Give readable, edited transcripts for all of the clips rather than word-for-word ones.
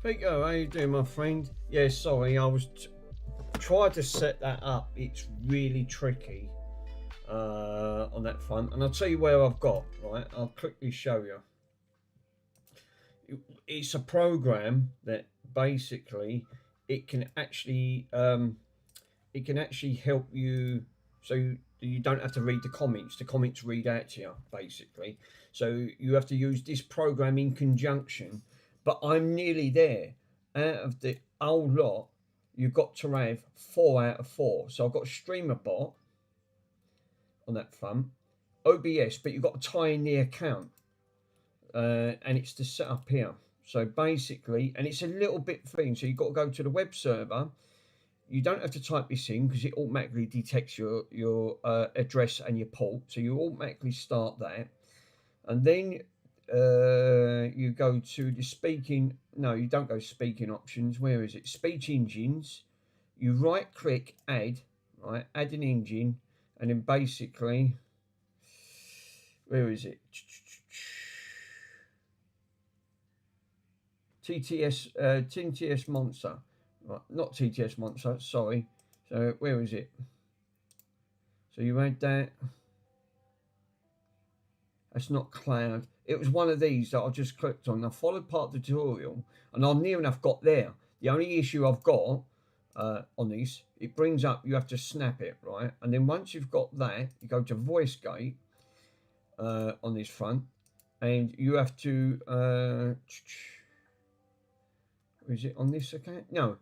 Peter, how you doing, my friend? Yeah, sorry, I was trying to set that up. It's really tricky on that front, and I'll tell you where I've got. Right, I'll quickly show you. It's a program that basically it can actually help you, so you don't have to read the comments. The comments read out to you basically. So you have to use this program in conjunction. But I'm nearly there. Out of the whole lot, you've got to have 4 out of 4. So I've got Streamer Bot on that front, OBS, but you've got to tie in the account, and it's the setup here. So basically, and it's a little bit thing. So you've got to go to the web server. You don't have to type this in because it automatically detects your address and your port. So you automatically start that, and then you go to the speaking. No, you don't go speaking options. Where is it? Speech engines. You right click, add an engine, and then basically, where is it? TTS Monster. Right, not TTS Monster, sorry. So where is it? So you add that. That's not cloud. It was one of these that I just clicked on. I followed part of the tutorial and I'm near enough got there. The only issue I've got on this, it brings up, you have to snap it, right? And then once you've got that, you go to VoiceGate on this front, and you have to, is it on this account? No,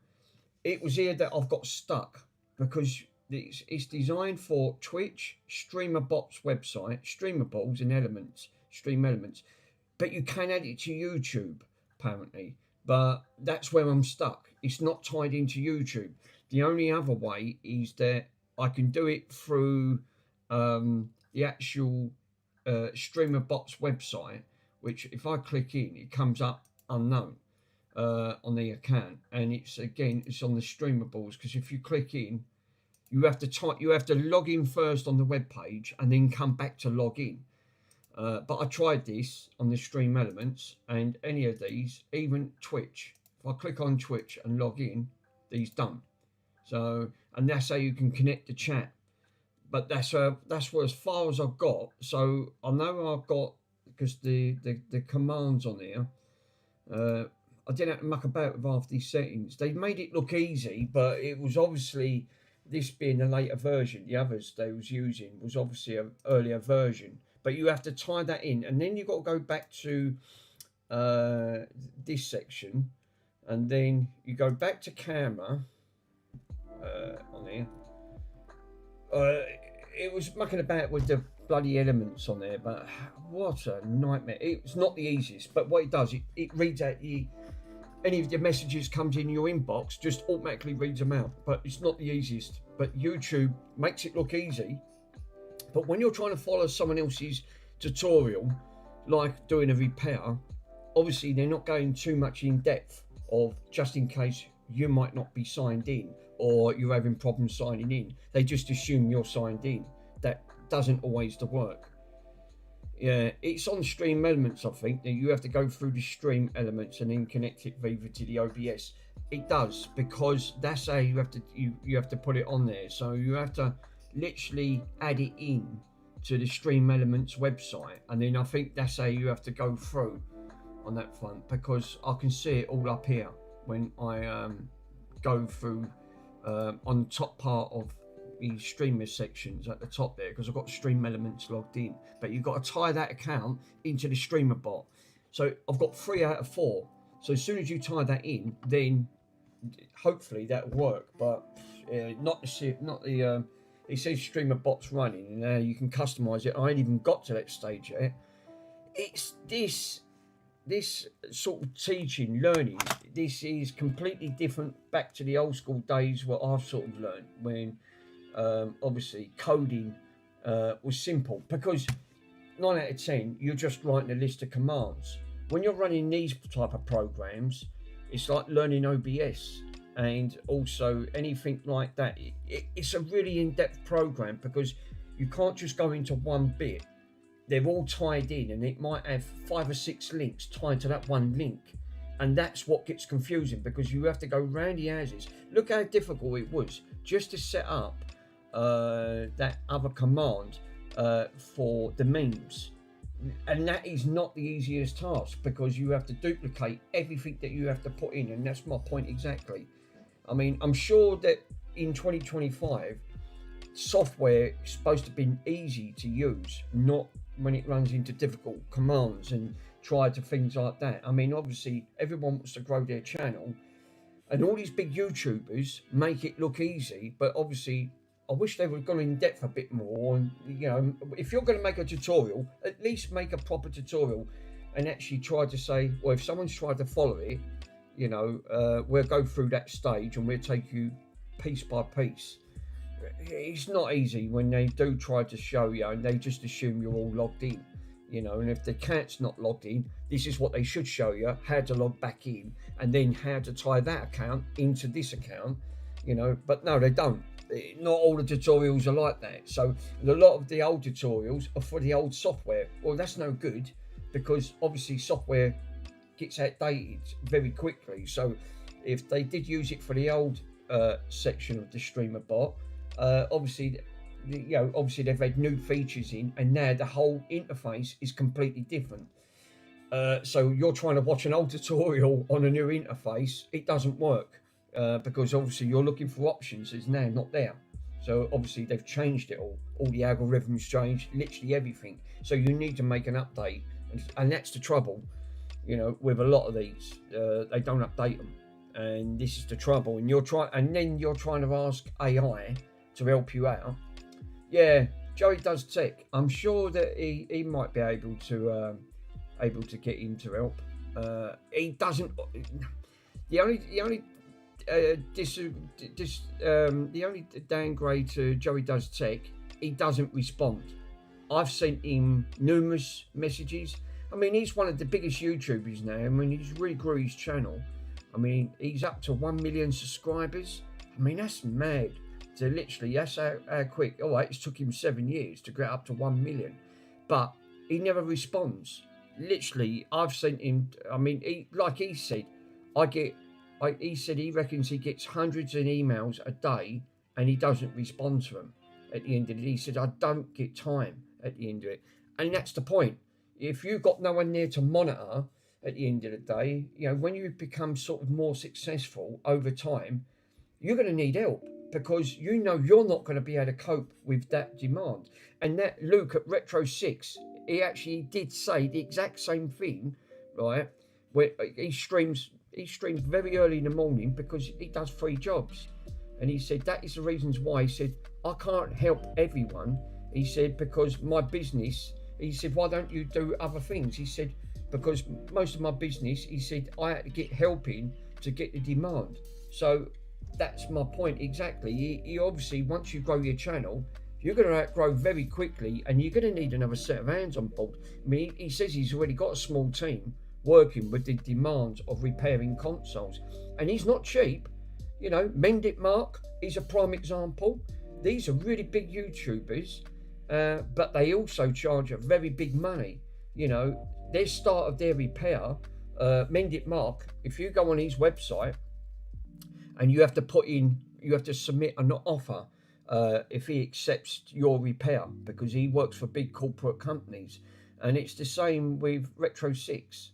it was here that I've got stuck because it's designed for Twitch, StreamerBot's website, Streamables and Elements, Stream Elements, but you can add it to YouTube apparently. But that's where I'm stuck. It's not tied into YouTube. The only other way is that I can do it through the actual StreamerBot's website, which if I click in, it comes up unknown on the account, and it's on the Streamables, because if you click in, you have to log in first on the web page and then come back to log in. But I tried this on the Stream Elements, and any of these, even Twitch, if I click on Twitch and log in, these don't. So, and that's how you can connect the chat. But that's what, as far as I've got. So I know I've got, because the commands on here, I didn't have to muck about with half these settings. They made it look easy, but it was obviously, this being a later version, the others they was using was obviously an earlier version. But you have to tie that in, and then you've got to go back to this section, and then you go back to camera on here. It was mucking about with the bloody elements on there, but what a nightmare. It's not the easiest, but what it does, it reads out any of your messages comes in your inbox, just automatically reads them out. But it's not the easiest. But YouTube makes it look easy. But when you're trying to follow someone else's tutorial, like doing a repair, obviously they're not going too much in depth of, just in case you might not be signed in or you're having problems signing in. They just assume you're signed in. That doesn't always work. Yeah, it's on Stream Elements, I think. That you have to go through the Stream Elements and then connect it either to the OBS. It does, because that's how you have to you have to put it on there. So you have to literally add it in to the Stream Elements website, and then I think that's how you have to go through on that front, because I can see it all up here when I go through on the top part of the streamer sections at the top there, because I've got Stream Elements logged in. But you've got to tie that account into the Streamer Bot. So I've got 3 out of 4. So as soon as you tie that in, then hopefully that'll work. But not the it says Streamer Bot's running, and now you can customize it. I ain't even got to that stage yet. It's this sort of learning, this is completely different back to the old school days, what I've sort of learned when obviously coding was simple, because 9 out of 10 you're just writing a list of commands. When you're running these type of programs, it's like learning OBS and also anything like that. It's a really in-depth program, because you can't just go into one bit. They're all tied in, and it might have 5 or 6 links tied to that one link. And that's what gets confusing, because you have to go round the houses. Look how difficult it was just to set up that other command for the memes. And that is not the easiest task, because you have to duplicate everything that you have to put in. And that's my point exactly. I mean, I'm sure that in 2025, software is supposed to be easy to use, not when it runs into difficult commands and try to things like that. I mean, obviously, everyone wants to grow their channel, and all these big YouTubers make it look easy, but obviously, I wish they would have gone in depth a bit more. And, you know, if you're going to make a tutorial, at least make a proper tutorial and actually try to say, well, if someone's tried to follow it, you know, we'll go through that stage and we'll take you piece by piece. It's not easy when they do try to show you and they just assume you're all logged in, you know. And if the cat's not logged in, this is what they should show you: how to log back in, and then how to tie that account into this account, you know. But no, they don't. Not all the tutorials are like that. So a lot of the old tutorials are for the old software. Well, that's no good, because obviously software gets outdated very quickly. So if they did use it for the old section of the streamer bot, obviously, you know, obviously they've had new features in, and now the whole interface is completely different. So you're trying to watch an old tutorial on a new interface, it doesn't work, because obviously you're looking for options that's now not there. So obviously they've changed it all the algorithms changed, literally everything. So you need to make an update, and that's the trouble, you know, with a lot of these. They don't update them, and this is the trouble. And then you're trying to ask AI to help you out. Yeah, Joey Does Tech. I'm sure that he might be able to get him to help. He doesn't. The only downgrade to Joey Does Tech, he doesn't respond. I've sent him numerous messages. I mean, he's one of the biggest YouTubers now. I mean, he's really grew his channel. I mean, he's up to 1 million subscribers. I mean, that's mad. So literally, that's how quick. All right, it took him 7 years to get up to 1 million, but he never responds. Literally, I've sent him. I mean, he said, he said he reckons he gets hundreds of emails a day, and he doesn't respond to them. At the end of it, he said, I don't get time at the end of it, and that's the point. If you've got no one there to monitor, at the end of the day, you know, when you become sort of more successful over time, you're going to need help, because you know you're not going to be able to cope with that demand. And that Luke at Retro 6, he actually did say the exact same thing, right? Where he streams very early in the morning because he does 3 jobs. And he said that is the reasons why. He said, I can't help everyone. He said, because my business, he said, why don't you do other things? He said, because most of my business, he said, I had to get help in to get the demand. So that's my point exactly. You obviously, once you grow your channel, you're going to outgrow very quickly, and you're going to need another set of hands on board. I mean, he says he's already got a small team working with the demands of repairing consoles, and he's not cheap. You know, Mendit Mark is a prime example. These are really big YouTubers, but they also charge a very big money. You know, their start of their repair, Mendit Mark, if you go on his website, and you have to submit an offer if he accepts your repair, because he works for big corporate companies. And it's the same with Retro 6.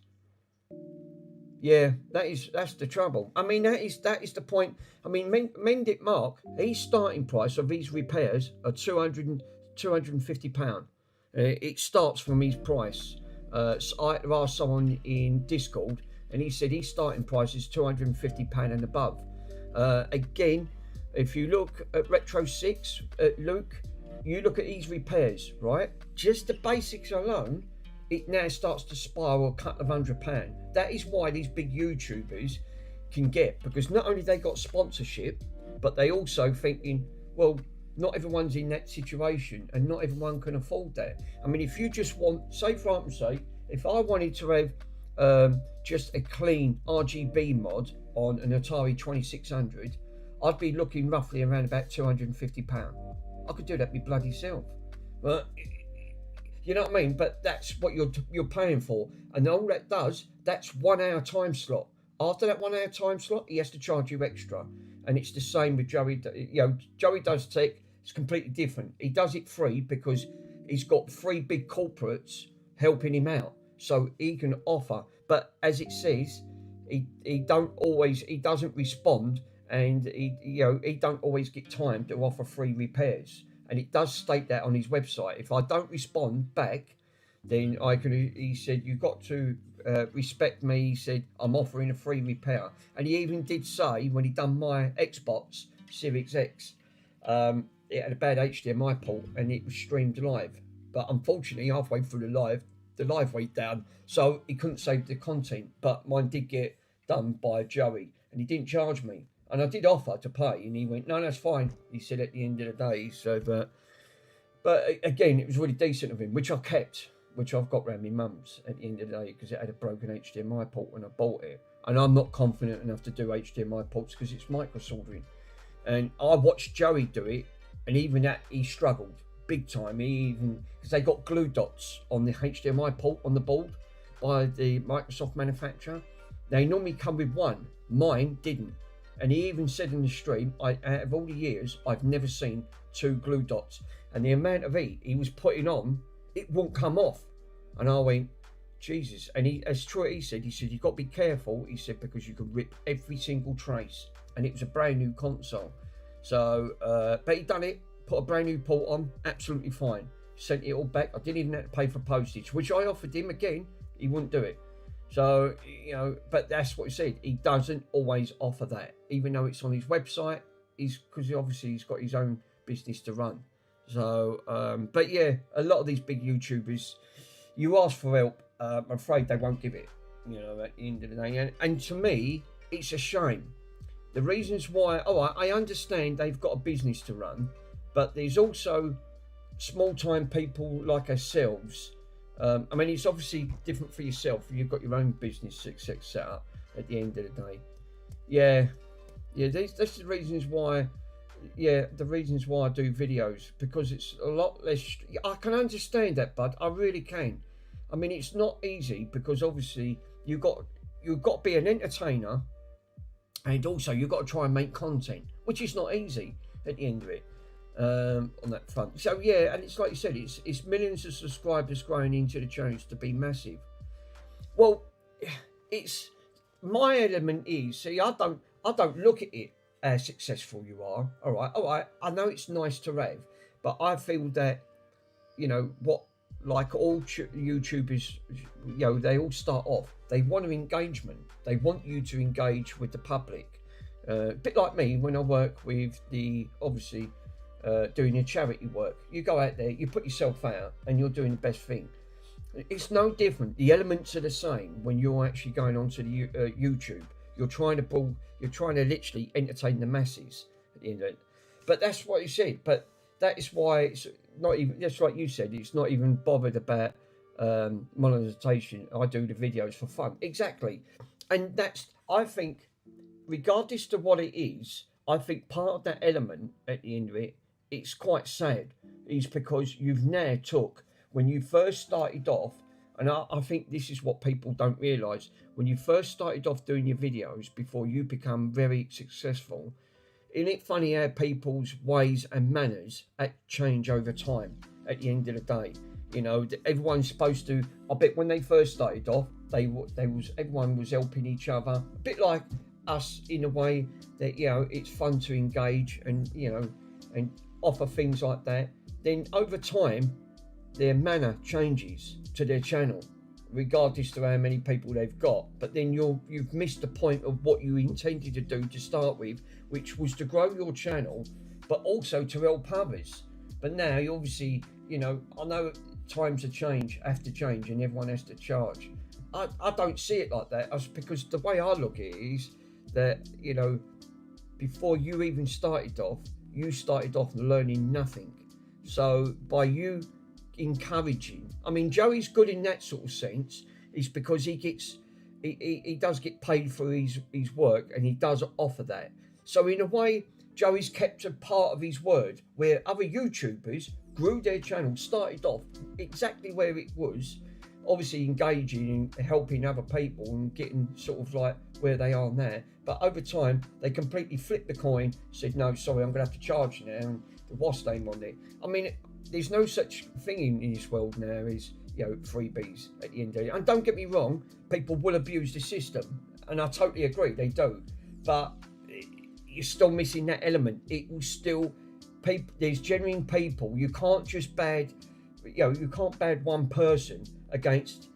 Yeah, that's the trouble. I mean, that is the point. I mean, Mendit Mark, his starting price of his repairs are £250. It starts from his price. So I asked someone in Discord, and he said his starting price is £250 and above. Again, if you look at Retro 6, Luke, you look at his repairs, right? Just the basics alone, it now starts to spiral a couple of £100. That is why these big YouTubers can get, because not only they got sponsorship, but they also thinking, well, not everyone's in that situation, and not everyone can afford that. I mean, if you just want, say for argument's sake, if I wanted to have just a clean RGB mod on an Atari 2600, I'd be looking roughly around about £250. I could do that my bloody self. But you know what I mean? But that's what you're paying for, and all that does, that's 1 hour time slot. After that 1 hour time slot, he has to charge you extra. And it's the same with Joey. Joey Does Tech. It's completely different. He does it free because he's got 3 big corporates helping him out, so he can offer. But as it says, he doesn't respond, and he don't always get time to offer free repairs. And it does state that on his website. If I don't respond back, then I can. He said you've got to respect me. He said I'm offering a free repair, and he even did say when he done my Xbox Series X, it had a bad HDMI port and it was streamed live. But unfortunately, halfway through the live went down, so he couldn't save the content. But mine did get done by Joey, and he didn't charge me. And I did offer to pay, and he went, "No, that's fine." He said at the end of the day. So, but again, it was really decent of him, which I kept, which I've got round my mum's at the end of the day because it had a broken HDMI port when I bought it, and I'm not confident enough to do HDMI ports because it's micro soldering. And I watched Joey do it, and even that he struggled big time. He even because they got glue dots on the HDMI port on the board by the Microsoft manufacturer. They normally come with one. Mine didn't. And he even said in the stream, out of all the years, I've never seen 2 glue dots. And the amount of heat he was putting on, it won't come off. And I went, Jesus. And as Troy said, you've got to be careful. He said, because you can rip every single trace. And it was a brand new console. So, but he done it, put a brand new port on, absolutely fine. Sent it all back. I didn't even have to pay for postage, which I offered him again. He wouldn't do it. So, but that's what he said. He doesn't always offer that, even though it's on his website. Because obviously he's got his own business to run. So, but yeah, a lot of these big YouTubers, you ask for help, I'm afraid they won't give it, at the end of the day. And to me, it's a shame. The reasons why, I understand they've got a business to run, but there's also small-time people like ourselves. I mean, it's obviously different for yourself. You've got your own business success set up at the end of the day. Yeah, that's the reasons why. Yeah, the reasons why I do videos, because it's a lot less. I can understand that, bud. I really can. I mean, it's not easy because obviously you've got to be an entertainer, and also you've got to try and make content, which is not easy at the end of it. On that front. So yeah, and it's like you said, it's millions of subscribers growing into the channels to be massive. Well, it's my element is, see, I don't look at it how successful you are. All right, I know it's nice to have, but I feel that what, like all YouTubers, they all start off, they want engagement. They want you to engage with the public. A bit like me when I work with obviously doing your charity work. You go out there, you put yourself out, and you're doing the best thing. It's no different. The elements are the same when you're actually going onto the YouTube. You're trying to literally entertain the masses at the end of it. But that's what he said. But that is why it's not even, just like you said, it's not even bothered about monetization. I do the videos for fun. Exactly. And I think, regardless to what it is, I think part of that element at the end of it, it's quite sad, is because you've now when you first started off, and I think this is what people don't realise, when you first started off doing your videos before you become very successful, isn't it funny how people's ways and manners change over time at the end of the day? Everyone's supposed to, I bet when they first started off, everyone was helping each other, a bit like us in a way that, it's fun to engage and offer things like that. Then over time, their manner changes to their channel, regardless to how many people they've got. But then you've missed the point of what you intended to do to start with, which was to grow your channel, but also to help others. But now, you obviously, I know times have to change, and everyone has to charge. I don't see it like that, because the way I look at it is that, before you even started off, you started off learning nothing. So by you encouraging, I mean, Joey's good in that sort of sense, is because he does get paid for his work, and he does offer that. So in a way, Joey's kept a part of his word, where other YouTubers grew their channel, started off exactly where it was, obviously engaging in helping other people and getting sort of like where they are now. But over time, they completely flipped the coin, said, no, sorry, I'm going to have to charge you now, and the WASP name on it. I mean, there's no such thing in this world now as, freebies at the end of it. And don't get me wrong, people will abuse the system, and I totally agree, they do. But you're still missing that element. It will still, there's genuine people. You can't just you can't bad one person against,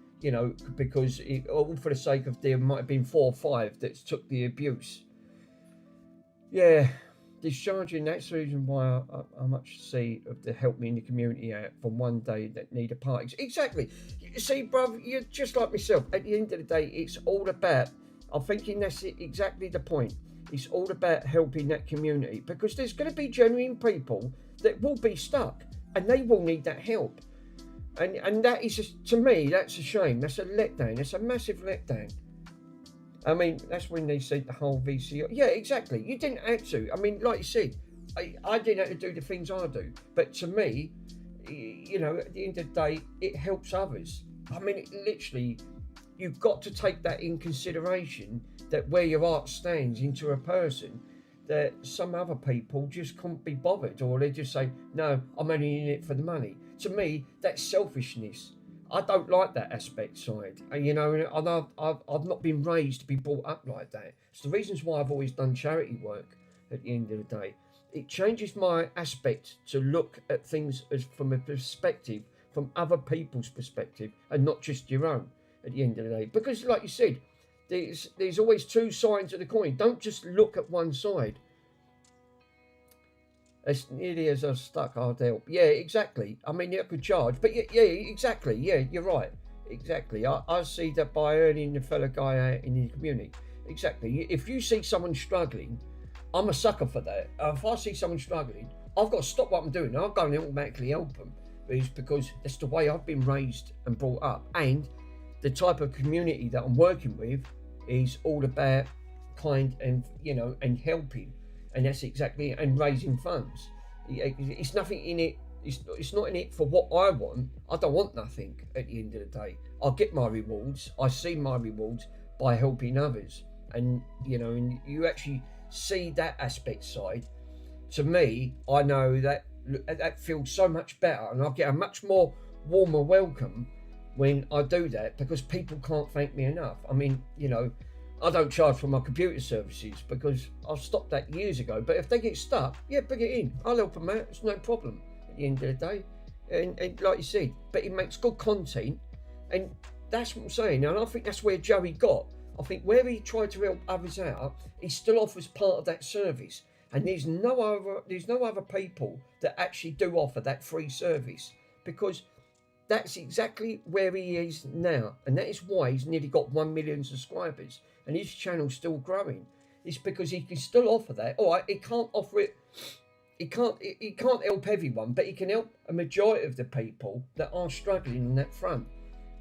because all for the sake of there might have been 4 or 5 that took the abuse. Yeah, discharging, that's the reason why I much see of the Help Me in the Community out from one day that need a part. Exactly. You see, bruv, you're just like myself. At the end of the day, it's all about, I'm thinking that's exactly the point. It's all about helping that community, because there's going to be genuine people that will be stuck and they will need that help. And that is, just, to me, that's a shame. That's a letdown. That's a massive letdown. I mean, that's when they said the whole VCR. Yeah, exactly. You didn't have to. I mean, like you said, I didn't have to do the things I do. But to me, at the end of the day, it helps others. I mean, literally, you've got to take that in consideration, that where your art stands into a person, that some other people just can't be bothered, or they just say, no, I'm only in it for the money. To me, that's selfishness. I don't like that aspect side, and I've not been raised to be brought up like that. It's the reasons why I've always done charity work. At the end of the day, it changes my aspect to look at things as from a perspective, from other people's perspective, and not just your own. At the end of the day, because like you said, there's always 2 sides of the coin. Don't just look at one side. As nearly as I've stuck, I'd help. Yeah, exactly. I mean, you could charge, but yeah, exactly. Yeah, you're right. Exactly. I see that by earning the fellow guy out in the community. Exactly. If you see someone struggling, I'm a sucker for that. If I see someone struggling, I've got to stop what I'm doing. I'll go and automatically help them. It's because that's the way I've been raised and brought up. And the type of community that I'm working with is all about kind and, and helping. And that's exactly, and raising funds. It's nothing in it. It's not in it for what I want. I don't want nothing at the end of the day. I get my rewards. I see my rewards by helping others. And, and you actually see that aspect side. To me, I know that feels so much better, and I get a much more warmer welcome when I do that, because people can't thank me enough. I mean, I don't charge for my computer services because I stopped that years ago. But if they get stuck, yeah, bring it in. I'll help them out. It's no problem at the end of the day. And like you said, but it makes good content. And that's what I'm saying. And I think that's where Joey got. I think where he tried to help others out, he still offers part of that service. And there's no other people that actually do offer that free service, because that's exactly where he is now. And that is why he's nearly got 1 million subscribers. And his channel's still growing. It's because he can still offer that. All right, he can't offer it. He can't help everyone, but he can help a majority of the people that are struggling in that front.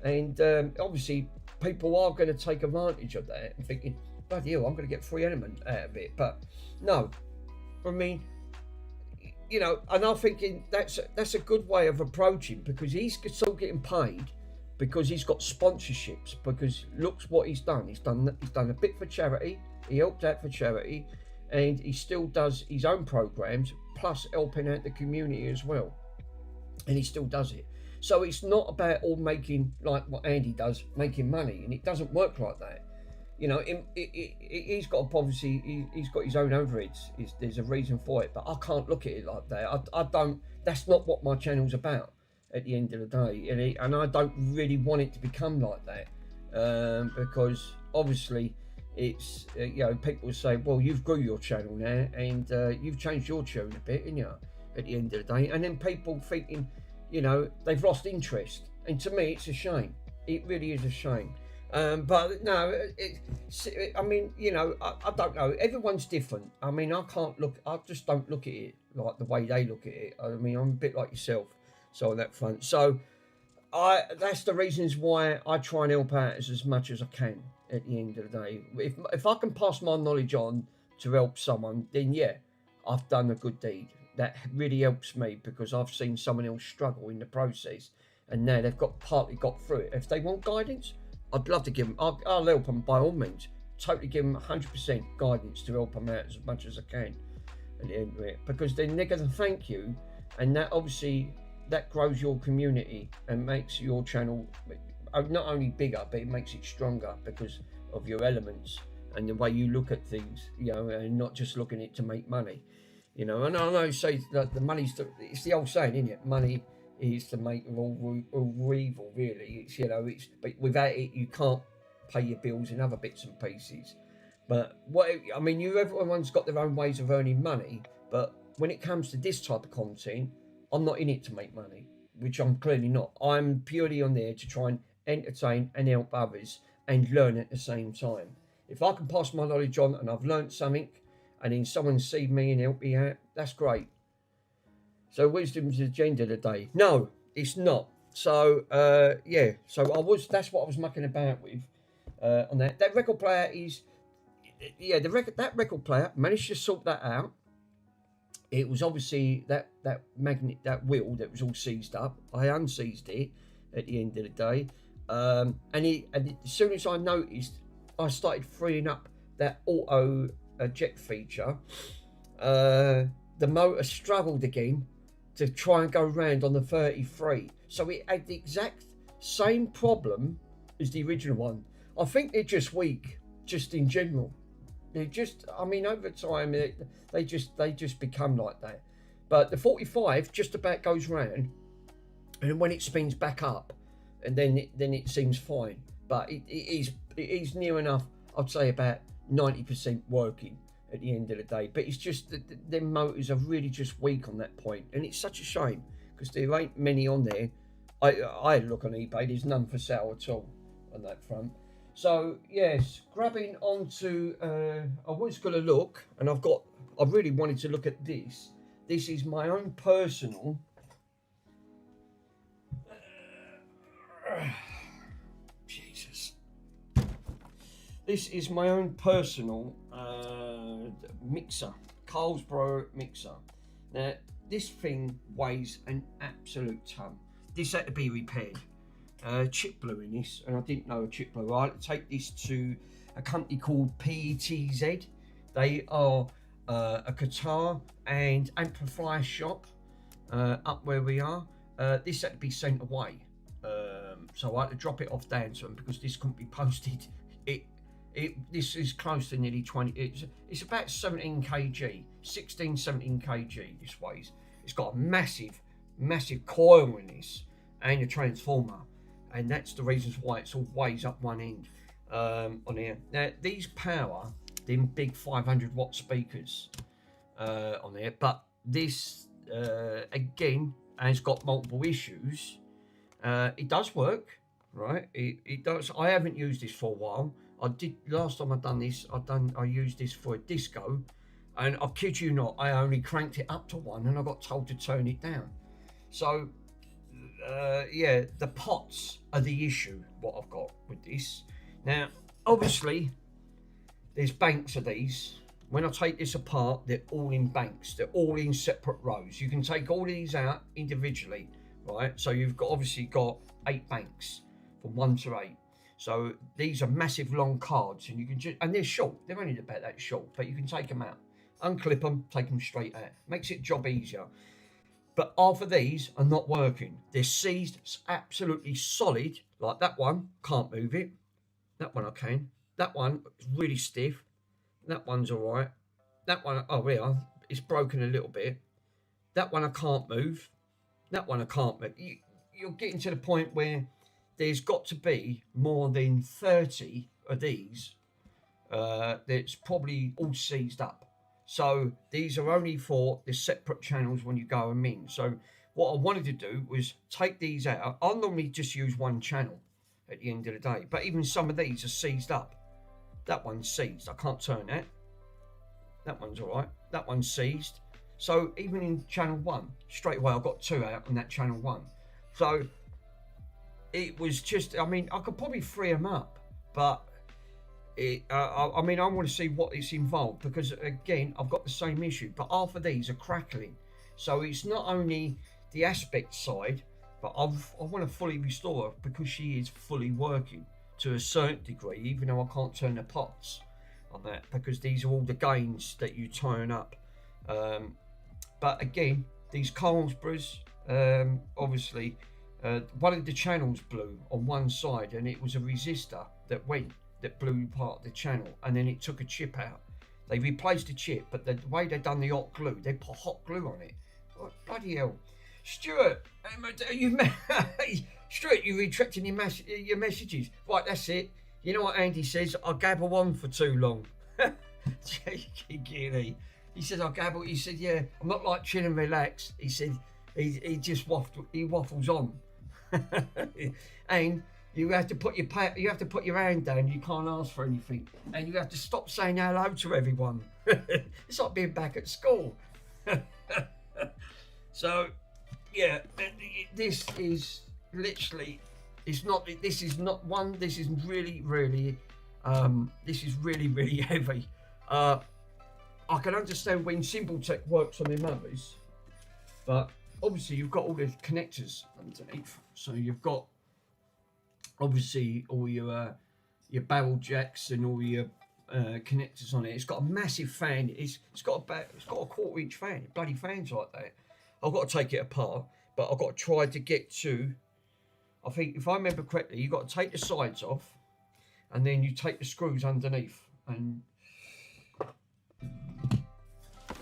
And obviously, people are going to take advantage of that and thinking, bloody hell, I'm going to get free element out of it. But no, I mean, and I'm thinking that's a good way of approaching, because he's still getting paid, because he's got sponsorships, because looks what he's done. He's done a bit for charity. He helped out for charity, and he still does his own programs, plus helping out the community as well. And he still does it. So it's not about all making, like what Andy does, making money, and it doesn't work like that. He's got obviously he's got his own overheads. There's a reason for it, but I can't look at it like that. I don't. That's not what my channel's about. At the end of the day, and I don't really want it to become like that, because obviously it's people say, well, you've grew your channel now, and you've changed your tune a bit, at the end of the day, and then people thinking, they've lost interest, and to me, it's a shame. It really is a shame. But no, I mean, I don't know. Everyone's different. I mean, I just don't look at it like the way they look at it. I mean, I'm a bit like yourself. So on that front, that's the reasons why I try and help out as much as I can. At the end of the day, if I can pass my knowledge on to help someone, then yeah, I've done a good deed. That really helps me, because I've seen someone else struggle in the process, and now they've partly got through it. If they want guidance, I'd love to give them. I'll help them by all means. Totally give them 100% guidance to help them out as much as I can at the end of it, because then they're going to thank you, and that obviously that grows your community and makes your channel not only bigger, but it makes it stronger because of your elements and the way you look at things, you know, and not just looking at it to make money, you know. And I know you say that the money's it's the old saying, isn't it? Money is the maker of all evil, really. It's, you know, it's, but without it you can't pay your bills and other bits and pieces. But I mean, everyone's got their own ways of earning money, but when it comes to this type of content, I'm not in it to make money, which I'm clearly not. I'm purely on there to try and entertain and help others and learn at the same time. If I can pass my knowledge on and I've learned something, and then someone see me and help me out, that's great. So wisdom's agenda today? No, it's not. So yeah, so that's what I was mucking about with on that. That record player is, yeah, that record player managed to sort that out. It was obviously that magnet, that wheel that was all seized up. I unseized it at the end of the day, and as soon as I noticed, I started freeing up that auto eject feature. The motor struggled again to try and go round on the 33, so it had the exact same problem as the original one. I think they're just weak, just in general. They're just, I mean, over time they just become like that. But the 45 just about goes round, and when it spins back up, and then it seems fine. But it is near enough, I'd say about 90% working at the end of the day. But it's just that the motors are really just weak on that point, and it's such a shame because there ain't many on there. I had a look on eBay. There's none for sale at all on that front. So yes, grabbing onto, I was going to look, and I really wanted to look at this. This is my own personal, Jesus. This is my own personal mixer, Carlsbro mixer. Now this thing weighs an absolute ton. This had to be repaired. Chip blew in this, and I didn't know a chip blew. I had to take this to a company called PTZ. They are a guitar and amplifier shop up where we are. This had to be sent away, so I had to drop it off down to them because this couldn't be posted. This is close to nearly 20. It's about 17 kg, 17 kg. This weighs. It's got a massive coil in this and a transformer. And that's the reasons why it's all weighs up one end on here. Now these power them big 500 watt speakers on there, but this again has got multiple issues. It does work, right? It does. I haven't used this for a while. I did last time I done this. I used this for a disco, and I kid you not, I only cranked it up to 1, and I got told to turn it down. So. Yeah, the pots are the issue, what I've got with this. Now, obviously, there's banks of these. When I take this apart, they're all in banks. They're all in separate rows. You can take all of these out individually, right? So you've obviously got 8 banks from 1 to 8. So these are massive long cards, and you can and they're short. They're only about that short, but you can take them out, unclip them, take them straight out. Makes it job easier. But half of these are not working. They're seized, absolutely solid. Like that one, can't move it. That one I can. That one is really stiff. That one's all right. That one, oh yeah, it's broken a little bit. That one I can't move. That one I can't move. You're getting to the point where there's got to be more than 30 of these that's probably all seized up. So these are only for the separate channels when you go them in. So what I wanted to do was take these out. I'll normally just use one channel at the end of the day. But even some of these are seized up. That one's seized. I can't turn that. That one's all right. That one's seized. So even in channel 1, straight away I've got 2 out on that channel 1. So it was just, I mean, I could probably free them up. But I mean, I want to see what is involved because, again, I've got the same issue. But half of these are crackling. So it's not only the aspect side, but I want to fully restore her because she is fully working to a certain degree, even though I can't turn the pots on that because these are all the gains that you turn up. But again, these Carlsbergs, obviously, one of the channels blew on one side, and it was a resistor that blew part of the channel, and then it took a chip out. They replaced the chip, but the way they done the hot glue, they put hot glue on it. Oh, bloody hell. Stuart, Stuart, you're retracting your messages. Right, that's it. You know what Andy says? I gabble on for too long. He said, I gabble. He said, yeah, I'm not like chill and relax. He said, he just waffles on. And you have to put your hand down. You can't ask for anything, and you have to stop saying hello to everyone. It's like being back at school. So, yeah, this is literally. It's not. This is not one. This is really, really. This is really, really heavy. I can understand when Symboltech works on their motors, but obviously you've got all the connectors underneath. So you've got obviously all your barrel jacks and all your connectors on it. It's got a massive fan. It's got a 1/4-inch fan. Bloody fans like that. I've got to take it apart, but I've got to try to get to. I think if I remember correctly, you've got to take the sides off, and then you take the screws underneath and.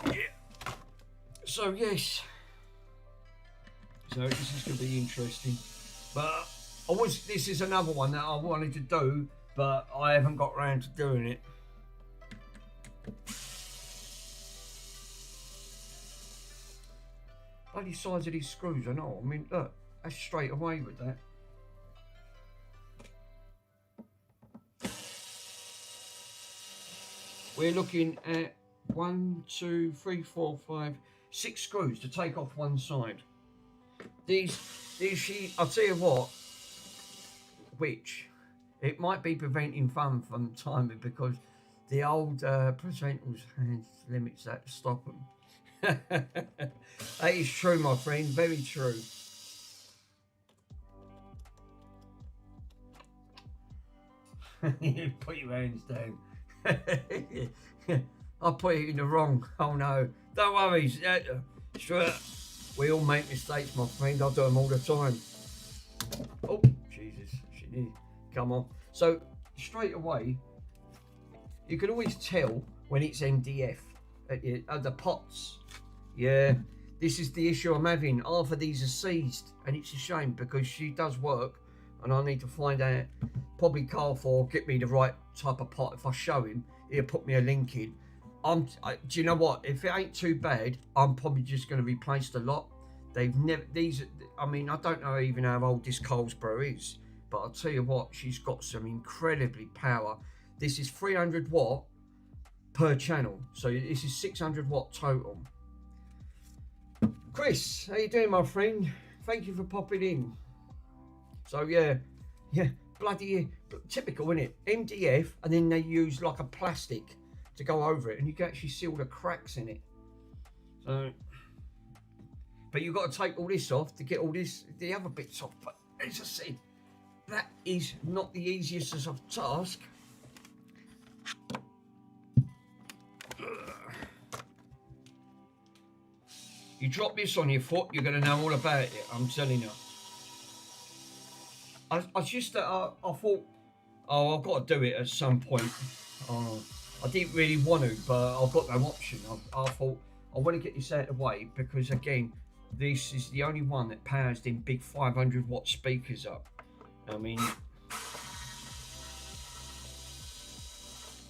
Yeah. So yes. So this is going to be interesting, but this is another one that I wanted to do, but I haven't got around to doing it. Bloody size of these screws, I know. I mean, look, that's straight away with that. We're looking at 1, 2, 3, 4, 5, 6 screws to take off one side. These I'll tell you what, which it might be preventing fun from timing because the old presentals had limits that stop them. That is true, my friend, very true. Put your hands down. I put it in the wrong. Oh no, don't worry. Stuart, we all make mistakes, my friend. I do them all the time. Oh, Jesus. Come on. So, straight away, you can always tell when it's MDF at the pots. Yeah, this is the issue I'm having. Half of these are seized, and it's a shame because she does work, and I need to find out. Probably Carl will get me the right type of pot. If I show him, he'll put me a link in. Do you know what? If it ain't too bad, I'm probably just going to replace the lot. They've never these. I mean, I don't know even how old this Carlsberg is, but I'll tell you what, she's got some incredibly power. This is 300 watt per channel, so this is 600 watt total. Chris, how you doing, my friend? Thank you for popping in. So yeah, bloody typical, isn't it? MDF, and then they use like a plastic to go over it, and you can actually see all the cracks in it. So, but you've got to take all this off to get all the other bits off. But as I said, that is not the easiest of task. You drop this on your foot, you're going to know all about it. I'm telling you. I thought, oh, I've got to do it at some point. I didn't really want to, but I've got no option. I thought, I want to get this out of the way because, again, this is the only one that powers them big 500 watt speakers up. I mean,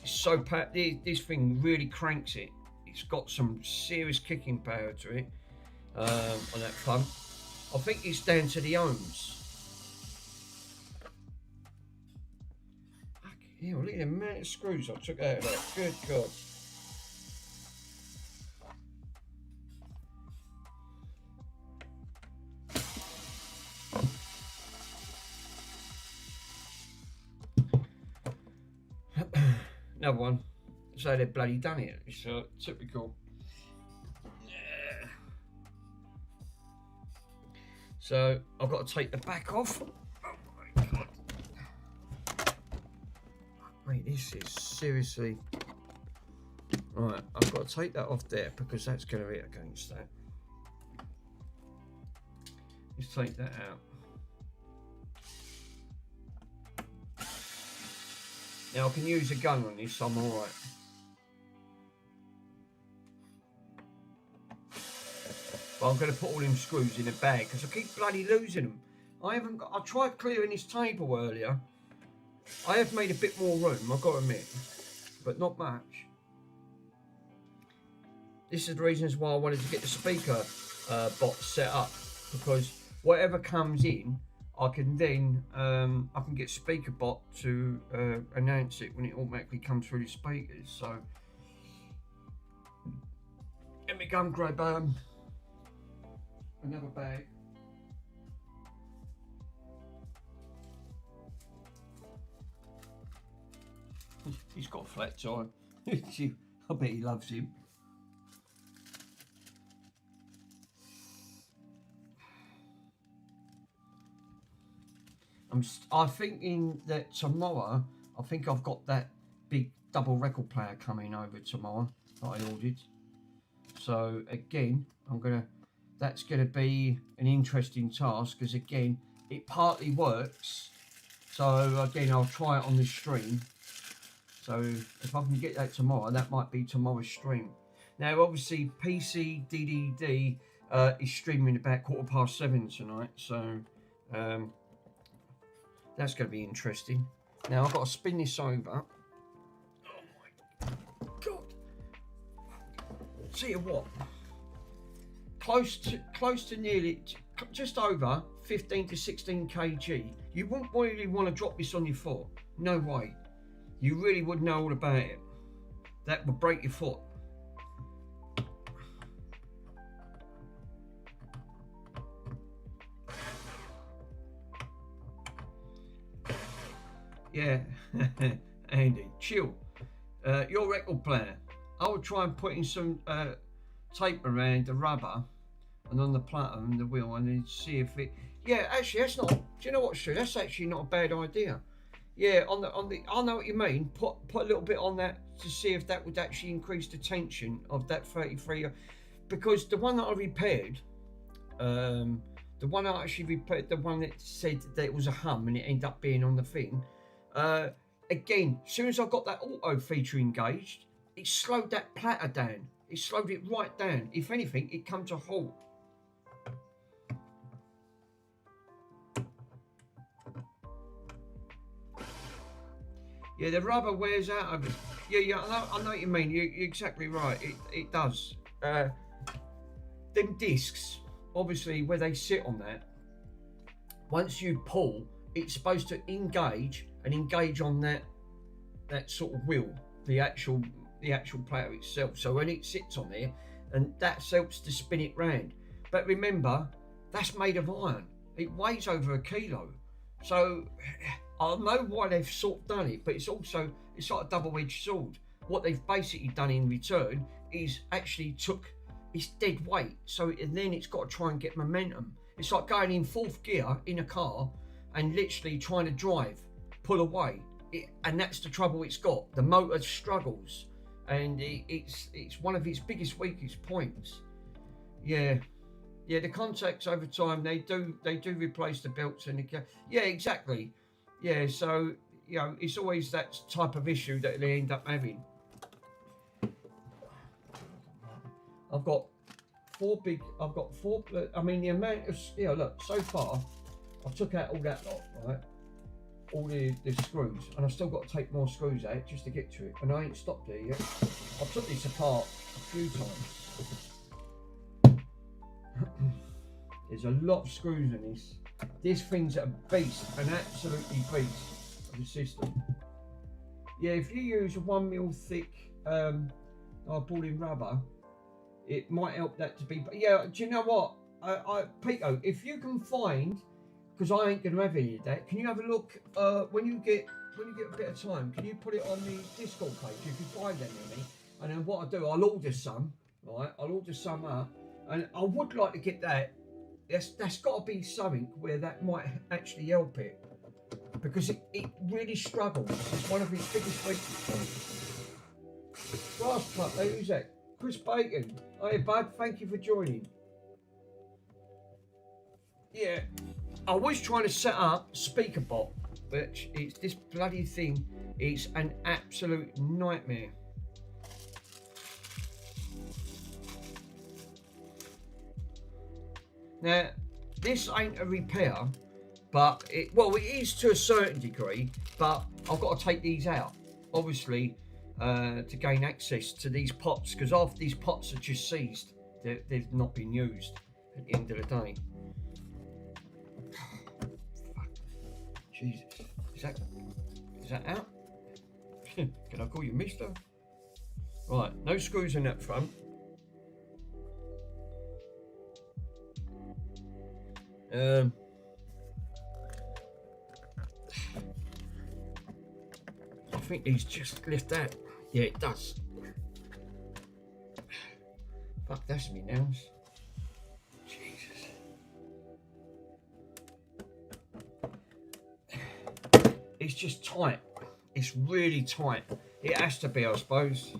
it's so this thing really cranks it. It's got some serious kicking power to it on that front. I think it's down to the ohms. Yeah, look at the amount of screws I took out of that. Good God. Another one. So they've bloody done it. It's typical. Yeah. So I've got to take the back off. Oh my God. Mate, this is seriously... Right, I've got to take that off there because that's going to hit against that. Let's take that out. Now I can use a gun on this, so I'm alright. But I'm going to put all them screws in a bag because I keep bloody losing them. I tried clearing this table earlier. I have made a bit more room, I've got to admit, but not much. This is the reasons why I wanted to get the speaker box set up, because whatever comes in, I can then I can get SpeakerBot to announce it when it automatically comes through the speakers. So let me go and grab another bag. He's got a flat tire. I bet he loves him. I'm thinking that tomorrow, I think I've got that big double record player coming over tomorrow that I ordered. So again, that's gonna be an interesting task, because again, it partly works. So again, I'll try it on the stream. So if I can get that tomorrow, that might be tomorrow's stream. Now, obviously, PC DDD is streaming about 7:15 tonight. So that's going to be interesting. Now, I've got to spin this over. Oh my God. See what? Close to nearly, just over 15 to 16 kg. You wouldn't really want to drop this on your foot. No way. You really would know all about it. That would break your foot. Yeah, Andy, chill. Your record player. I would try and put in some tape around the rubber and on the platter and the wheel, and then see if it. Yeah, actually, that's not. Do you know what, Stu? That's actually not a bad idea. Yeah, on the. I know what you mean. Put a little bit on that to see if that would actually increase the tension of that 33. Because the one that I repaired, the one I actually repaired, the one that said that it was a hum and it ended up being on the thing. Again, as soon as I got that auto feature engaged, it slowed that platter down. It slowed it right down. If anything, it come to a halt. Yeah, the rubber wears out of it. Yeah, I know what you mean. You're exactly right. It does. Them discs, obviously, where they sit on that, once you pull, it's supposed to engage on that sort of wheel, the actual platter itself. So when it sits on there, and that helps to spin it round. But remember, that's made of iron. It weighs over a kilo. So I know why they've sort of done it, but it's like a double-edged sword. What they've basically done in return is actually took its dead weight. So then it's got to try and get momentum. It's like going in fourth gear in a car and literally trying to drive, pull away. And that's the trouble it's got. The motor struggles, and it's one of its biggest weakest points. Yeah, the contacts over time, they do replace the belts and yeah, exactly. Yeah, so it's always that type of issue that they end up having. I've got four. I mean, the amount of look, so far I've took out all that lot, right? All the screws, and I've still got to take more screws out just to get to it, and I ain't stopped there yet. I've took this apart a few times. There's a lot of screws in this. This thing's a beast, an absolutely beast of a system. Yeah, if you use a 1 mil thick ball-in rubber, it might help that to be. But yeah, do you know what, Pico? If you can find, because I ain't gonna have any of that. Can you have a look when you get a bit of time? Can you put it on the Discord page if you find any? And then what I do, I'll order some. Right, I'll order some up, and I would like to get that that's got to be something where that might actually help it, because it really struggles. It's one of its biggest weaknesses. Grass puppy, who's that? Chris Bacon. Hey bud, thank you for joining. Yeah, I was trying to set up SpeakerBot, but it's this bloody thing. It's an absolute nightmare. Now, this ain't a repair, but it is to a certain degree, but I've got to take these out, obviously, to gain access to these pots, because after these pots are just seized, they've not been used at the end of the day. Jesus, is that out? Can I call you mister? Right, no screws in that front. I think these just lift out. Yeah, it does. Fuck, that's me nails. Jesus. It's just tight. It's really tight. It has to be, I suppose.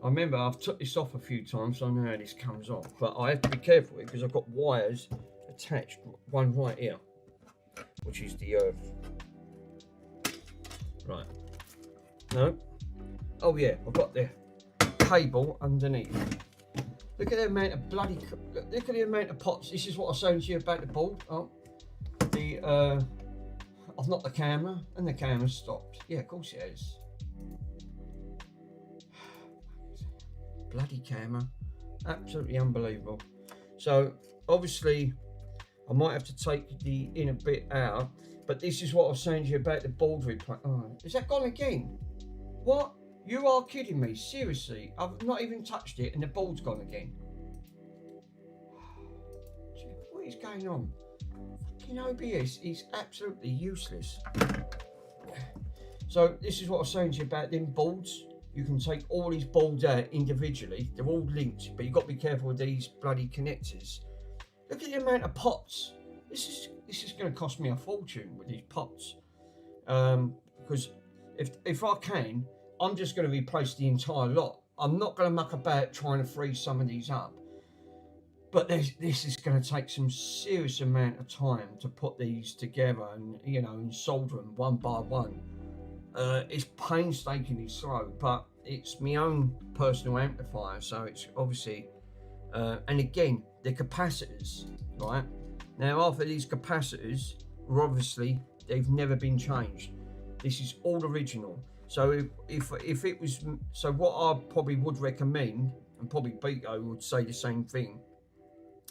I remember I've took this off a few times, so I know how this comes off. But I have to be careful because I've got wires attached, one right here, which is the earth. Right. No. Oh yeah, I've got the cable underneath. Look at the amount of bloody. Look at the amount of pots. This is what I was saying to you about the board. Oh, I've knocked the camera, and the camera stopped. Yeah, of course it has. Bloody camera, absolutely unbelievable. So obviously, I might have to take the inner bit out. But this is what I was saying to you about the board replacement. Oh, is that gone again? What? You are kidding me? Seriously? I've not even touched it and the board's gone again. What is going on? Fucking OBS is absolutely useless. So this is what I was saying to you about them boards. You can take all these boards out individually. They're all linked, but you've got to be careful with these bloody connectors. Look at the amount of pots. This is going to cost me a fortune with these pots, because if I can, I'm just going to replace the entire lot. I'm not going to muck about trying to freeze some of these up, but this is going to take some serious amount of time to put these together and and solder them one by one. It's painstakingly slow, but it's my own personal amplifier, so it's obviously and again the capacitors, right? Now, after these capacitors, obviously, they've never been changed. This is all original. So if it was, so what I probably would recommend, and probably Biko would say the same thing,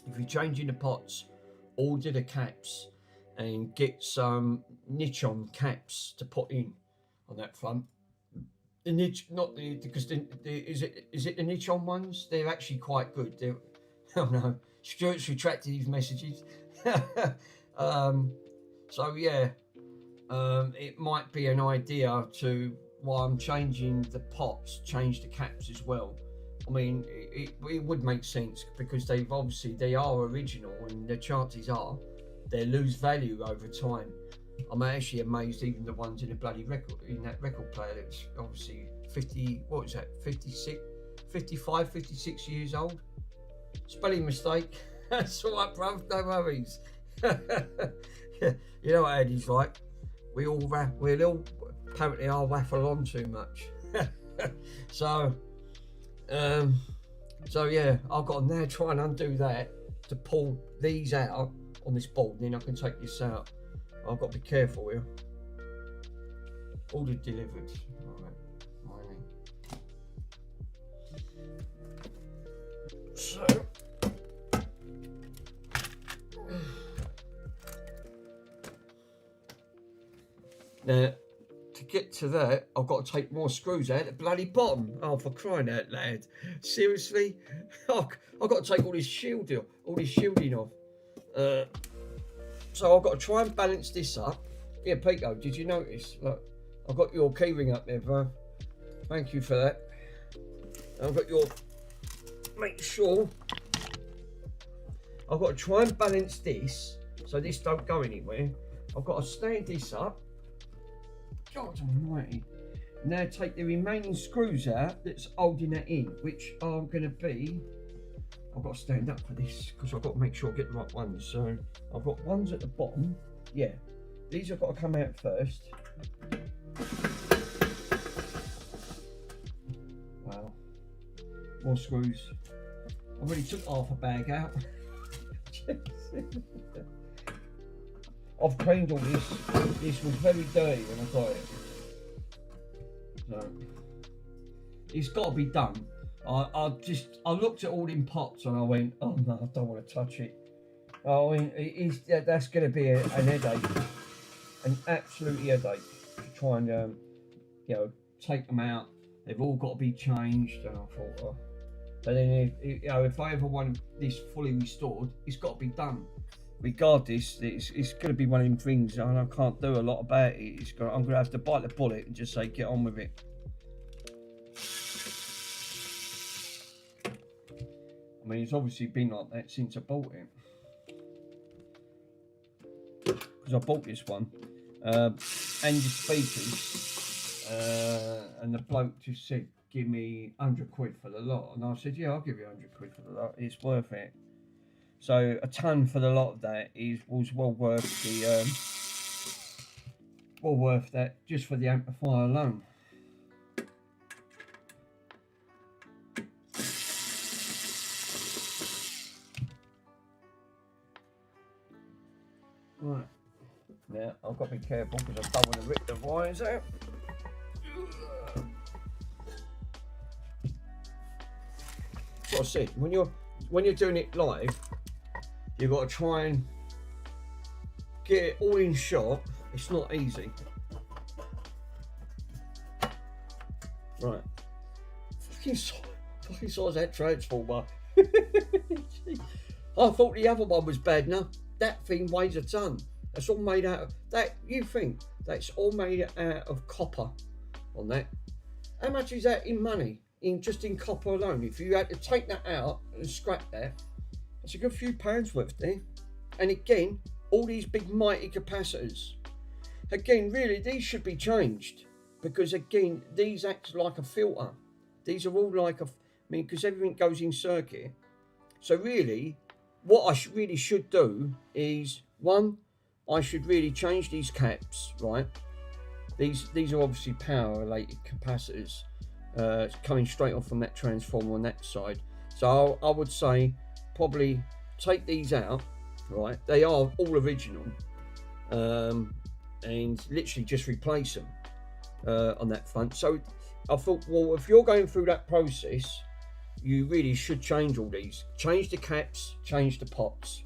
if you're changing the pots, order the caps and get some Nichon caps to put in on that front. The niche, not the, because is it the Nichon ones? They're actually quite good. They're, oh no, Stuart's retracted his messages. So yeah, it might be an idea to, while I'm changing the pots, change the caps as well. I mean, it would make sense because they are original, and the chances are they lose value over time. I'm actually amazed even the ones in the bloody record, in that record player that's obviously 50, what is that, 56, 55, 56 years old. Spelling mistake. That's all right, bruv, no worries. You know what Eddie's like. We all apparently I'll waffle on too much. So yeah, I've got to now try and undo that to pull these out on this board, and then I can take this out. I've got to be careful here. Order delivered. Right, mining. So now, to get to that, I've got to take more screws out at the bloody bottom. Oh, for crying out loud. Seriously? Oh, I've got to take all this shielding off. So I've got to try and balance this up. Yeah, Pico, did you notice? Look, I've got your keyring up there, bro. Thank you for that. I've got your... Make sure I've got to try and balance this so this don't go anywhere. I've got to stand this up. God almighty. Now take the remaining screws out that's holding that in, which are going to be, I've got to stand up for this because I've got to make sure I get the right ones. So I've got ones at the bottom. Yeah, these have got to come out first. Wow, more screws. I already took half a bag out. I've cleaned all this. This was very dirty when I got it. So it's got to be done. I looked at all them pots and I went, oh no, I don't want to touch it. I mean, that's going to be an headache, an absolute headache to try and you know, take them out. They've all got to be changed, and I thought, oh. But then you know, if I ever want this fully restored, it's got to be done. Regardless, it's going to be one of them things, and I can't do a lot about it. I'm going to have to bite the bullet and just say, get on with it. I mean, it's obviously been like that since I bought it. Because I bought this one, and the speakers, and the bloke just said, give me 100 quid for the lot. And I said, yeah, I'll give you 100 quid for the lot. It's worth it. So a ton for the lot of that was well worth the that just for the amplifier alone. Right, now I've got to be careful because I don't want to rip the wires out. That's what I said, when you're doing it live, you've got to try and get it all in shot. It's not easy. Right. Fucking size that transformer. I thought the other one was bad enough. That thing weighs a ton. That's all made out of that. You think that's all made out of copper on that? How much is that in money? Just in copper alone? If you had to take that out and scrap that, it's a good few pounds worth there. And again, all these big mighty capacitors. Again, really, these should be changed because again, these act like a filter. These are all like because everything goes in circuit. So really, what I really should do is, one, I should really change these caps, right? These are obviously power related capacitors coming straight off from that transformer on that side. So I would say probably take these out, right? They are all original, and literally just replace them on that front. So I thought, well, if you're going through that process, you really should change all these. Change the caps, change the pots.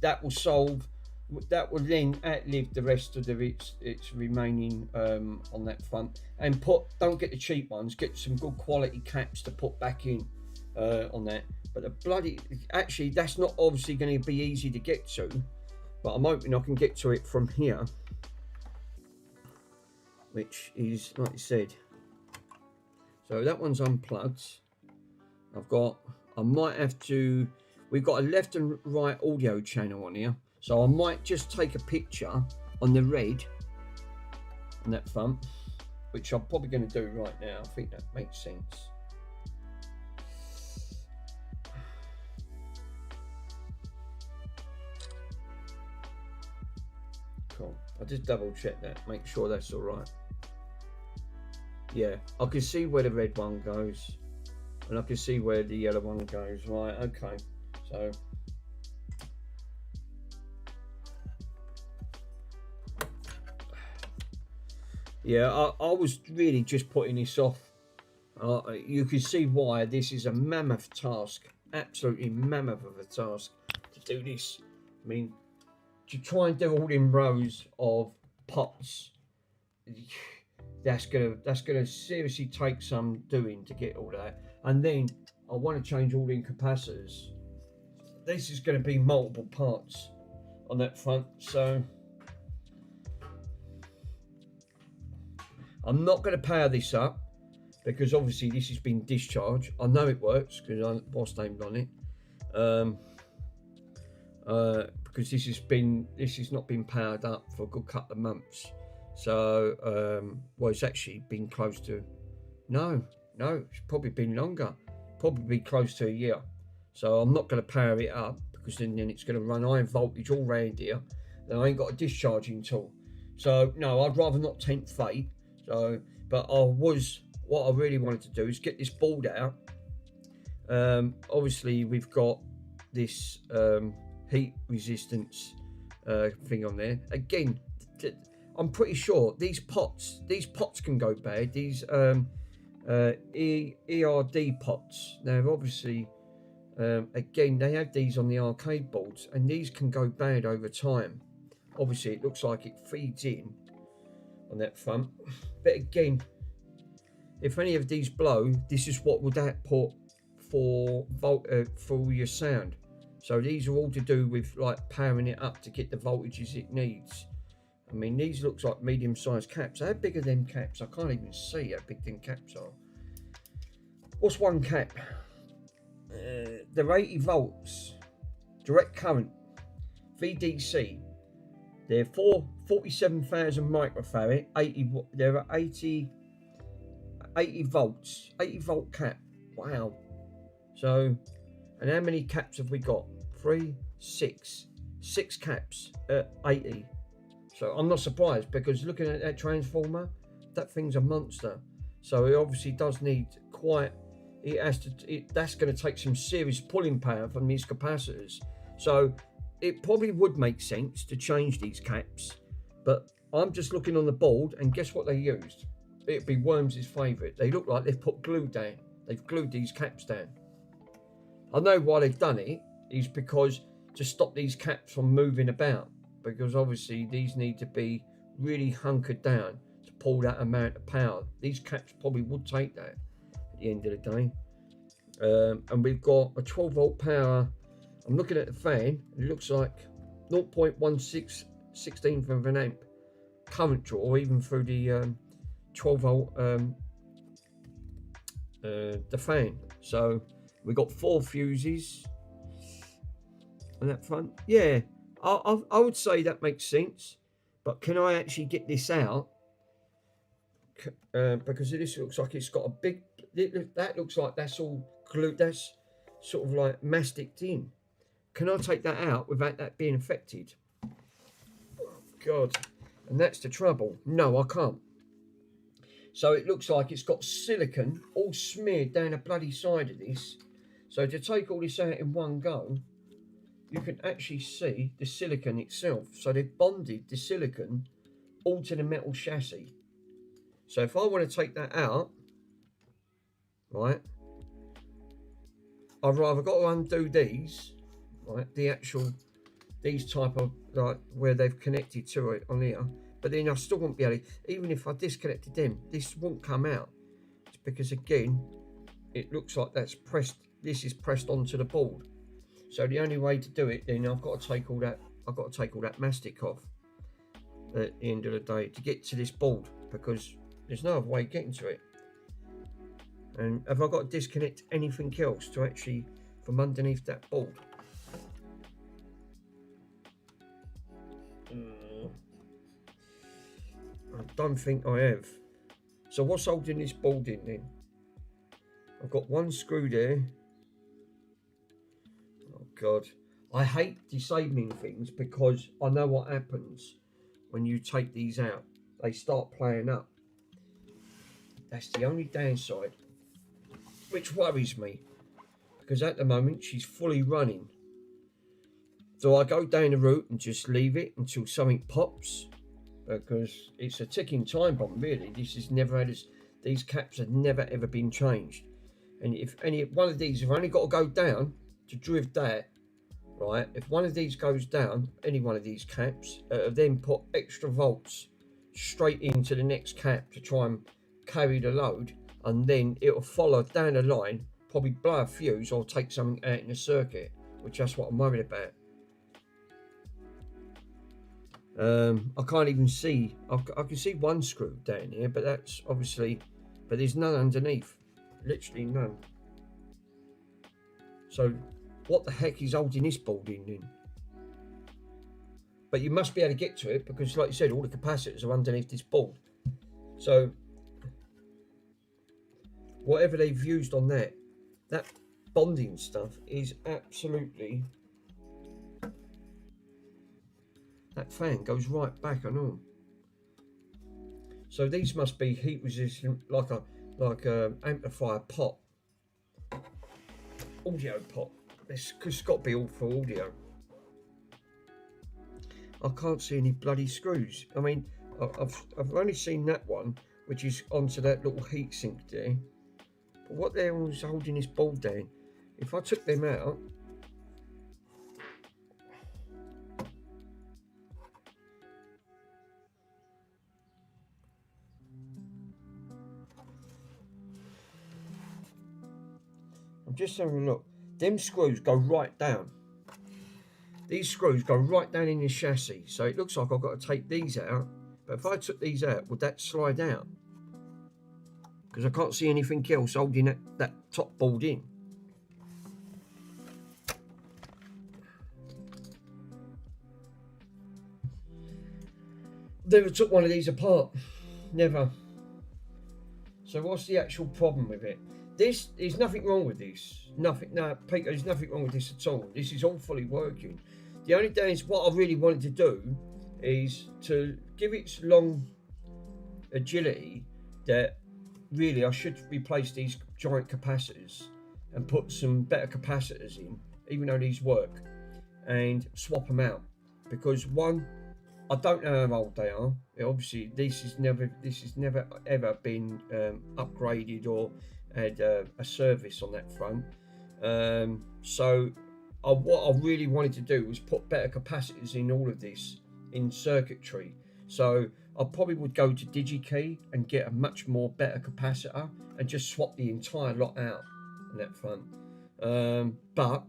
That will solve. That will then outlive the rest of its remaining on that front. And don't get the cheap ones. Get some good quality caps to put back in on that. But the bloody, actually, that's not obviously going to be easy to get to. But I'm hoping I can get to it from here, which is like I said. So that one's unplugged. I might have to, we've got a left and right audio channel on here. So I might just take a picture on the red on that front, which I'm probably going to do right now. I think that makes sense. Cool. I'll just double check that, make sure that's all right. Yeah, I can see where the red one goes. And I can see where the yellow one goes. Right, okay. So yeah, I was really just putting this off. You can see why this is a mammoth task. Absolutely mammoth of a task to do this. I mean, to try and do all in rows of pots, that's gonna seriously take some doing to get all that. And then I want to change all the capacitors. This is going to be multiple parts on that front, so I'm not going to power this up because obviously this has been discharged. I know it works because I boss named on it. because this has not been powered up for a good couple of months. So well, it's actually been close to no, it's probably been longer, probably close to a year. So I'm not going to power it up because then it's going to run high voltage all round here. Then I ain't got a discharging tool. So no, I'd rather not tempt fate. So, but what I really wanted to do is get this board out. Obviously we've got this heat resistance thing on there. Again, I'm pretty sure these pots can go bad. These ERD pots. Now obviously, again, they have these on the arcade boards, and these can go bad over time. Obviously, it looks like it feeds in on that front, but again, if any of these blow, this is what would output for your sound. So these are all to do with like powering it up to get the voltages it needs. I mean, these looks like medium-sized caps. How big are them caps? I can't even see how big them caps are. What's one cap? They're 80 volts, direct current, VDC. They're 47,000 microfarad. They're 80 volts, 80 volt cap. Wow. So, and how many caps have we got? 6 caps at 80. So I'm not surprised, because looking at that transformer, that thing's a monster. So it obviously does need quite. That's going to take some serious pulling power from these capacitors. So it probably would make sense to change these caps. But I'm just looking on the board, and guess what they used? It'd be Worms' favourite. They look like they've put glue down. They've glued these caps down. I know why they've done it is because to stop these caps from moving about. Because obviously these need to be really hunkered down to pull that amount of power. These caps probably would take that at the end of the day. And we've got a 12 volt power. I'm looking at the fan, and it looks like 0.16 16th of an amp current draw, even through the 12 volt the fan. So we've got 4 fuses on that front. Yeah, I would say that makes sense, but can I actually get this out? Because this looks like it's got a big. That looks like that's all glued. That's sort of like masticed in. Can I take that out without that being affected? Oh, God, and that's the trouble. No, I can't. So it looks like it's got silicon all smeared down the bloody side of this. So to take all this out in one go, you can actually see the silicon itself. So they've bonded the silicon all to the metal chassis. So if I want to take that out, right, I've either got to undo these, right, these type of, like, where they've connected to it on here, but then I still won't be able to, even if I disconnected them, this won't come out. It's because, again, it looks like that's pressed, this is pressed onto the board. So the only way to do it, then I've got to take all that mastic off at the end of the day to get to this board, because there's no other way of getting to it. And have I got to disconnect anything else to actually from underneath that board? I don't think I have. So what's holding this board in then? I've got one screw there. Oh God, I hate disabling things because I know what happens when you take these out. They start playing up. That's the only downside, which worries me, because at the moment she's fully running. So I go down the route and just leave it until something pops, because it's a ticking time bomb, really. This has never had these caps have never ever been changed. And if any one of these have only got to go down to drift that, right? If one of these goes down, any one of these caps, then put extra volts straight into the next cap to try and carry the load, and then it'll follow down the line, probably blow a fuse or take something out in the circuit, which that's what I'm worried about. I can't even see, I can see one screw down here, but that's obviously, but there's none underneath, literally none. So what the heck is holding this board in then? but you must be able to get to it because, like you said, all the capacitors are underneath this board. So whatever they've used on that bonding stuff is absolutely... That fan goes right back and all. So these must be heat resistant, like a amplifier pot, audio pot. It's got to be all for audio. I can't see any bloody screws. I mean, I've only seen that one, which is onto that little heat sink there. But what the hell is holding this board down? If I took them out, I'm just having a look. Them screws go right down. These screws go right down in the chassis, so it looks like I've got to take these out. But if I took these out, would that slide out? Because I can't see anything else holding that top board in. Never took one of these apart. Never. So what's the actual problem with it? There's nothing wrong with this. Nothing. No, Peter, there's nothing wrong with this at all. This is all fully working. The only thing is, what I really wanted to do is to give its long agility that really I should replace these giant capacitors and put some better capacitors in, even though these work, and swap them out. Because one, I don't know how old they are. Obviously, this has never ever been upgraded or had a service on that front. So what I really wanted to do was put better capacitors in all of this in circuitry. So I probably would go to DigiKey and get a much more better capacitor and just swap the entire lot out on that front. But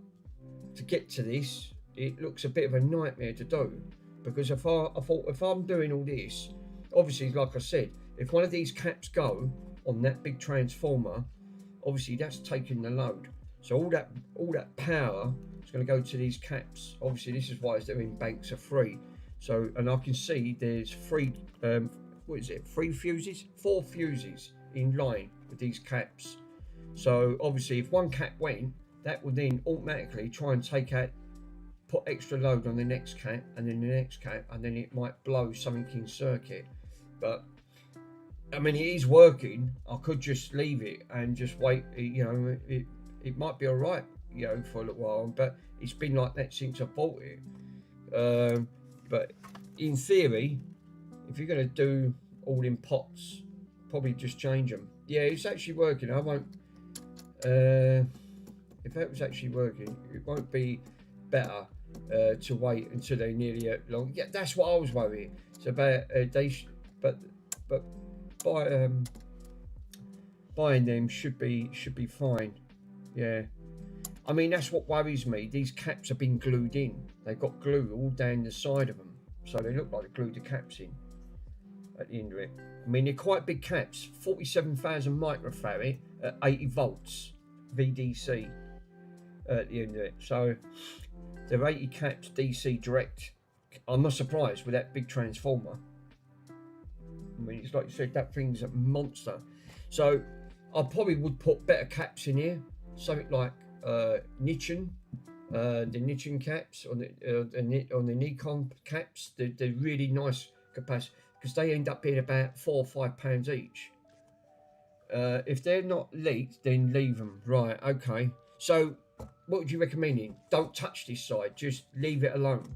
to get to this, it looks a bit of a nightmare to do, because I thought if I'm doing all this, obviously, like I said, if one of these caps go on that big transformer, obviously that's taking the load. So all that power is going to go to these caps. Obviously, this is why they're in banks of 3. So, and I can see there's 4 fuses in line with these caps. So obviously, if one cap went, that would then automatically try and put extra load on the next cap, and then the next cap, and then it might blow something in circuit. But I mean, it is working. I could just leave it and just wait. You know, it might be all right, you know, for a little while. But it's been like that since I bought it. But in theory, if you're going to do all in pots, probably just change them. Yeah, it's actually working. I won't. If that was actually working, it won't be better to wait until they're nearly long. Yeah, that's what I was worried. It's about but buying them should be fine. Yeah, I mean, that's what worries me. These caps have been glued in. They've got glue all down the side of them, so they look like they glued the caps in at the end of it. I mean, they're quite big caps, 47,000 microfarad at 80 volts VDC at the end of it. So they're 80 caps DC direct. I'm not surprised with that big transformer. I mean, it's like you said, that thing's a monster. So I probably would put better caps in here, something like Nichon, the Nichon caps on the Nikon caps. They're really nice capacity, because they end up being about £4 or £5 each. If they're not leaked, then leave them. Right, okay. So what would you recommend? Don't touch this side, just leave it alone,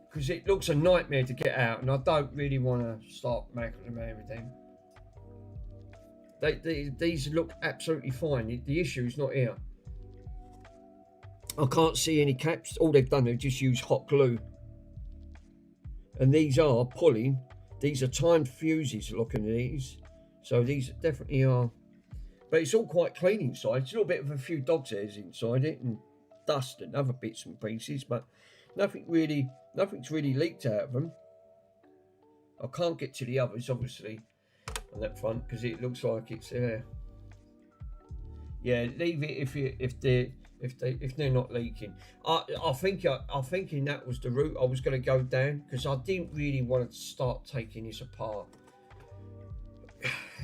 because it looks a nightmare to get out, and I don't really want to start macking them everything. These look absolutely fine. The issue is not here. I can't see any caps. All they've done, they've just used hot glue. And these are pulling. These are timed fuses, looking at these. So these definitely are. But it's all quite clean inside. It's a little bit of a few dog's hairs inside it, and dust and other bits and pieces, but nothing's really leaked out of them. I can't get to the others, obviously, on that front, because it looks like it's yeah, leave it if they're not leaking. I think I thinking that was the route I was going to go down, because I didn't really want to start taking this apart.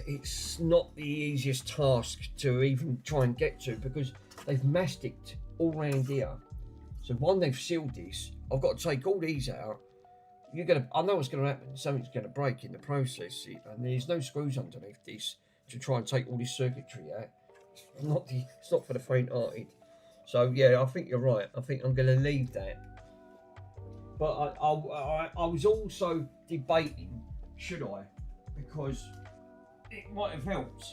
It's not the easiest task to even try and get to, because they've masticed all around here. So when they've sealed this, I've got to take all these out. I know what's going to happen. Something's going to break in the process, and there's no screws underneath this to try and take all this circuitry out. It's not for the faint-hearted. So yeah, I think you're right. I think I'm going to leave that. But I was also debating, should I? Because it might have helped.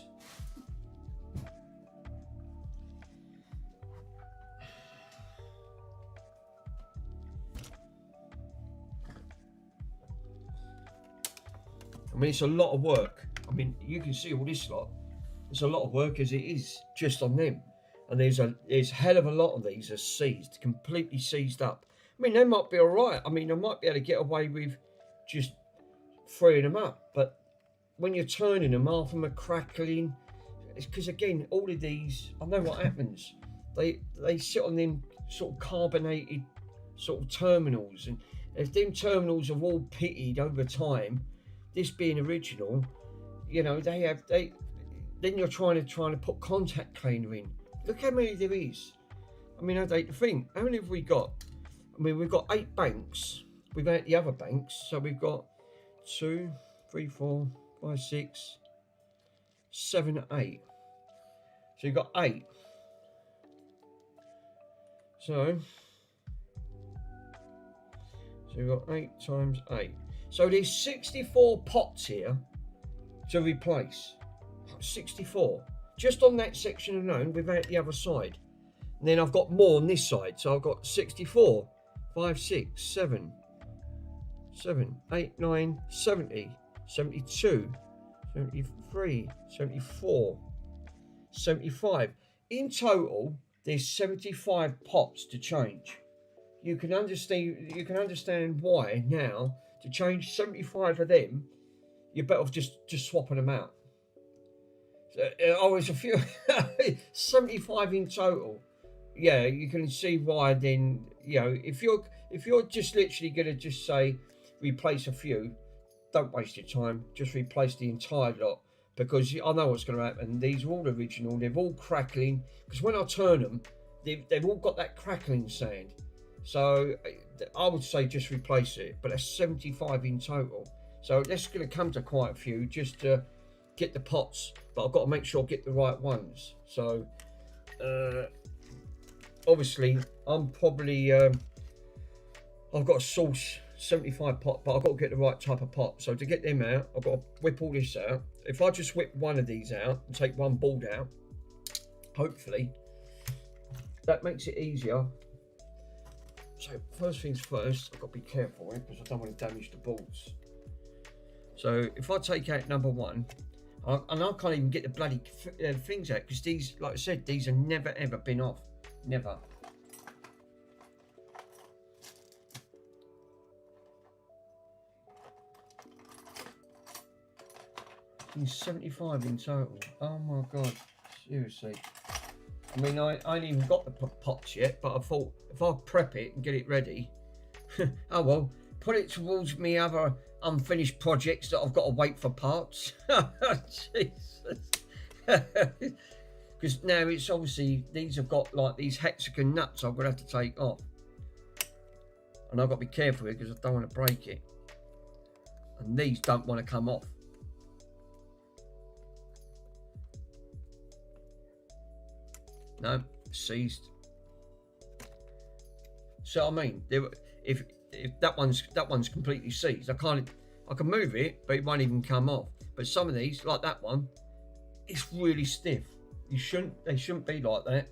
I mean, it's a lot of work. I mean, you can see all this lot. It's a lot of work as it is just on them. And there's a hell of a lot of these are seized, completely seized up. I mean, they might be all right. I mean, I might be able to get away with just freeing them up. But when you're turning them, half of them are crackling. It's because, again, all of these, I know what happens. They sit on them sort of carbonated sort of terminals. And if them terminals are all pitted over time, this being original, you know, then you're trying to put contact cleaner in. Look how many there is. I mean, I don't think. How many have we got? I mean, we've got 8 banks without the other banks. So we've got 2, 3, 4, 5, 6, 7, 8. So you've got 8. So you've got 8 times 8. So there's 64 pots here to replace. 64. Just on that section alone without the other side. And then I've got more on this side. So I've got 64, 5, 6, 7, 8, 9, 70, 72, 73, 74, 75. In total, there's 75 pots to change. You can understand why now, to change 75 of them, you're better off just swapping them out. It's a few 75 in total. Yeah, you can see why. Then, you know, if you're just literally gonna just say replace a few, don't waste your time. Just replace the entire lot, because I know what's going to happen. These are all original. They're all crackling, because when I turn them, they've all got that crackling sound. So I would say just replace it. But that's 75 in total. So that's going to come to quite a few just to get the pots, but I've got to make sure I get the right ones. So obviously I'm probably I've got to source 75 pot, but I've got to get the right type of pot. So to get them out, I've got to whip all this out. If I just whip one of these out and take one board out, hopefully that makes it easier. So first things first, I've got to be careful because I don't want to damage the boards. So if I take out number 1, and I can't even get the bloody things out, because these, like I said, these have never ever been off. Never. He's 75 in total. Oh my god, seriously. I mean, I ain't even got the pots yet, but I thought if I prep it and get it ready, oh well, put it towards me other unfinished projects that I've got to wait for parts. Jesus. Because now it's obviously, these have got like these hexagon nuts I'm going to have to take off. And I've got to be careful here because I don't want to break it. And these don't want to come off. No, seized. So I mean, if that one's completely seized, I can move it, but it won't even come off. But some of these, like that one, it's really stiff. They shouldn't be like that.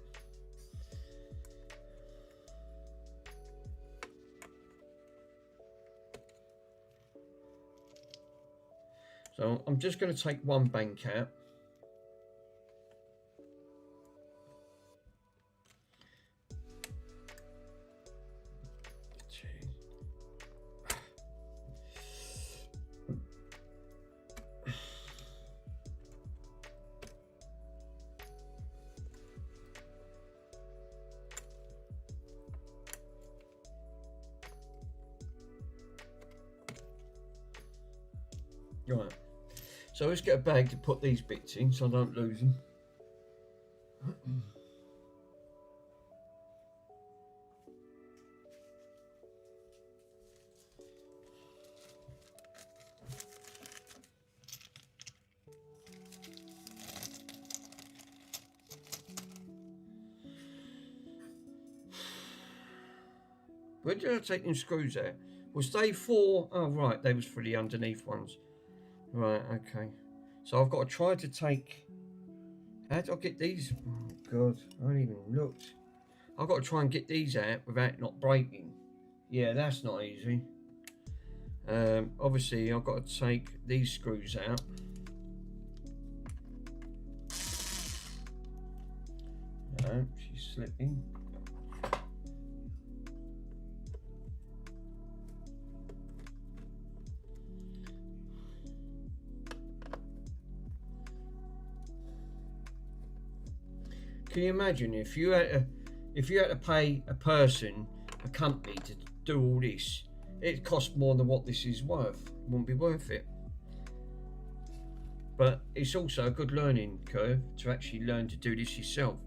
So I'm just going to take one bank out. Right. So let's get a bag to put these bits in so I don't lose them. Where did I take them screws out? Was they for... Oh, right, they was for the underneath ones. Right, okay. So I've got to try to take... How do I get these? Oh, God, I haven't even looked. I've got to try and get these out without not breaking. Yeah, that's not easy. Obviously, I've got to take these screws out. No, she's slipping. Can you imagine if you had to pay a person, a company to do all this? It costs more than what this is worth. It wouldn't be worth it. But it's also a good learning curve to actually learn to do this yourself.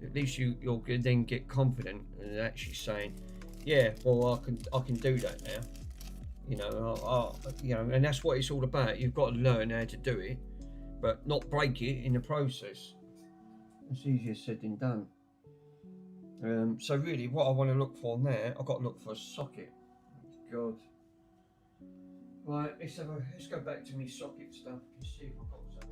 At least you'll then get confident and actually saying, yeah, well I can do that now. You know, you know, and that's what it's all about. You've got to learn how to do it, but not break it in the process. It's easier said than done. So really, what I want to look for now, I've got to look for a socket. God. Right, let's go back to my socket stuff and see if I've got something.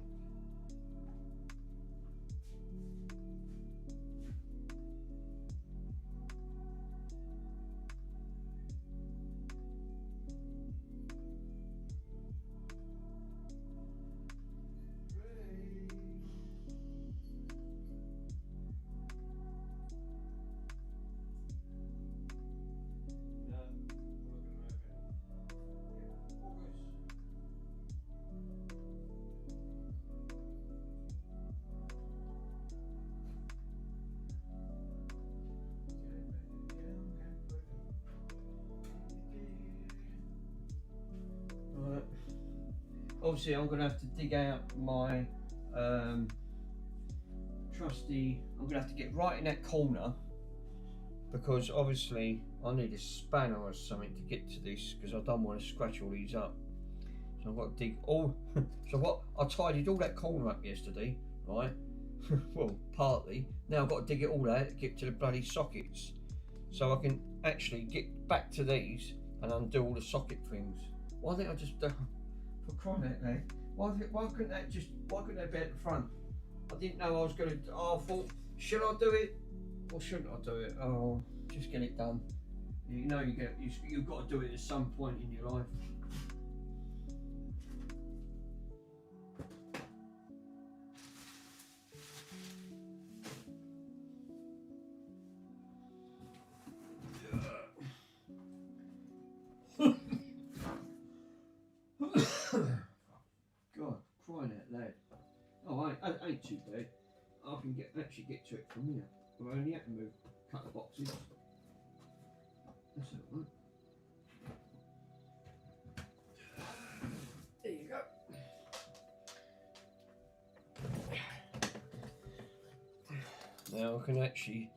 Obviously, I'm going to have to dig out my trusty. I'm going to have to get right in that corner because obviously I need a spanner or something to get to this because I don't want to scratch all these up. So I've got to dig all. So what? I tidied all that corner up yesterday, right? Well, partly. Now I've got to dig it all out to get to the bloody sockets, so I can actually get back to these and undo all the socket things. Why didn't I just? For crying out loud, why couldn't that be at the front? I didn't know I was going to. Oh, I thought, should I do it or shouldn't I do it? Oh, just get it done. You know, you've got to do it at some point in your life. God, crying out loud. Oh, I ain't too bad. I can actually get to it from here. I only have to move a couple of boxes. That's all right. There you go. Now I can actually.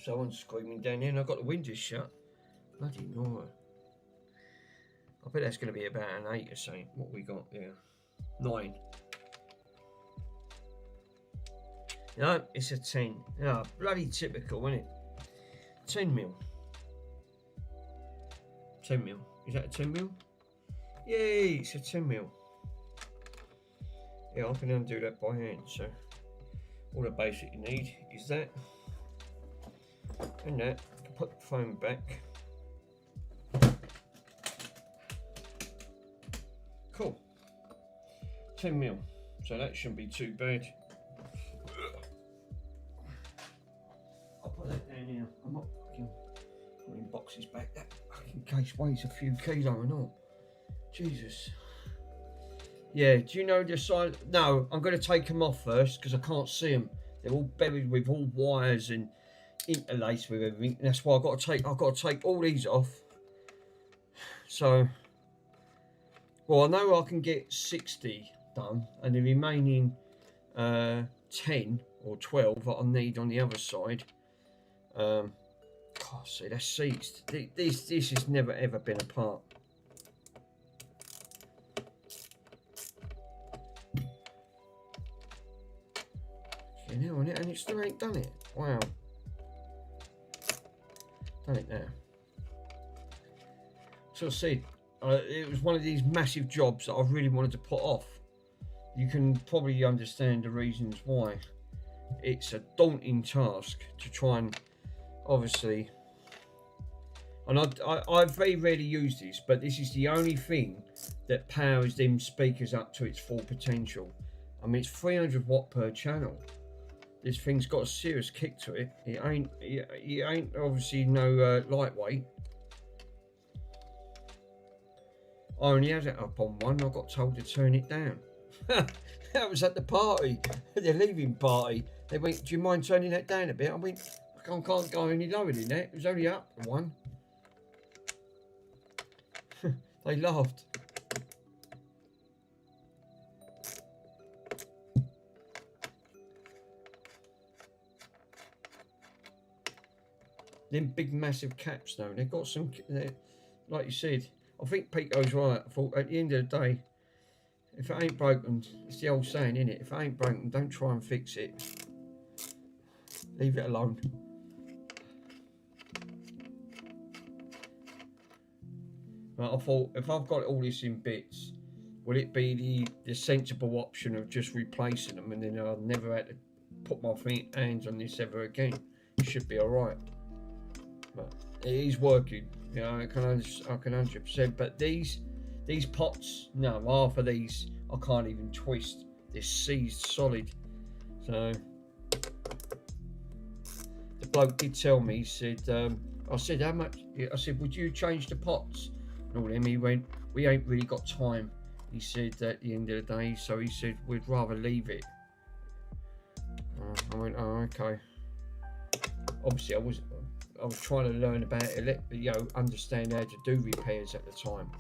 Someone's screaming down here and I've got the windows shut. Bloody Nora. I bet that's going to be about an 8 or something. What we got there? 9. No, it's a 10. Oh, bloody typical, isn't it? 10 mil. 10 mil. Is that a 10 mil? Yay, it's a 10 mil. Yeah, I can undo that by hand, so all the basic you need is that. And that, put the phone back. Cool. 10 mil. So that shouldn't be too bad. I'll put that down here. I'm not fucking putting boxes back. That fucking case weighs a few kilo or not. Jesus. Yeah, do you know the size? No, I'm going to take them off first because I can't see them. They're all buried with all wires and interlaced with everything. And that's why I've got to take all these off. So, well, I know I can get 60 done, and the remaining 10 or 12 that I need on the other side. God, see, that's seized. This has never ever been apart. You know, and it still ain't done it. Wow. Done it now. So I said, it was one of these massive jobs that I really wanted to put off. You can probably understand the reasons why. It's a daunting task to try and, obviously, and I very rarely use this, but this is the only thing that powers them speakers up to its full potential. I mean, it's 300 watt per channel. This thing's got a serious kick to it. It ain't obviously no lightweight. I only had it up on one. I got told to turn it down. That was at the party, the leaving party. They went, "Do you mind turning that down a bit?" I went, "I can't go any lower than that. It was only up one." They laughed. Them big massive caps though, they've got some, like you said, I think Pico's right. I thought at the end of the day, if it ain't broken, it's the old saying, isn't it? If it ain't broken, don't try and fix it. Leave it alone. But I thought, if I've got all this in bits, will it be the sensible option of just replacing them, and then I'll never have to put my hands on this ever again? It should be alright. But it is working, you know, I can 100%. But these pots, no, half of these I can't even twist. They're seized solid. So the bloke did tell me, he said, I said, how much? I said, would you change the pots and all them? He went, we ain't really got time. He said at the end of the day, so he said we'd rather leave it. I went, oh, okay. Obviously, I was trying to learn about it, you know, understand how to do repairs at the time.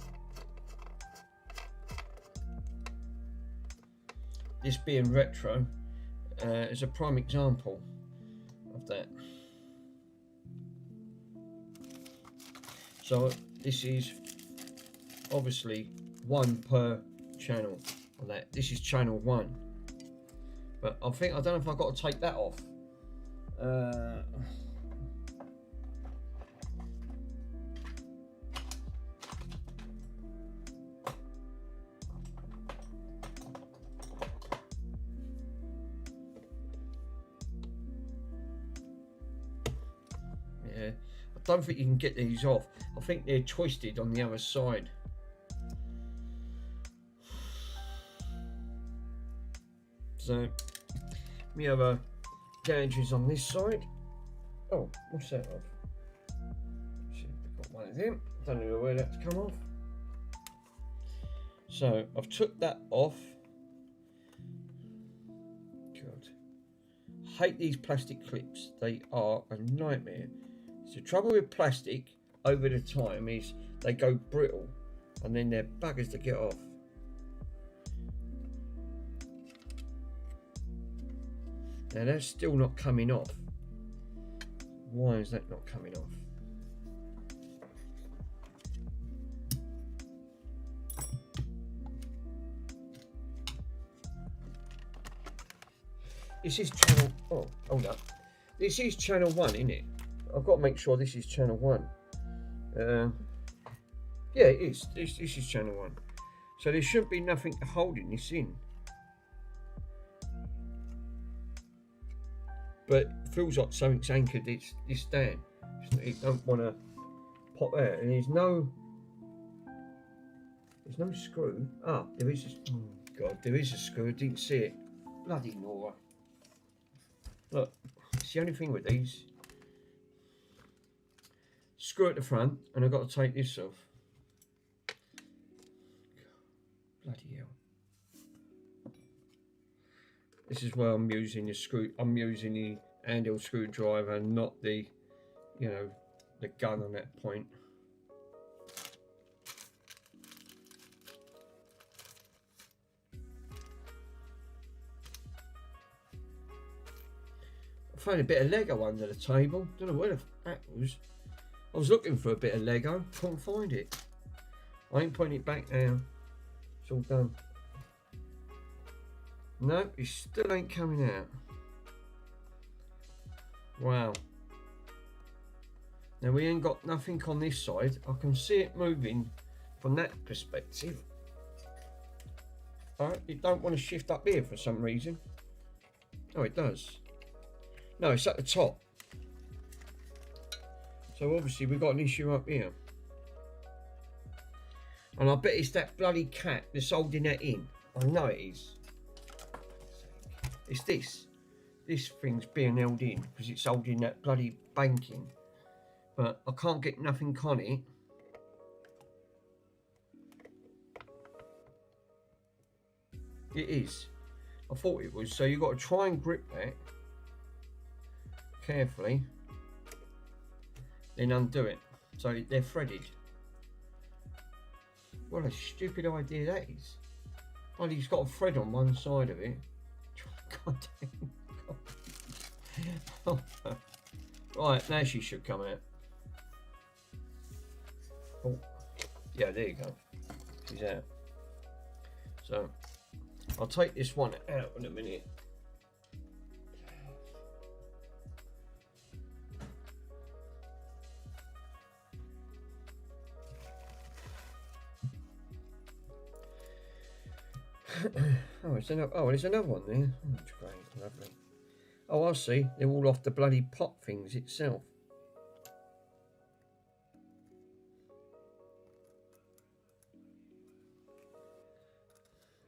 This being retro is a prime example of that. So this is obviously one per channel on that. This is channel 1, but I don't know if I've got to take that off. Yeah, I don't think you can get these off. I think they're twisted on the other side. So we have a gauges on this side. Oh, what's that of? See, we've got one of them. Don't know where that's come off. So I've took that off. God, I hate these plastic clips. They are a nightmare. So the trouble with plastic over the time is they go brittle, and then they're buggers to get off. Now that's still not coming off. Why is that not coming off? This is channel, oh, hold up. This is channel 1, isn't it? I've got to make sure this is channel 1. Yeah, it is. This is channel 1. So there shouldn't be nothing holding this in. But it feels like something's anchored this down. It don't want to pop out. And there's no screw. Ah, there is a, oh God, there is a screw. I didn't see it. Bloody Nora. Look, it's the only thing with these. Screw at the front, and I've got to take this off. Bloody hell. This is where I'm using the screw. I'm using the handle screwdriver, not the, you know, the gun on that point. I found a bit of Lego under the table. Don't know where the that was. I was looking for a bit of Lego, couldn't find it. I ain't putting it back now. It's all done. No, it still ain't coming out. Wow. Now we ain't got nothing on this side. I can see it moving from that perspective. Alright, it don't want to shift up here for some reason. Oh, it does. No, it's at the top. So obviously we've got an issue up here. And I bet it's that bloody cat that's holding that in. I know it is. It's this. This thing's being held in because it's holding that bloody banking. But I can't get nothing on it. It is. I thought it was. So you've got to try and grip that carefully. Then undo it. So they're threaded. What a stupid idea that is. Well, he's got a thread on one side of it. God damn. Right, now she should come out. Oh, yeah, there you go. She's out. So, I'll take this one out in a minute. Oh, it's another. Oh, there's another one there. Oh, that's great, lovely. Oh, I see. They're all off the bloody pot things itself.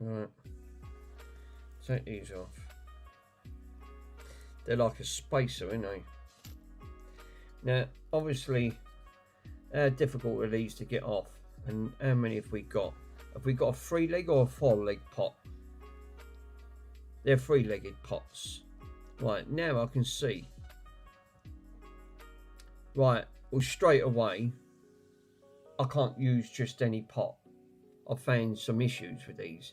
Right. Take these off. They're like a spacer, aren't they? Now, obviously, how difficult are these to get off? And how many have we got? Have we got a 3-leg or a 4-leg pot? They're 3-legged pots. Right, now I can see. Right, well, straight away, I can't use just any pot. I found some issues with these.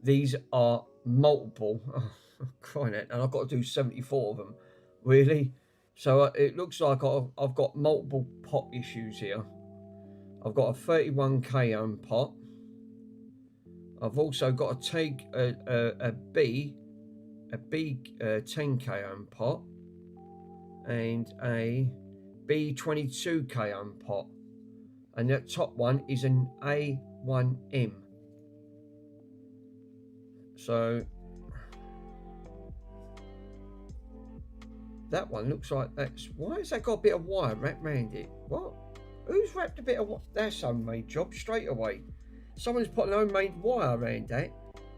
These are multiple. Oh, crying out, and I've got to do 74 of them. Really? So it looks like I've got multiple pot issues here. I've got a 31k ohm pot. I've also got to take a B 10k ohm pot and a B 22k ohm pot, and that top one is an A1M. So that one looks like that's. Why has that got a bit of wire wrapped around it? What? Who's wrapped a bit of? That's homemade job straight away. Someone's put an homemade wire around that.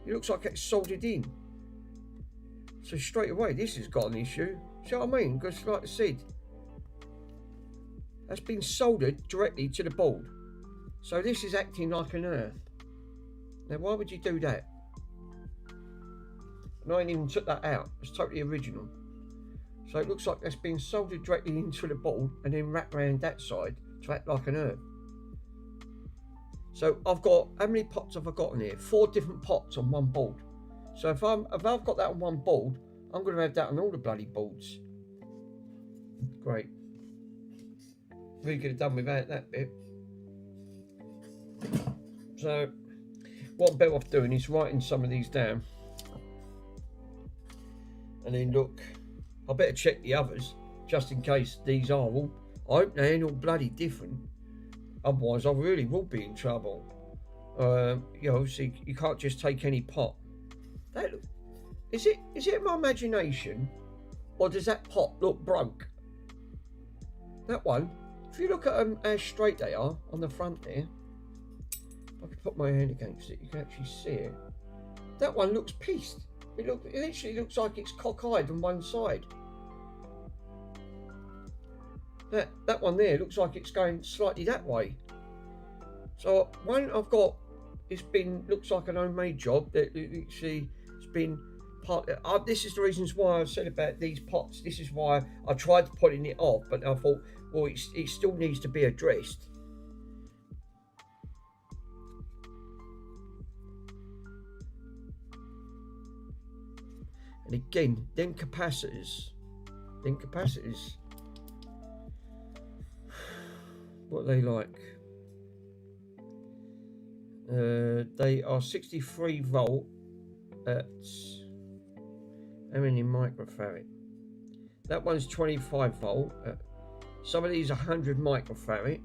It looks like it's soldered in. So straight away, this has got an issue. See what I mean? Because like I said, that's been soldered directly to the board. So this is acting like an earth. Now, why would you do that? And I ain't even took that out. It's totally original. So it looks like that's been soldered directly into the board and then wrapped around that side to act like an earth. So I've got, how many pots have I got in here? 4 different pots on one board. So if I've got that on one board, I'm going to have that on all the bloody boards. Great. We could have done without that bit. So what I'm better off doing is writing some of these down. And then look, I better check the others, just in case these are all, I hope they ain't all bloody different. Otherwise, I really will be in trouble. You know, see, you can't just take any pot. That, is it my imagination, or does that pot look broke? That one, if you look at them how straight they are on the front there, if I could put my hand against it, you can actually see it. That one looks pieced. It literally looks like it's cockeyed on one side. That one there looks like it's going slightly that way. So one I've got, looks like an homemade job that literally it's been part. This is the reasons why I said about these pots. This is why I tried putting it off, but I thought, well, it still needs to be addressed. And again, them capacitors, what are they like? They are 63 volt at how many microfarad? That one's 25 volt. Some of these are 100 microfarad.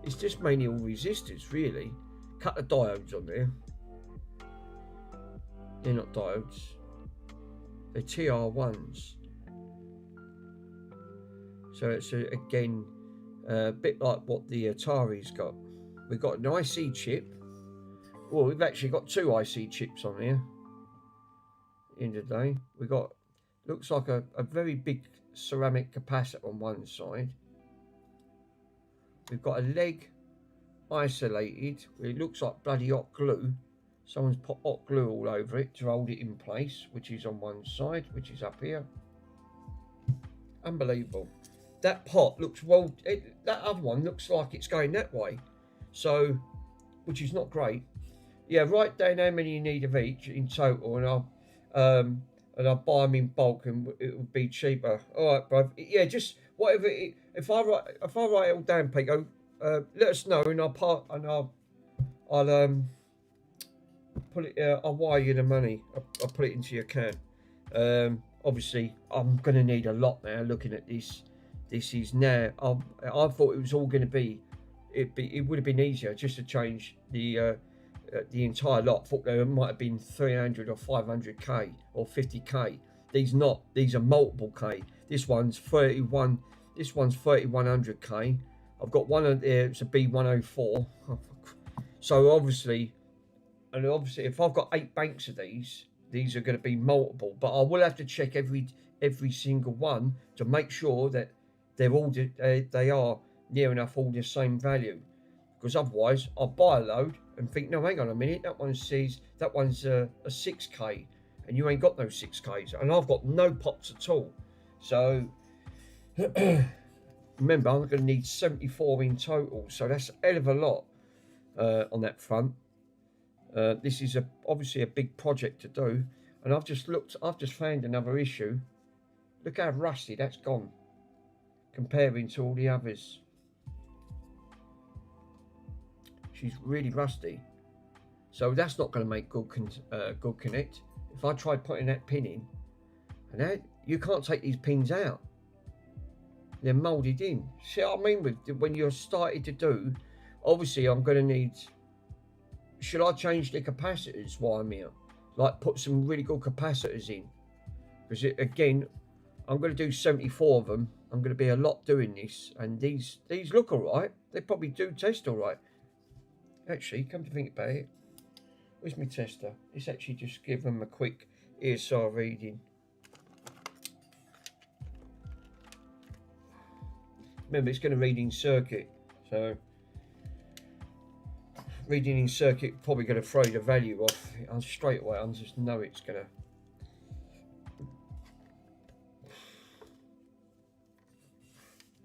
It's just mainly all resistors, really. Cut the diodes on there. They're not diodes. They're TR1s. So it's again a bit like what the Atari's got. We've got an IC chip. Well, we've actually got two IC chips on here. End of the day, we got looks like a very big ceramic capacitor on one side. We've got a leg isolated. It looks like bloody hot glue. Someone's put hot glue all over it to hold it in place, which is on one side, which is up here. Unbelievable. That pot looks that other one looks like it's going that way. So, which is not great. Yeah, write down how many you need of each in total, and I'll buy them in bulk, and it would be cheaper. All right, bro. Yeah, just whatever. If I write it all down, Pico, let us know, and I'll put it. I'll wire you the money. I'll put it into your account. Obviously, I'm gonna need a lot now. Looking at this, this is now. I thought it was all gonna be. It would have been easier just to change the entire lot. I thought there might have been 300 or 500k or 50k. These are multiple k. This one's 31. This one's 3100k. I've got one of there. It's a B104. So obviously, if I've got 8 banks of these are going to be multiple. But I will have to check every single one to make sure that they're all they are near enough all the same value. Because otherwise, I'll buy a load and think, no, hang on a minute, that one says that one's a 6k, and you ain't got no 6ks, and I've got no pots at all. So remember, I'm going to need 74 in total, so that's a hell of a lot on that front. This is obviously a big project to do, and I've just found another issue. Look how rusty that's gone comparing to all the others. She's really rusty, so that's not going to make good connect. If I tried putting that pin in, and that, you can't take these pins out, they're molded in. See what I mean? When you're starting to do, obviously I'm going to need. Should I change the capacitors while I'm here? Like put some really good capacitors in, because again, I'm going to do 74 of them. I'm going to be a lot doing this, and these look alright. They probably do test alright. Actually, come to think about it, where's my tester? Let's actually just give them a quick ESR reading. Remember, it's going to read in circuit, so reading in circuit probably going to throw the value off. And straight away, I just know it's going to.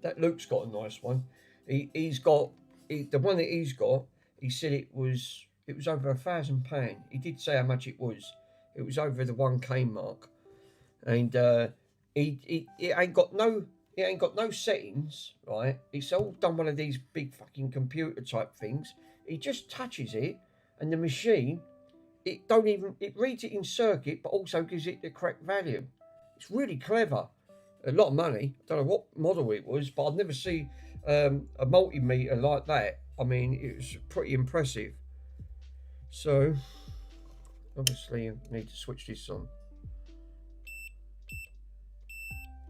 That Luke's got a nice one. He's got the one that he's got. He said it was over £1,000. He did say how much it was. It was over the 1k mark, and it ain't got no settings, right? It's all done one of these big fucking computer type things. He just touches it, and the machine, it reads it in circuit, but also gives it the correct value. It's really clever. A lot of money. I don't know what model it was, but I've never seen a multimeter like that. I mean, it was pretty impressive. So, obviously, I need to switch this on.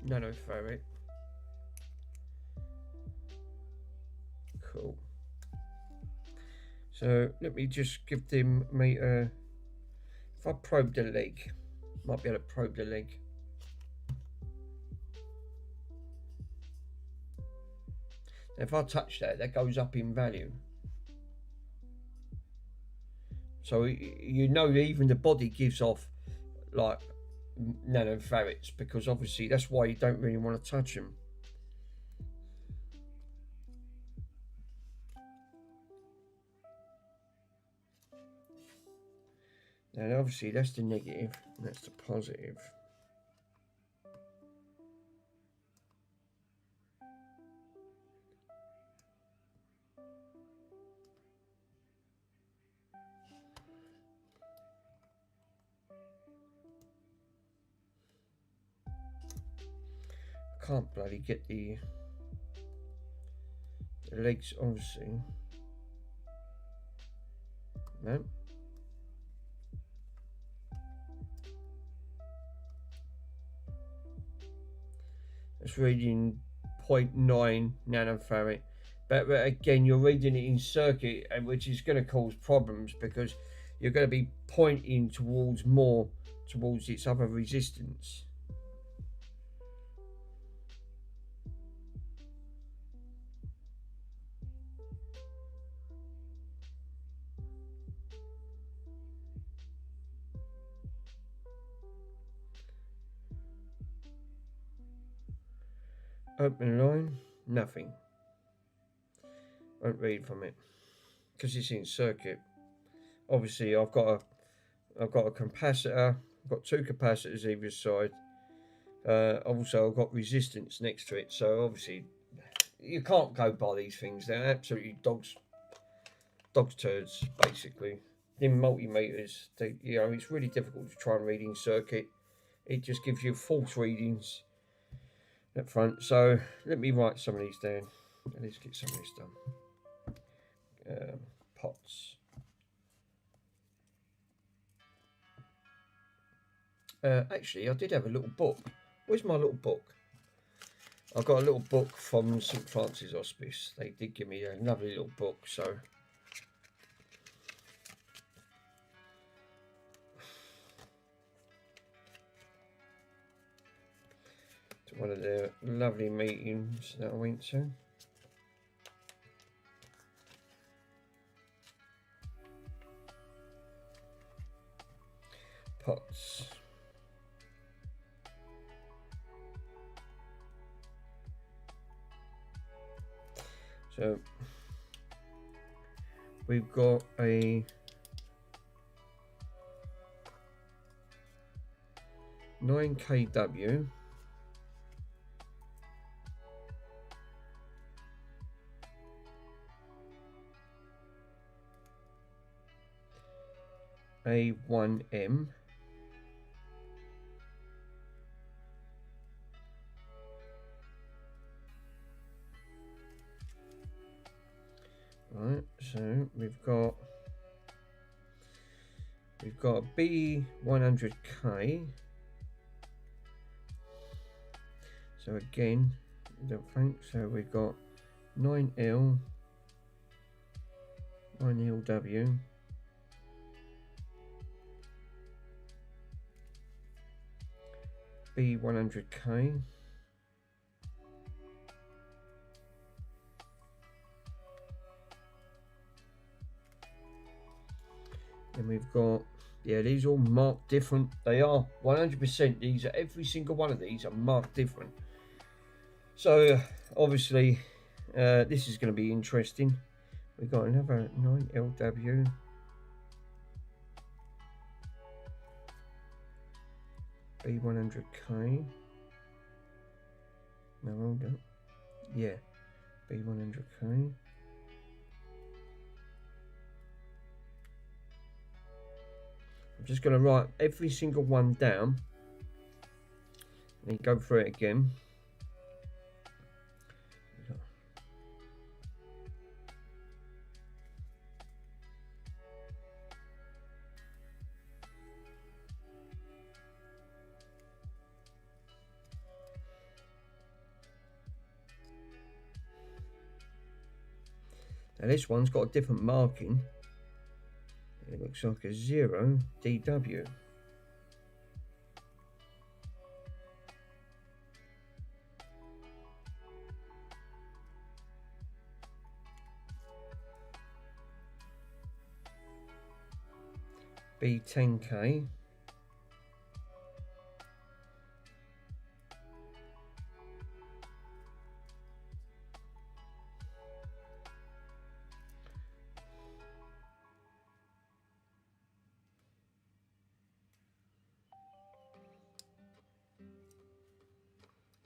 Nanofarad. Cool. So, let me just give them meter. If I probe the leg, might be able to probe the leg. If I touch that, that goes up in value. So you know, even the body gives off like nanofarads, because obviously that's why you don't really want to touch them. And obviously that's the negative, and that's the positive. I can't bloody get the legs, obviously. No. It's reading 0.9 nanofarad. But again, you're reading it in circuit, which is going to cause problems because you're going to be pointing towards its other resistance. Open line, nothing. Won't read from it because it's in circuit. Obviously, I've got a capacitor. I've got two capacitors either side. Also, I've got resistance next to it. So obviously, you can't go by these things. They're absolutely dog's turds, basically. In multimeters, it's really difficult to try and read in circuit. It just gives you false readings up front. So let me write some of these down. Let's get some of this done. Pots. Actually, I did have a little book. Where's my little book? I've got a little book from St Francis Hospice. They did give me a lovely little book, so to one of the lovely meetings that I went to. Pots. So we've got a 9 kW, a 1M, right, so we've got a B100K. So again, don't think so. We've got 9L, 9LW, B100K. And we've got, these all marked different. They are 100%. These are, every single one of these are marked different. So obviously, this is going to be interesting. We've got another 9LW. B100K. No, hold on. Yeah, B100K. I'm just going to write every single one down and go through it again. Now this one's got a different marking. It looks like a 0 DW. B10K.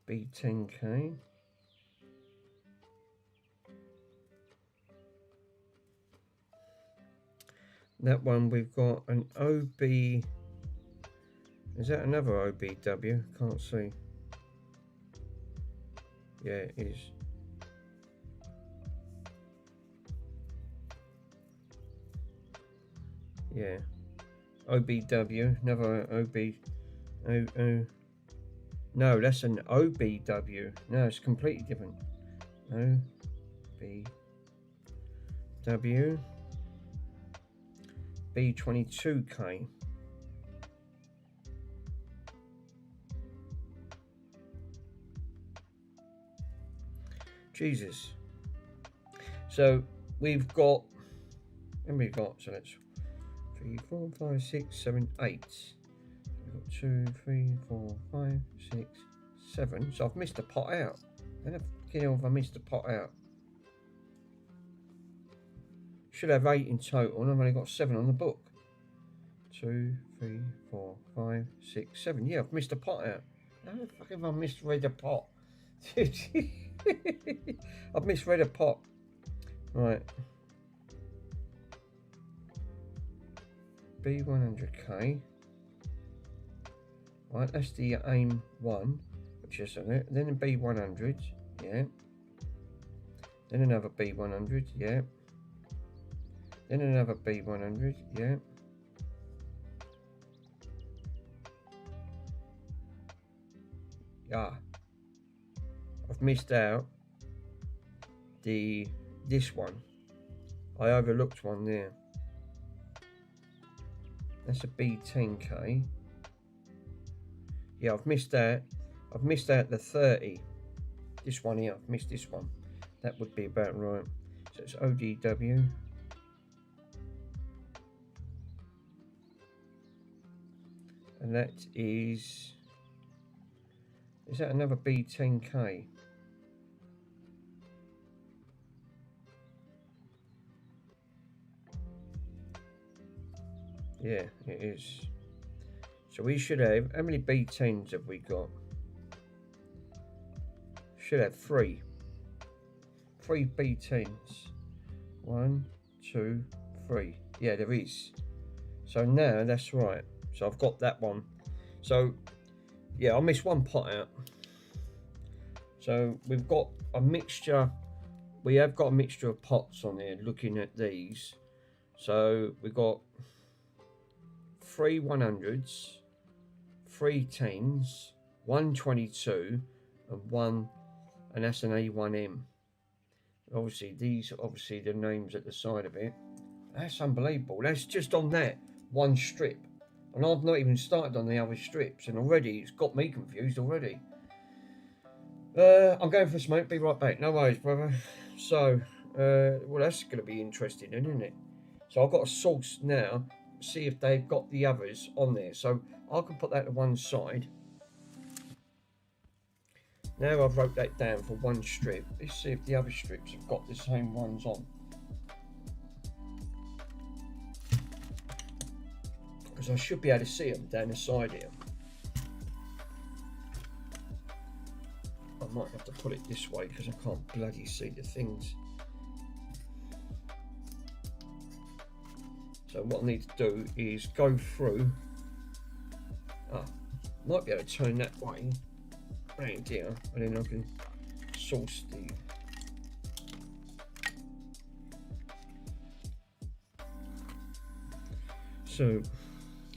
B10K. That one we've got an OB. Is that another OBW? Can't see. Yeah, it is. Yeah. OBW, another OB. No, that's an OBW. No, it's completely different. OBW. B22K. Jesus. So we've got, and we've got, so that's 3, 4, 5, 6, 7, 8. We've got 2, 3, 4, 5, 6, 7. So I've missed a pot out. How the hell have I missed a pot out? Should have 8 in total, and I've only got 7 on the book. 2, 3, 4, 5, 6, 7. Yeah, I've missed a pot out. How the fuck have I misread a pot? I've misread a pot. Right. B100K. Right, that's the aim 1, which is on it. Then a B100, yeah. Then another B100, yeah. Then another B100, yeah. Ah, I've missed out this one. I overlooked one there. That's a B10K. Yeah, I've missed that. I've missed out the 30. This one here, I've missed this one. That would be about right. So it's ODW. And that is that another B10K? Yeah, it is. So we should have, how many B10s have we got? Should have 3. 3 B10s. 1, 2, 3. Yeah, there is. So now that's right. So I've got that one. So yeah, I missed one pot out. So we've got a mixture. We have got a mixture of pots on here looking at these. So we've got 3 100s, 3 10s, 1 22, and 1, and that's an A1M. Obviously, these are obviously the names at the side of it. That's unbelievable. That's just on that one strip. And I've not even started on the other strips, and already it's got me confused already. I'm going for a smoke, be right back. No worries, brother. So, well, that's going to be interesting, isn't it? So I've got a source now, see if they've got the others on there. So I can put that to one side. Now I've wrote that down for one strip. Let's see if the other strips have got the same ones on. Because I should be able to see them down the side here. I might have to put it this way because I can't bloody see the things. So what I need to do is go through. Might be able to turn that way around here, and then I can source the. So,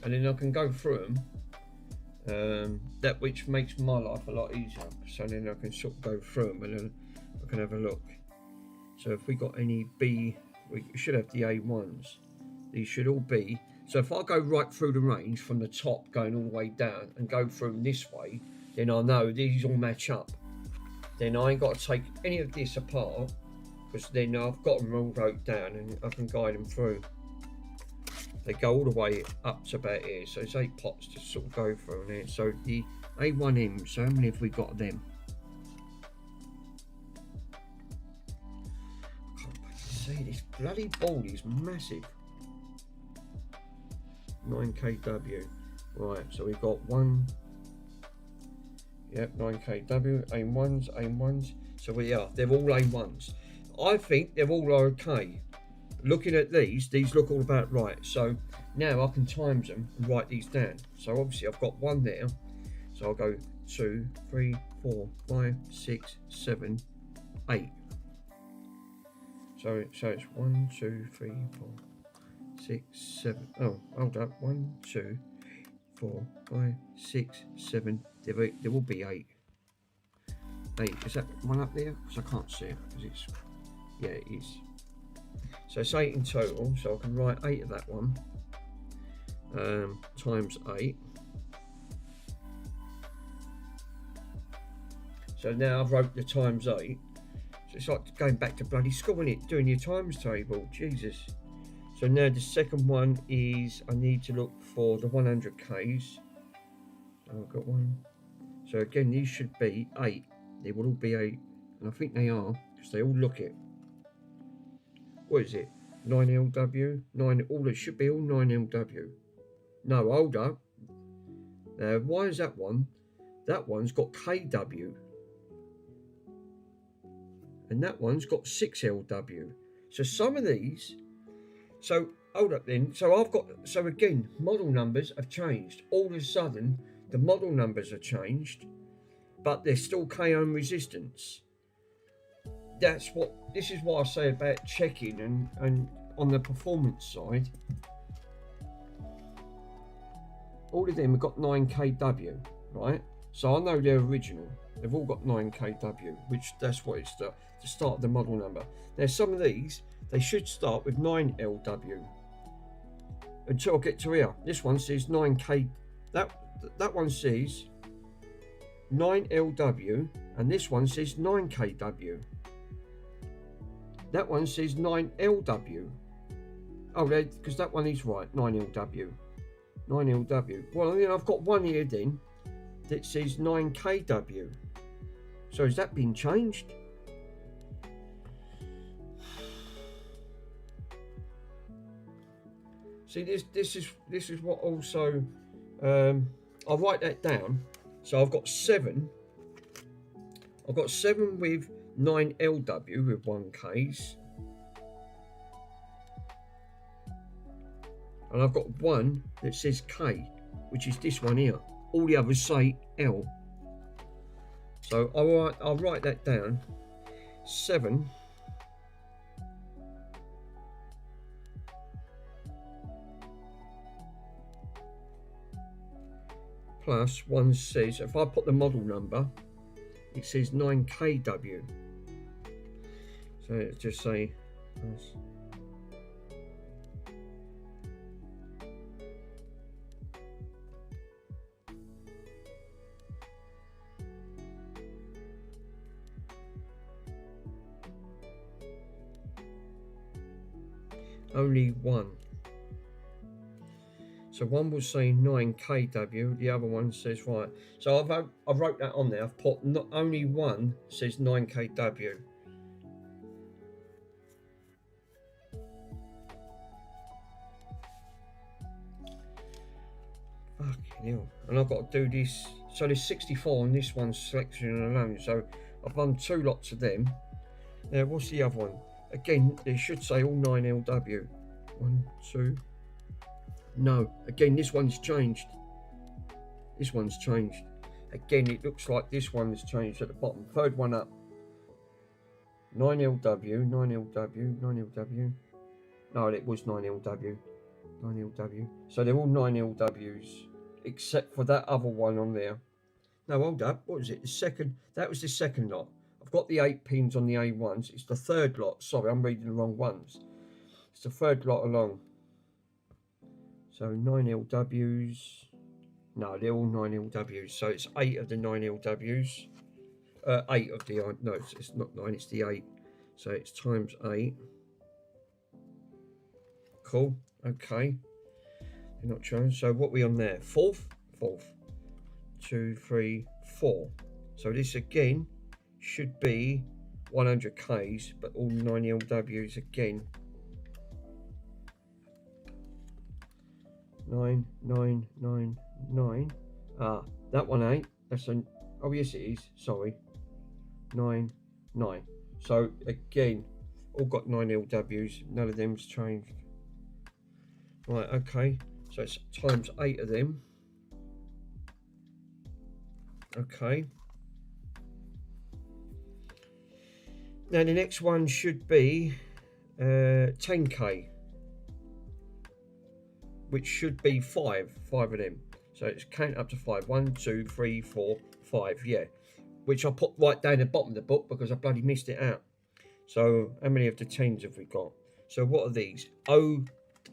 and then I can go through them. That which makes my life a lot easier. So then I can sort of go through them, and then I can have a look. So if we got any B, we should have the A1s. These should all be. So if I go right through the range from the top going all the way down and go through them this way, then I know these all match up. Then I ain't got to take any of this apart, because then I've got them all wrote down and I can guide them through. they go all the way up to about here. So it's 8 pots to sort of go through there. So the A1M, so how many have we got of them? See, this bloody ball is massive. 9kW. Right, so we've got one. Yep, 9kW, AIM1s. So they're all A1s. I think they're all okay. Looking at these look all about right. So now I can times them and write these down. So obviously I've got one there. So I'll go 2, 3, 4, 5, 6, 7, 8. So it's 1, 2, 3, 4, 6, 7. Oh, hold up. 1, 2, 4, 5, 6, 7. There will be 8. 8. Is that one up there? Because I can't see it. Because it's, yeah, it is. So it's 8 in total. So I can write 8 of that one. Times 8. So now I've wrote the times 8. So it's like going back to bloody school, isn't it? Doing your times table. Jesus. So now the second one is I need to look for the 100Ks. I've got one. So again, these should be 8. They will all be 8. And I think they are, because they all look it. What is it? 9LW? 9, all it should be all 9LW. No, hold up. Now, why is that one? That one's got KW. And that one's got 6LW. So some of these, so hold up then. So so again, model numbers have changed. All of a sudden, the model numbers are changed, but they're still K-ohm resistance. This is what I say about checking and on the performance side. All of them have got 9kW, right? So I know they're original. They've all got 9kW, which that's what it's to start the model number. Now some of these, they should start with 9LW. Until I get to here. This one says 9K. That one says 9LW, and this one says 9kW. That one says 9LW. Oh, because that one is right, 9LW. 9LW. Well, then I've got one here then that says 9kW. So has that been changed? See, this is what also I'll write that down. So I've got 7. I've got 7 with 9LW with 1Ks. And I've got one that says K, which is this one here. All the others say L. So I'll write that down. 7 plus one says, if I put the model number, it says 9kW. So let's just say plus. Only one. So one will say 9kW, the other one says, right. So I wrote that on there. I've put not only one says 9kW. Fucking hell. And I've got to do this. So there's 64 on this one's selection alone. So I've done 2 lots of them. Now what's the other one? Again, they should say all 9LW. 1, 2. No, again, this one's changed. This one's changed. Again, it looks like this one's changed at the bottom. Third one up. 9LW, 9LW, 9LW. No, it was 9LW. 9LW. So they're all 9LWs, except for that other one on there. No, hold up. What was it? The second. That was the second lot. I've got the 8 pins on the A1s. It's the third lot. Sorry, I'm reading the wrong ones. It's the third lot along. So 9LWs. No, they're all 9LWs. So it's 8 of the 9LWs. 8 of the, no, it's not 9, it's the 8. So it's times 8. Cool. Okay. You're not showing. So what we on there? Fourth, 2, 3, 4. So this again should be 100 Ks, but all 9 LWs again. 9, 9, 9, 9. Ah, that one ain't. That's an. Oh yes, it is. Sorry. 9, 9. So again, all got 9 LWs. None of them's changed. Right. Okay. So it's times 8 of them. Okay. Now the next one should be 10K, which should be 5 of them. So it's count up to 5. 1, 2, 3, 4, 5. Yeah, which I put right down the bottom of the book because I bloody missed it out. So how many of the 10s have we got? So what are these?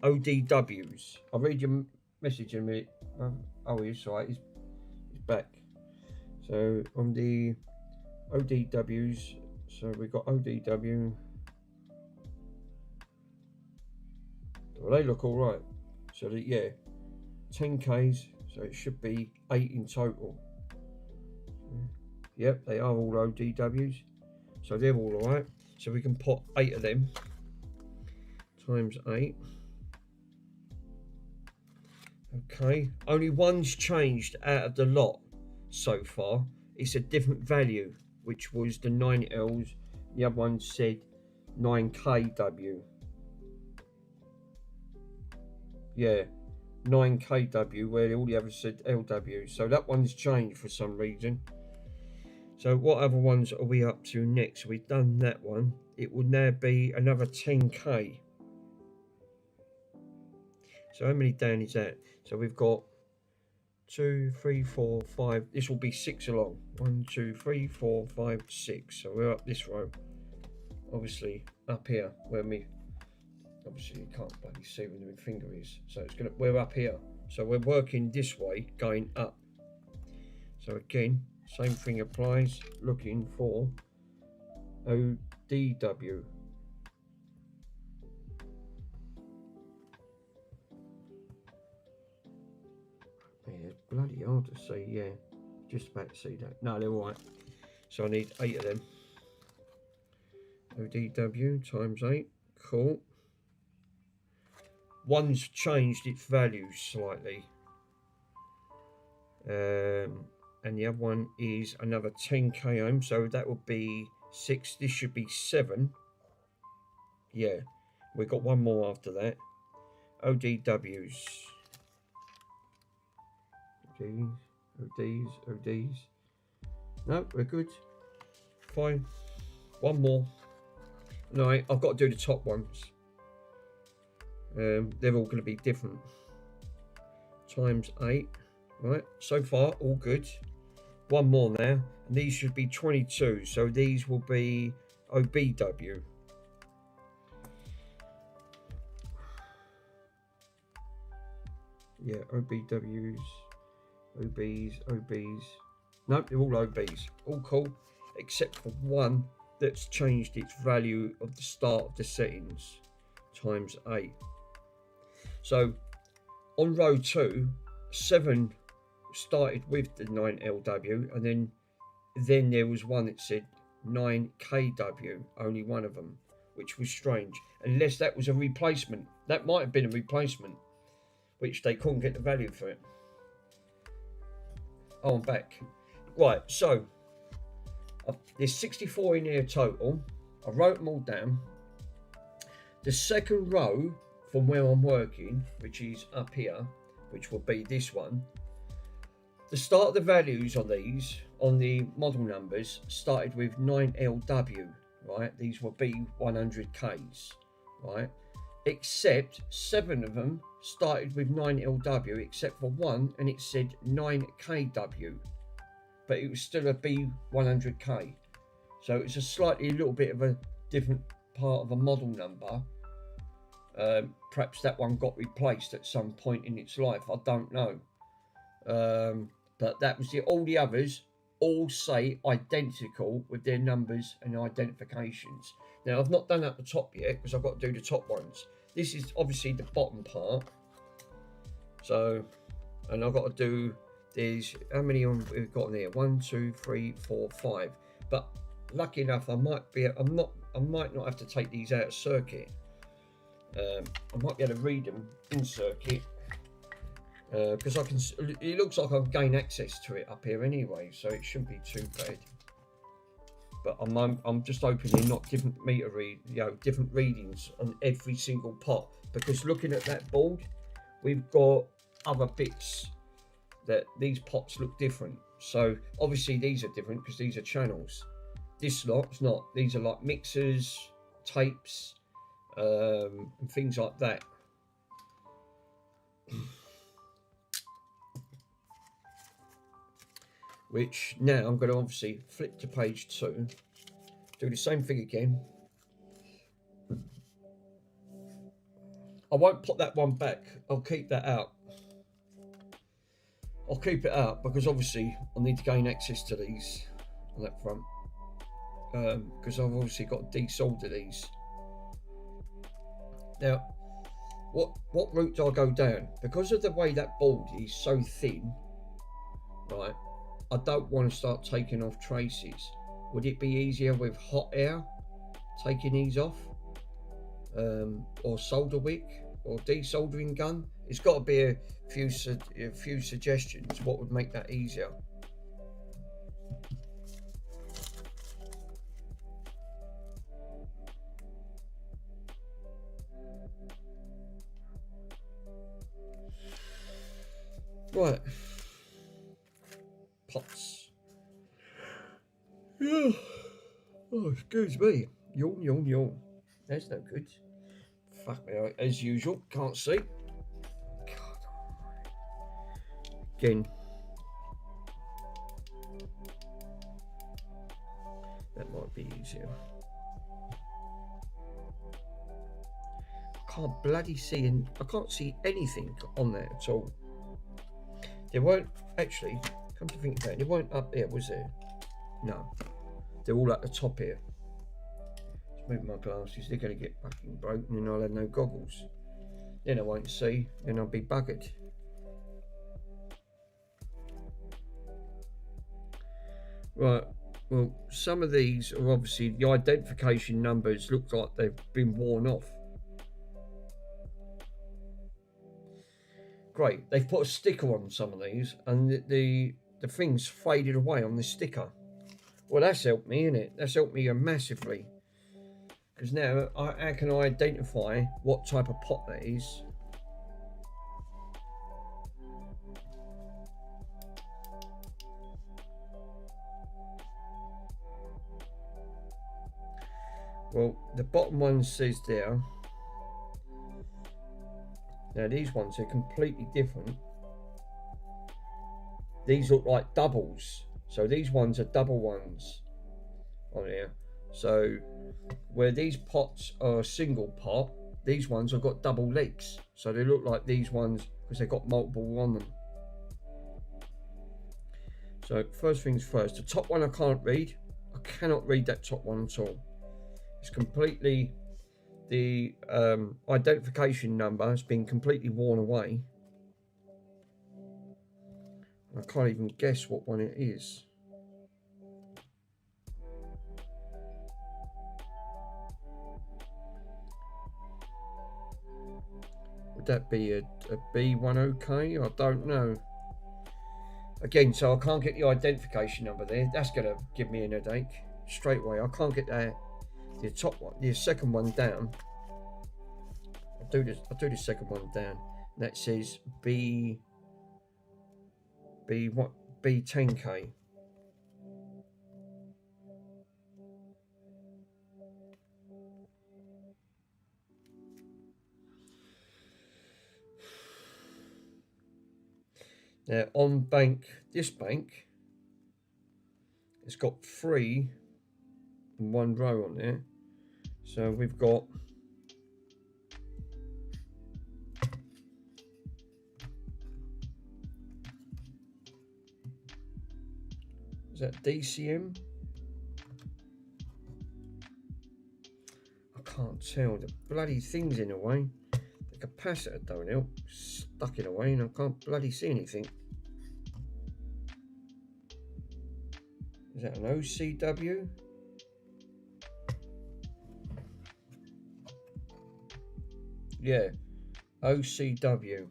ODWs. I'll read your message in a minute. Oh, he's right. He's back. So on the ODWs, so we've got ODW. Well, they look all right. So that, yeah, 10Ks. So it should be 8 in total. Yep, they are all ODWs. So they're all right. So we can put 8 of them times 8. Okay, only one's changed out of the lot so far. It's a different value, which was the 9Ls. The other one said 9KW. Yeah, 9KW, where all the others said LW. So that one's changed for some reason. So what other ones are we up to next? We've done that one. It would now be another 10K. So how many down is that? So we've got 2, 3, 4, 5. This will be 6 along. 1, 2, 3, 4, 5, 6. So we're up this row. Obviously up here where obviously you can't bloody see where my finger is. So we're up here. So we're working this way, going up. So again, same thing applies. Looking for ODW. Yeah, it's bloody hard to see, yeah. Just about to see that. No, they're all right. So I need 8 of them. ODW times 8. Cool. One's changed its value slightly. And the other one is another 10K ohm. So that would be 6. This should be 7. Yeah. We've got one more after that. ODWs. ODs. No, we're good. Fine. One more. No, I've got to do the top ones. They're all going to be different. Times 8. Right. So far, all good. One more now. And these should be 22. So these will be OBW. Yeah, OBWs. OBs. No, they're all OBs. All cool, except for one that's changed its value of the start of the settings, times 8. So on row 2, 7 started with the 9LW, and then there was one that said 9KW, only one of them, which was strange. Unless that was a replacement. That might have been a replacement, which they couldn't get the value for it. Oh, I'm back. Right, so there's 64 in here total. I wrote them all down. The second row from where I'm working, which is up here, which will be this one, the start of the values on these, on the model numbers, started with 9LW, right? These will be 100Ks, right? Except 7 of them started with 9LW, except for one, and it said 9KW, but it was still a B100K. So it's a little bit of a different part of a model number. Perhaps that one got replaced at some point in its life. I don't know. But that was all the others all say identical with their numbers and identifications. Now, I've not done at the top yet because I've got to do the top ones. This is obviously the bottom part. So, and I've got to do these. How many we've got in here? 1, 2, 3, 4, 5. But lucky enough, I might not have to take these out of circuit. I might be able to read them in circuit because I can. It looks like I've gained access to it up here anyway, so it shouldn't be too bad. But I'm just opening not different meter different readings on every single pot, because looking at that board, we've got other bits that these pots look different. So obviously these are different because these are channels. This lot's not. These are like mixers, tapes, and things like that. Which now I'm going to obviously flip to page 2, do the same thing again. I won't put that one back. I'll keep that out. I'll keep it out because obviously I need to gain access to these on that front. Because I've obviously got to desolder these. Now, what route do I go down? Because of the way that board is so thin, right? I don't want to start taking off traces. Would it be easier with hot air taking these off, or solder wick, or desoldering gun? It's got to be a few suggestions. What would make that easier? Right. Pots. Yeah. Oh, excuse me. Yawn, yawn, yawn. That's no good. Fuck me, as usual. Can't see. God. Again. That might be easier. Can't bloody see, and I can't see anything on there at all. There weren't actually. Come to think about it, they weren't up there, was there? No, they're all at the top here. Let's move my glasses. They're going to get fucking broken, and I'll have no goggles. Then I won't see. Then I'll be buggered. Right. Well, some of these are obviously the identification numbers look like they've been worn off. Great. They've put a sticker on some of these, and the thing's faded away on the sticker. Well, that's helped me, innit? That's helped me massively. Because now, how can I identify what type of pot that is? Well, the bottom one says there. Now, these ones are completely different. These look like doubles. So these ones are double ones on here. So where these pots are a single pot, these ones have got double legs. So they look like these ones because they've got multiple on them. So first things first, the top one I can't read. I cannot read that top one at all. It's completely, the identification number has been completely worn away. I can't even guess what one it is. Would that be a B1 OK? I don't know. Again, so I can't get the identification number there. That's going to give me an headache straight away. I can't get that. The top one, the second one down. I'll do the second one down. That says B10K. Now on this bank, it's got 3 in one row on there. So we've got is that DCM? I can't tell. The bloody thing's in a way. The The capacitor don't help. Stuck in a way and I can't bloody see anything. Is that an OCW? Yeah, OCW.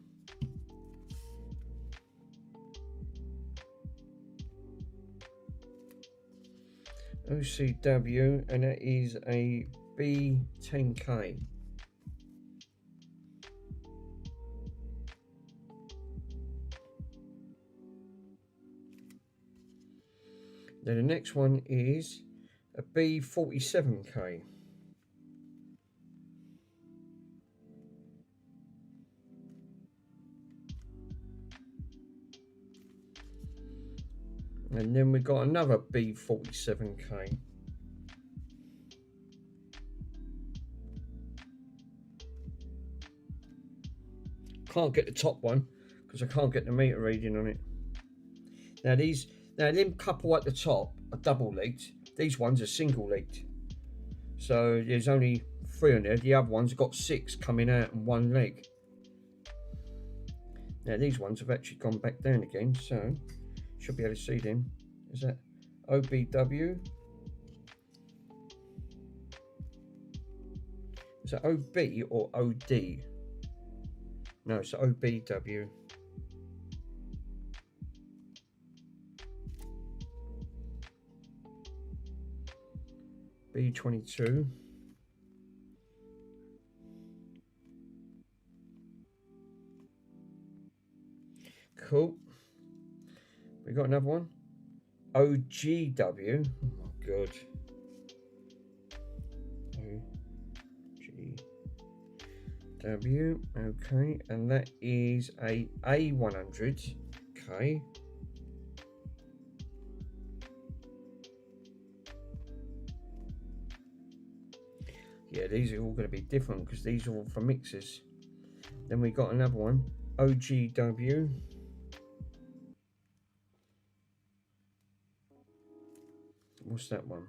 OCW, and that is a B10K. Then the next one is a B47K. And then we got another B47K. Can't get the top one because I can't get the meter reading on it. Now them couple at the top are double leaked. These ones are single leaked. So there's only 3 on there. The other ones have got 6 coming out and 1 leg. Now these ones have actually gone back down again, so should be able to see them. Is that OBW? Is that OB or OD? No, it's OBW. B22. Cool. We got another one. OGW. Oh my god. OGW. Okay, and that is a A100. Okay. Yeah, these are all going to be different because these are all for mixers. Then we got another one. OGW. What's that one?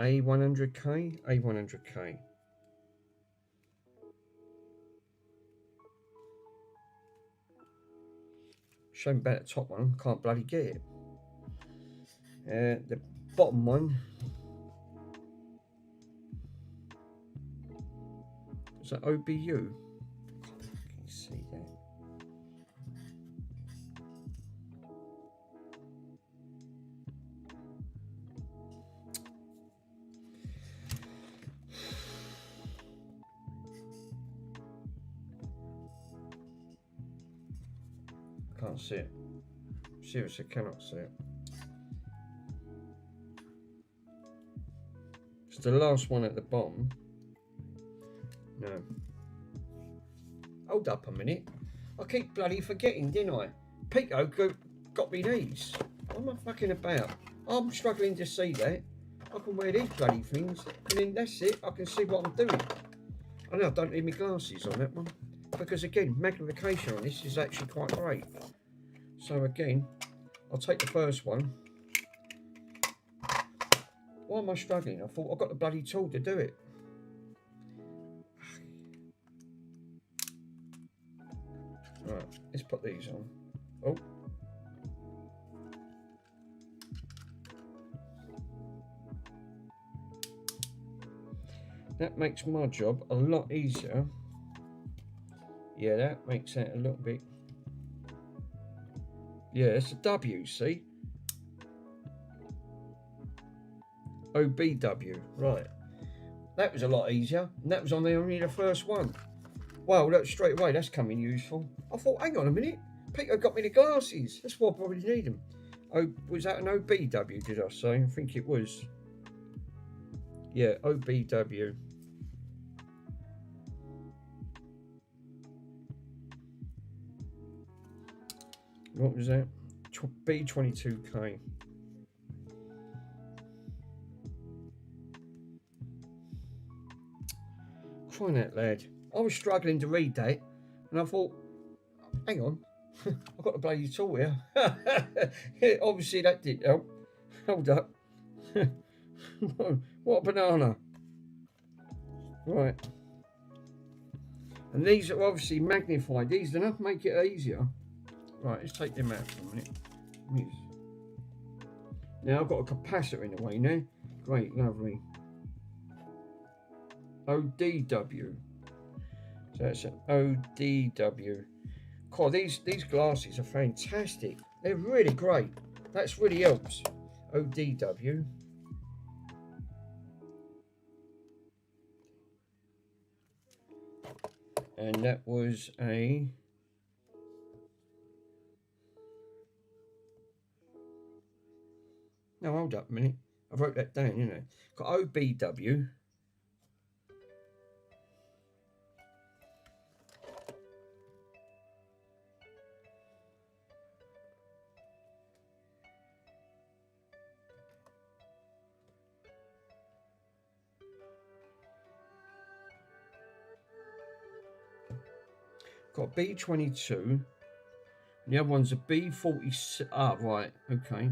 A100K, A100K. Shame about the top one, can't bloody get it. The bottom one. Is that OBU? Can you see that? Can't see it. Seriously, cannot see it. It's the last one at the bottom. No. Hold up a minute. I keep bloody forgetting, didn't I? Pico got me these. What am I fucking about? I'm struggling to see that. I can wear these bloody things, and then that's it. I can see what I'm doing. I know I don't need my glasses on that one. Because again, magnification on this is actually quite great. So again, I'll take the first one. Why am I struggling? I thought I've got the bloody tool to do it. Right, let's put these on. Oh. That makes my job a lot easier. Yeah, that makes it a little bit. Yeah, it's a W, see? OBW, right. That was a lot easier, and that was only the first one. Well, look, straight away, that's coming useful. I thought, hang on a minute, Peter got me the glasses. That's why I probably need them. Oh, was that an OBW, did I say? I think it was. Yeah, OBW. What was that? B22K. Crying out loud. I was struggling to read that, and I thought, hang on, I've got a bloody tool here. Yeah, obviously that didn't help. Hold up. What a banana. Right. And these are obviously magnified. These are enough to make it easier. Right, let's take them out for a minute. Now I've got a capacitor in the way now. Great, lovely. ODW. So that's an ODW. God, these glasses are fantastic. They're really great. That's really helps. ODW. And that was a... No, hold up a minute. I wrote that down, you know. Got OBW. Got B22. And the other one's a B46. Ah, right. Okay.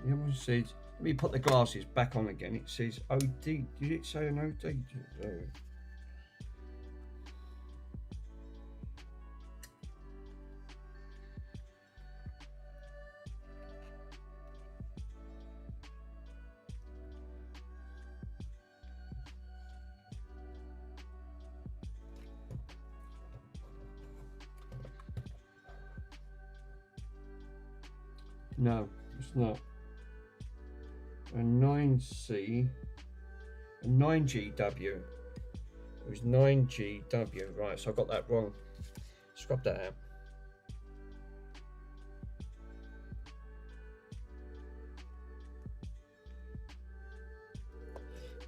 The other one says, let me put the glasses back on again. It says OD. Did it say an OD? No, it's not. A 9C, a 9GW. It was 9GW, right? So I got that wrong. Scrub that out.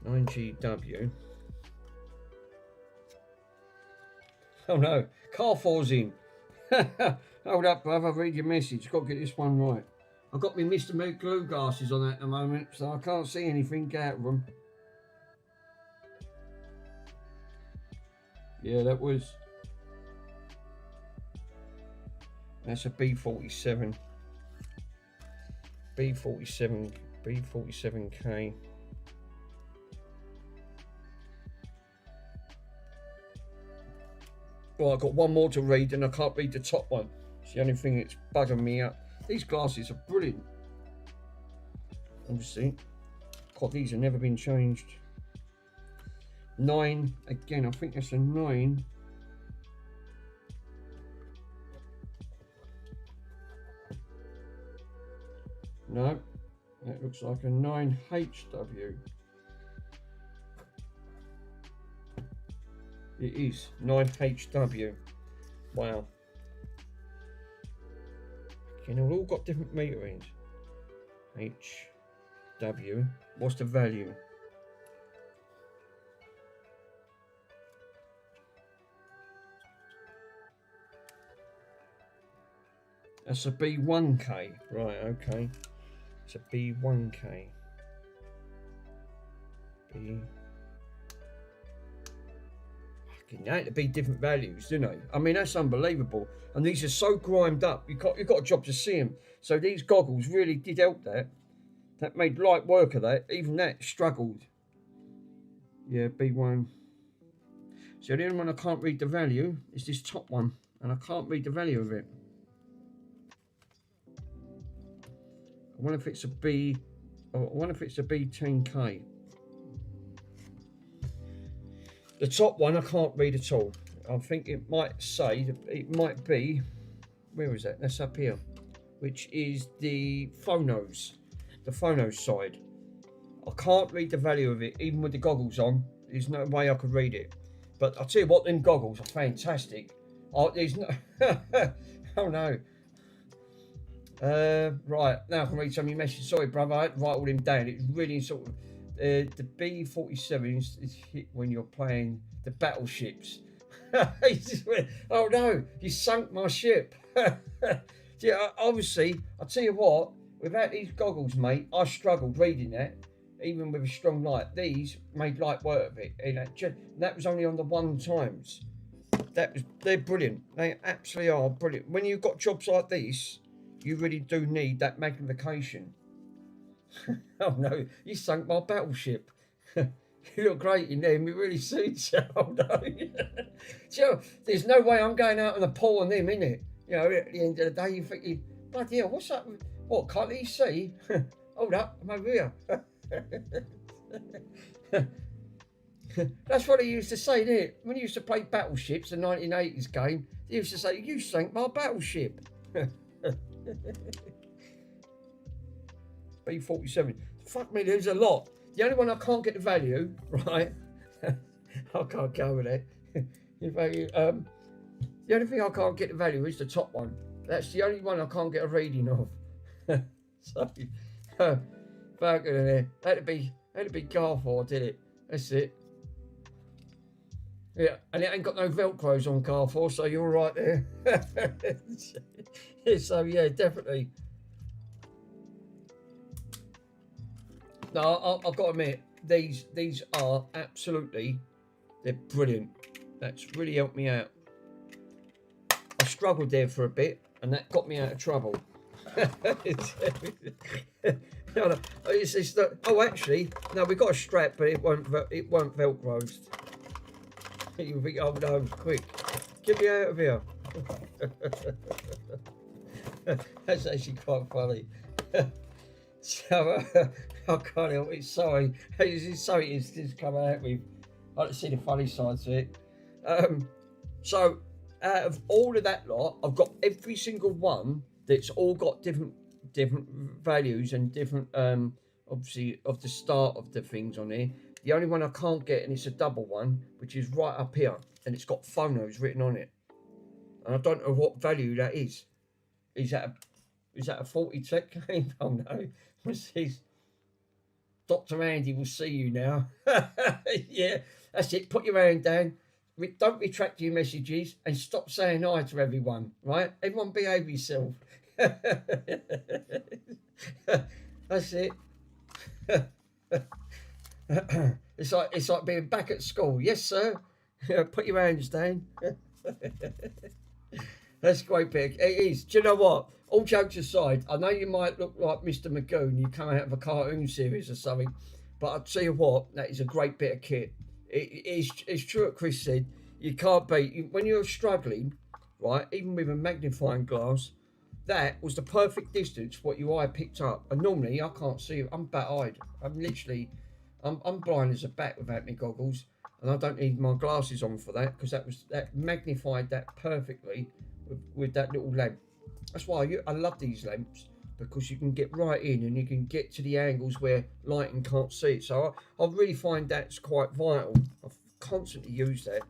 (9GW). Oh no, car falls in. Hold up, brother. Read your message. Got to get this one right. I've got my Mr. Meg glue glasses on at the moment, so I can't see anything out of them. Yeah, that's a B47. B47K. Well, I've got one more to read and I can't read the top one. It's the only thing that's bugging me up. These glasses are brilliant. Obviously. God, these have never been changed. 9, again, I think that's a 9. No, that looks like a 9HW. It is 9HW. Wow. Okay, now we've all got different meterings. HW. What's the value? That's a B1K. Right, okay. It's a B1K. They had to be different values, didn't they? I mean, that's unbelievable. And these are so grimed up. You've got a job to see them. So these goggles really did help that. That made light work of that. Even that struggled. Yeah, B1. So the only one I can't read the value is this top one. And I can't read the value of it. I wonder if it's a B. I wonder if it's a B10K. The top one I can't read at all. I think it might say, it might be, where is that? That's up here, which is the phonos side. I can't read the value of it, even with the goggles on. There's no way I could read it. But I'll tell you what, them goggles are fantastic. Oh, there's no, oh no. Right, now I can read some of your messages. Sorry, brother, I had to write all them down. It's really sort of, the B47 is hit when you're playing the battleships. He just went, oh no, you sunk my ship. Yeah, obviously, I'll tell you what, without these goggles, mate, I struggled reading that, even with a strong light. These made light work of it. And that was only on the 1 times. They're brilliant. They absolutely are brilliant. When you've got jobs like this, you really do need that magnification. Oh no, you sunk my battleship. You look great in them, it really suits you. Oh no. Sure, there's no way I'm going out on a pool on them, innit? You know, at the end of the day, you're thinking, bloody hell, what's up? What, can't you see? Hold up, I'm over here. That's what he used to say, didn't it? When he used to play battleships, the 1980s game, he used to say, you sank my battleship. B-47. Fuck me, there's a lot. The only one I can't get the value, right? I can't go with it. The only thing I can't get the value is the top one. That's the only one I can't get a reading of. So, fuck it. That'd be Garfor, did it? That's it. Yeah, and it ain't got no Velcros on Garfor, so you're right there. So yeah, definitely. No, I've got to admit, these are absolutely, they're brilliant. That's really helped me out. I struggled there for a bit, and that got me out of trouble. Oh, actually, no, we got a strap, but it won't Velcroed. You think, oh no, quick, get me out of here. That's actually quite funny. So I can't help it. Sorry, it's so easy to come out with. I don't see the funny side to it. So out of all of that lot, I've got every single one that's all got different values and different obviously of the start of the things on here. The only one I can't get, and it's a double one, which is right up here, and it's got phonos written on it, and I don't know what value that is. Is that a 40 tech game? Oh no. Dr. Andy will see you now. Yeah, that's it. Put your hand down. Don't retract your messages and stop saying hi to everyone, right? Everyone behave yourself. That's it. It's like being back at school. Yes, sir. Put your hands down. That's great, Pig. It is. Do you know what? All jokes aside, I know you might look like Mr. Magoo, you come out of a cartoon series or something, but I'll tell you what, that is a great bit of kit. It's true what Chris said. You can't beat, when you're struggling, right, even with a magnifying glass, that was the perfect distance for what your eye picked up. And normally I can't see, I'm bat-eyed. I'm blind as a bat without my goggles, and I don't need my glasses on for that, because that magnified that perfectly with that little lamp. That's why I love these lamps, because you can get right in and you can get to the angles where lighting can't see it. So I really find that's quite vital. I've constantly used that.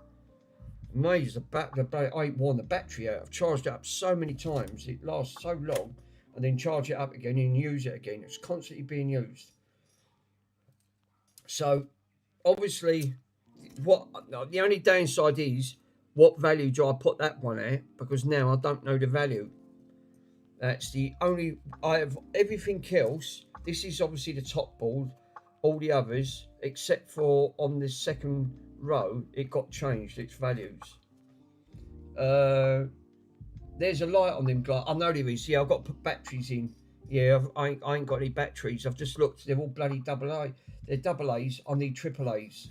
Amazed I ain't worn the battery out. I've charged it up so many times. It lasts so long, and then charge it up again and use it again. It's constantly being used. So obviously, the only downside is, what value do I put that one at? Because now I don't know the value. That's the only, I have everything else. This is obviously the top board. All the others, except for on the second row, it got changed, its values. There's a light on them. I know there is. Yeah, I've got to put batteries in. Yeah, I ain't got any batteries. I've just looked. They're all bloody double A. They're double A's. I need triple A's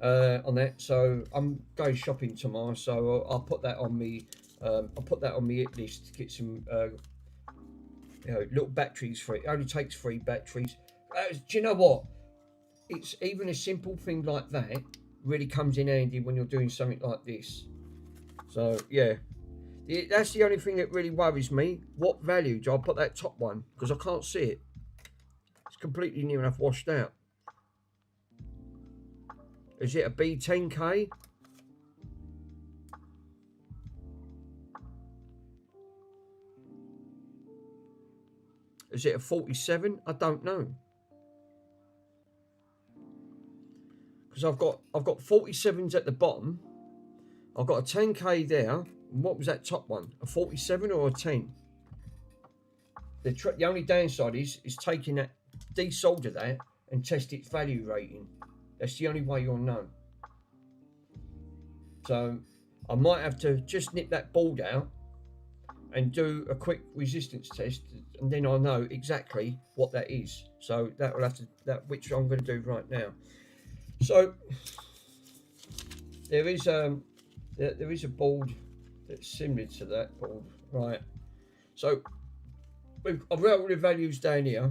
on that. So I'm going shopping tomorrow. So I'll put that on me. I'll put that on my hit list to get some little batteries for it. It only takes 3 batteries. Do you know what? It's even a simple thing like that really comes in handy when you're doing something like this. So yeah, that's the only thing that really worries me. What value do I put that top one? Because I can't see it. It's completely near enough washed out. Is it a B10K? Is it a 47? I don't know. Because I've got 47s at the bottom. I've got a 10K there. And what was that top one? A 47 or a 10? The only downside is taking that, desolder that, and test its value rating. That's the only way you'll know. So I might have to just nip that board out and do a quick resistance test, and then I'll know exactly what that is. So that will have to which I'm going to do right now. So there is a board that's similar to that board, right? So I've got all the values down here,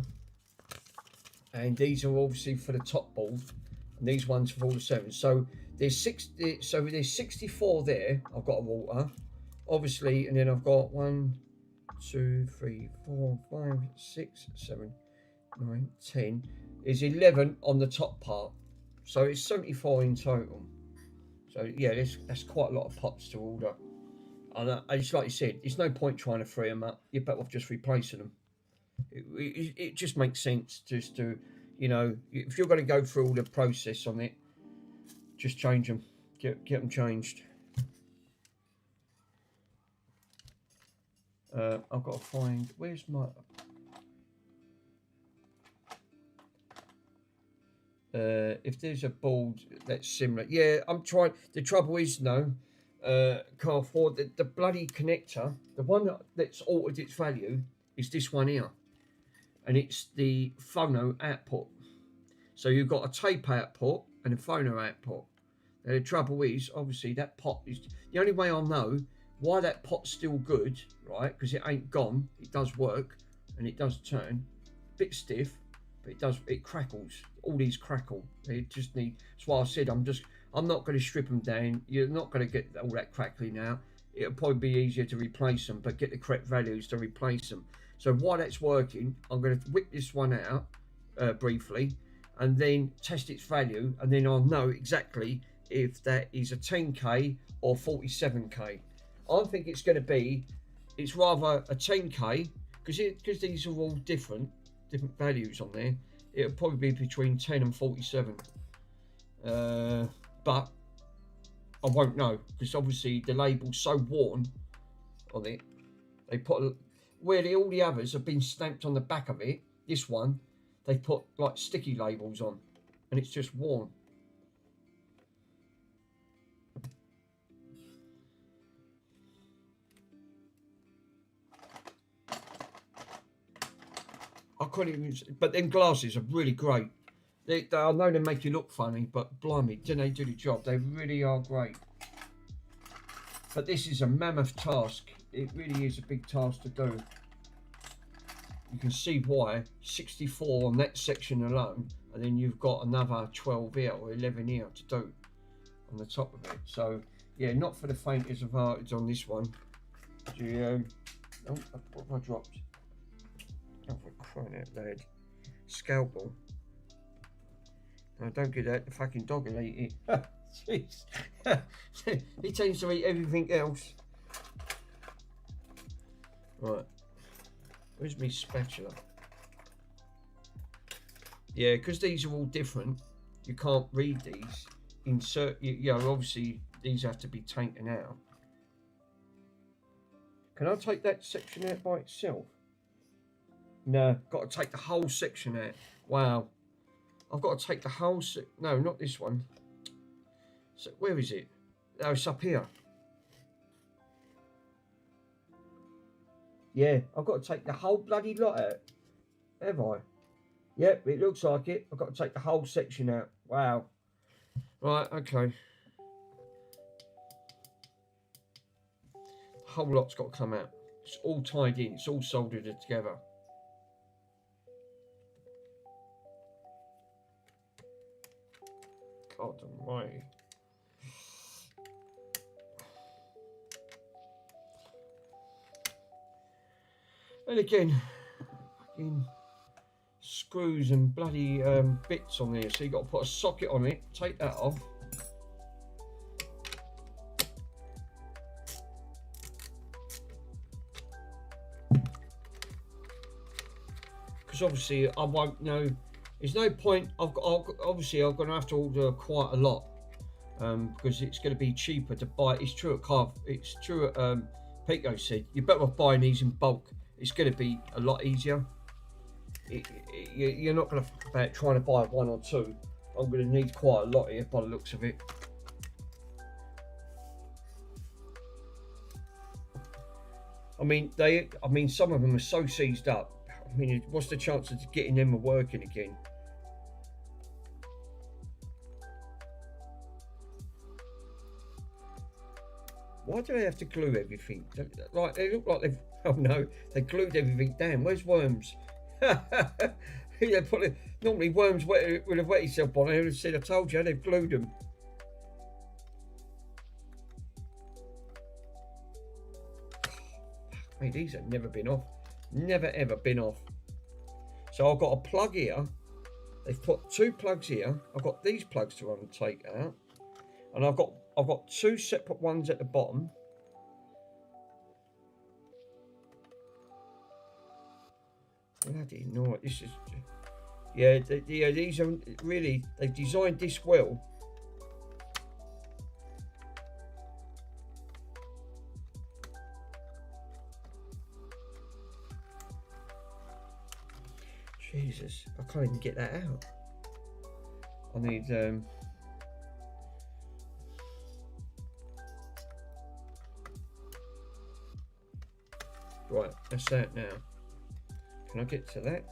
and these are obviously for the top board, and these ones for all the sevens. So there's 64 there. I've got a water, obviously, and then I've got 1, 2, 3, 4, 5, 6, 7, 9, 10. There's 11 on the top part, so it's 74 in total. So yeah, that's quite a lot of pots to order. And it's like you said, there's no point trying to free them up. You're better off just replacing them. It just makes sense just to, you know, if you're going to go through all the process on it, just change them, get them changed. I've got to find, where's my, if there's a board that's similar. Yeah, I'm trying, the trouble is, no, Carl Ford, the bloody connector, the one that's altered its value is this one here. And it's the phono output. So you've got a tape output and a phono output. Now the trouble is, obviously, that pot is the only way I'll know why that pot's still good, right? Because it ain't gone. It does work, and it does turn a bit stiff, but it crackles. All these crackle. They just need. That's why I said I'm not going to strip them down. You're not going to get all that crackling out. It'll probably be easier to replace them, but get the correct values to replace them. So while that's working, I'm going to whip this one out briefly, and then test its value, and then I'll know exactly if that is a 10k or 47k. I think it's going to be, it's rather a 10k, because these are all different values on there. It'll probably be between 10 and 47. But I won't know, because obviously the label's so worn on it. They put where all the others have been stamped on the back of it, this one, they put like sticky labels on, and it's just worn. I couldn't even, but them glasses are really great. I know they make you look funny, but blimey, do they do the job? They really are great. But this is a mammoth task. It really is a big task to do. You can see why. 64 on that section alone, and then you've got another 12 here or 11 here to do on the top of it. So yeah, not for the faintest of hearts on this one. Oh, what have I dropped? Oh, for crying out loud. Scalpel. No, don't get that. The fucking dog will eat it. Jeez. He tends to eat everything else. Right. Where's my spatula? Yeah, because these are all different, you can't read these. Obviously these have to be taken out. Can I take that section out by itself? No, got to take the whole section out. Wow. I've got to take the whole no, not this one. So where is it? Oh, it's up here. Yeah, I've got to take the whole bloody lot out. Have I? Yep, it looks like it. I've got to take the whole section out. Wow. Right, okay. The whole lot's got to come out. It's all tied in. It's all soldered together. God almighty. And again, fucking screws and bloody bits on there. So you've got to put a socket on it, take that off. Because obviously I won't know. There's no point. Obviously I'm going to have to order quite a lot because it's going to be cheaper to buy. It's true at Carve. It's true at Pico said. You're better off buying these in bulk. It's going to be a lot easier. You're not going to fuck about trying to buy one or two. I'm going to need quite a lot here by the looks of it. I mean, some of them are so seized up. I mean, what's the chance of getting them working again? Why do they have to glue everything? Like they look like they've. Oh no, they glued everything down. Where's Worms? They put it, normally Worms would have wet himself on. I would have said, "I told you, they've glued them." Mate, these have never been off. Never ever been off. So I've got a plug here. They've put 2 plugs here. I've got these plugs to run and take out, and I've got 2 separate ones at the bottom. Bloody no! This is, yeah. These are really, they've designed this well. Jesus, I can't even get that out. I need right, that's that now. Can I get to that?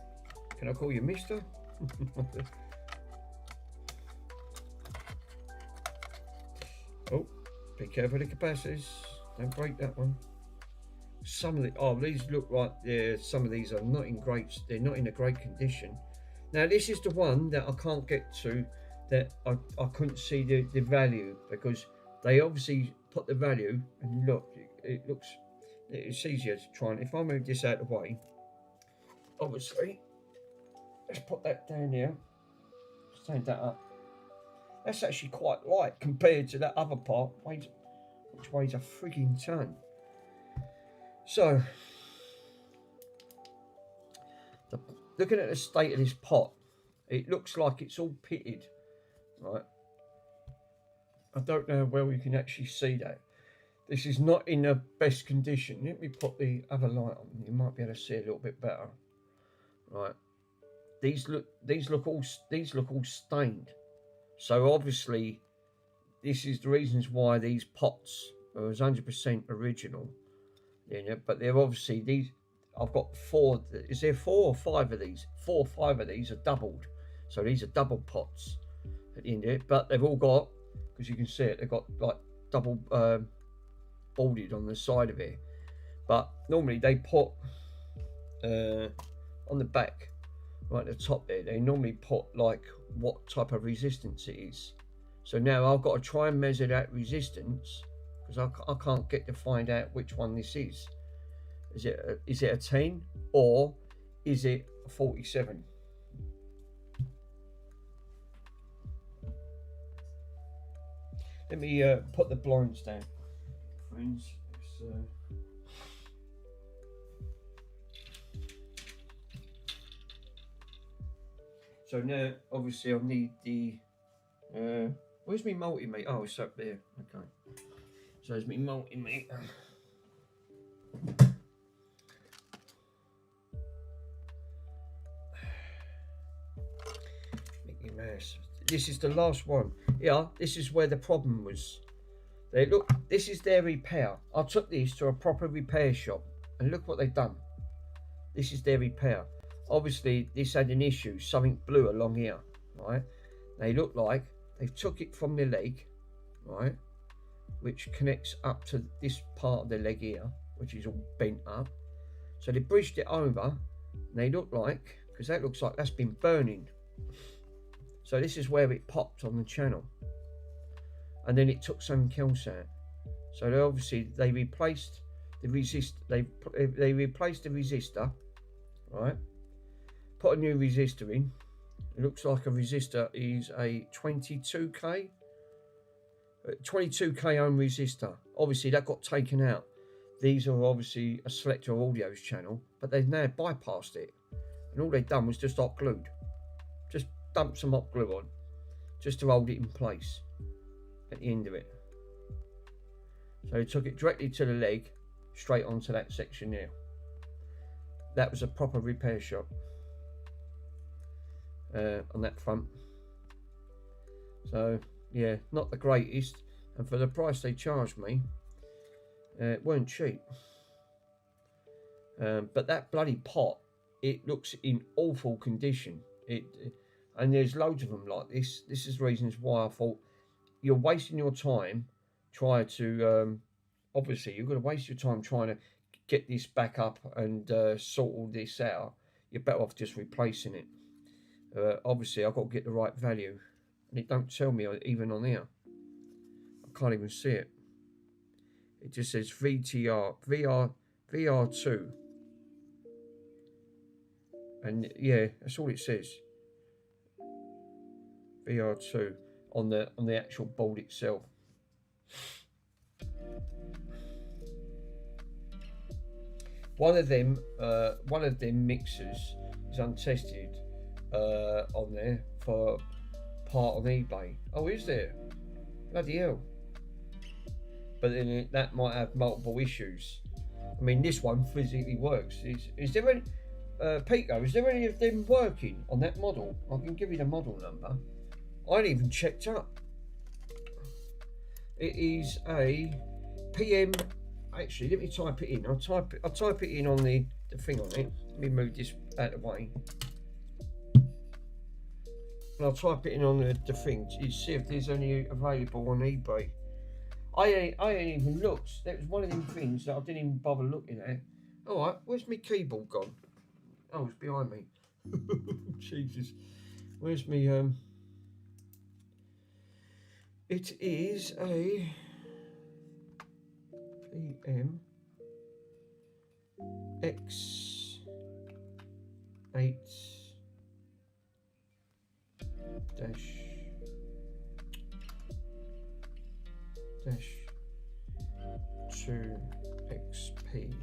Can I call you mister? Oh, be careful of the capacitors. Don't break that one. Some of the, these look like some of these are not in great, they're not in a great condition. Now this is the one that I can't get to, that I couldn't see the value, because they obviously put the value, and look, it's easier to try, and if I move this out of the way, obviously, let's put that down here, stand that up. That's actually quite light compared to that other part, which weighs a frigging ton. So, looking at the state of this pot, it looks like it's all pitted, right? I don't know where we can actually see that. This is not in the best condition. Let me put the other light on. You might be able to see a little bit better, right? These look all stained. So obviously, this is the reasons why these pots are 100% original. Yeah, but they're obviously these. I've got 4. Is there 4 or 5 of these? 4 or 5 of these are doubled. So these are double pots at the end of it. But they've all got, because you can see it, they've got like double boarded on the side of it. But normally they put on the back, right at the top there, they normally put like what type of resistance it is. So now I've got to try and measure that resistance, because I can't get to find out which one this is. Is it a 10 or is it a 47? Let me put the blinds down, friends. So now, obviously, I'll need the. Where's my multimeter? Oh, it's up there. Okay. So there's my multimeter. Mickey Mouse. This is the last one. Yeah, this is where the problem was. Look, this is their repair. I took this to a proper repair shop, and look what they've done. This is their repair. Obviously, this had an issue. Something blew along here, right? They look like they've took it from the leg, right, which connects up to this part of the leg here, which is all bent up. So they bridged it over, and they look like, because that looks like that's been burning. So this is where it popped on the channel, and then it took something else out. So they replaced the they replaced the resistor, right? Put a new resistor in. It looks like a resistor is a 22k ohm resistor. Obviously that got taken out. These are obviously a Selector Audio's channel, but they've now bypassed it, and all they've done was just hot glued. Just dumped some hot glue on, just to hold it in place at the end of it. So they took it directly to the leg, straight onto that section there. That was a proper repair shop on that front. So yeah, not the greatest, and for the price they charged me, it weren't cheap. But that bloody pot, it looks in awful condition. And there's loads of them like this. This is reasons why I thought you're wasting your time trying to. Obviously, you're going to waste your time trying to get this back up and sort all this out. You're better off just replacing it. Obviously, I've got to get the right value, and it don't tell me even on here. I can't even see it. It just says VR2, and yeah, that's all it says. VR2 on the actual board itself. One of them mixers is untested on there for part on eBay. Oh, is there? Bloody hell! But then that might have multiple issues. I mean, this one physically works. Is there any, Pico? Is there any of them working on that model? I can give you the model number. I ain't even checked up. It is a PM. Actually, let me type it in. I'll type it in on the thing on it. Let me move this out of the way. And I'll type it in on the thing to see if there's any available on eBay. I ain't even looked. That was one of them things that I didn't even bother looking at. Alright, where's my keyboard gone? Oh, it's behind me. Jesus. Where's me it is a PM X8 2 XP.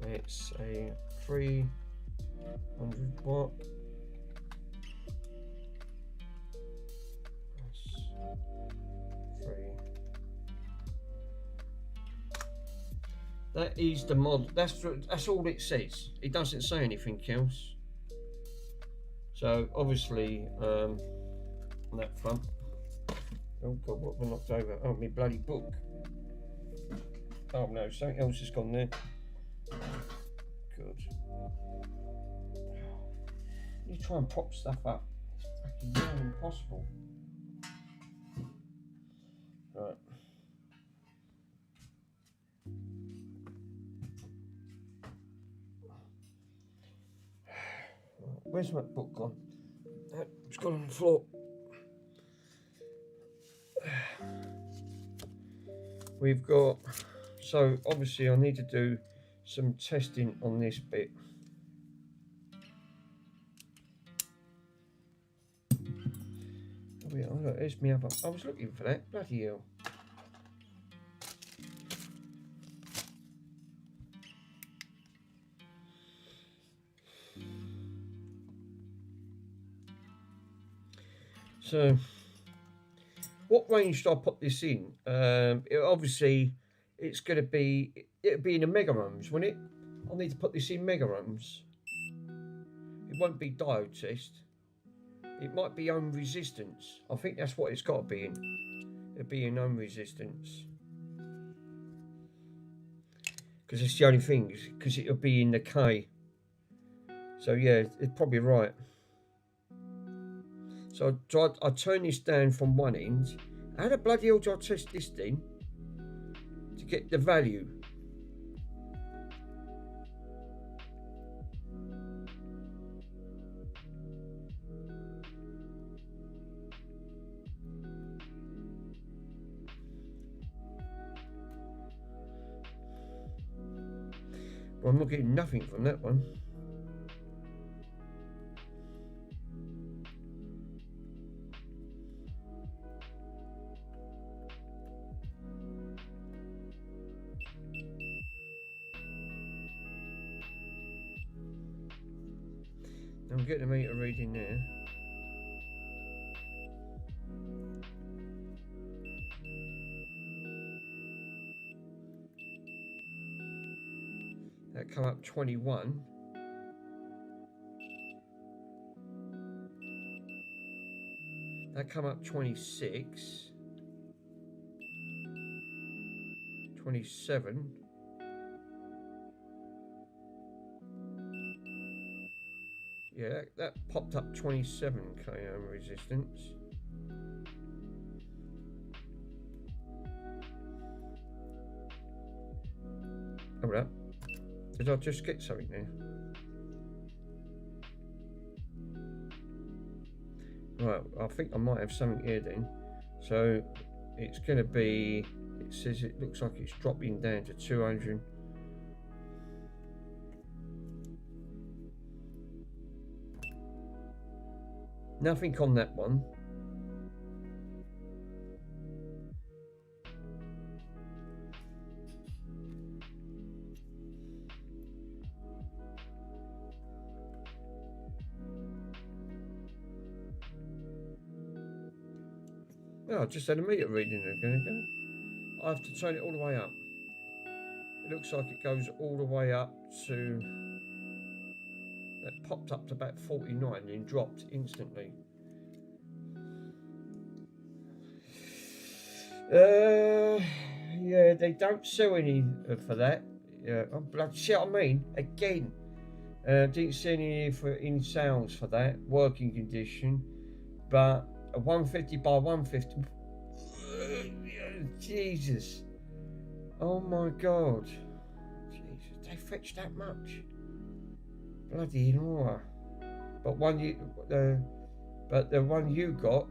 It's a 300 watt. That is the mod. That's all it says. It doesn't say anything else. So obviously, on that front. Oh God, what we knocked over? Oh, my bloody book. Oh no, something else has gone there. Good. You try and prop stuff up. It's fucking nearly impossible. Right. Where's my book gone? It's gone on the floor. We've got, so obviously I need to do some testing on this bit. Oh, look, there's me other. I was looking for that. Bloody hell. So, what range should I put this in? Obviously, it'll be in the mega ohms, won't it? I'll need to put this in mega ohms. It won't be diode test. It might be ohm resistance. I think that's what it's got to be in. It'll be in ohm resistance. Because it's the only thing, because it'll be in the K. So yeah, it's probably right. So I turn this down from one end. How the bloody hell do I test this then? To get the value. Well, I'm not getting nothing from that one. I'm getting a meter reading there. That come up 21. That come up 26. 27. Yeah, that popped up 27 k ohm resistance. Hold up. Did I just get something there? Right, I think I might have something here then. So it's going to be, it says it looks like it's dropping down to 200. Nothing on that one. Oh, I just had a meter reading again. I have to turn it all the way up. It looks like it goes all the way up to, that popped up to about 49 and then dropped instantly. Yeah, they don't sell any for that. Yeah, see what I mean? Again, didn't see any in sales for that working condition, but a 150 by 150. Jesus, oh my God, Jesus, they fetch that much? Bloody horror! But but the one you got,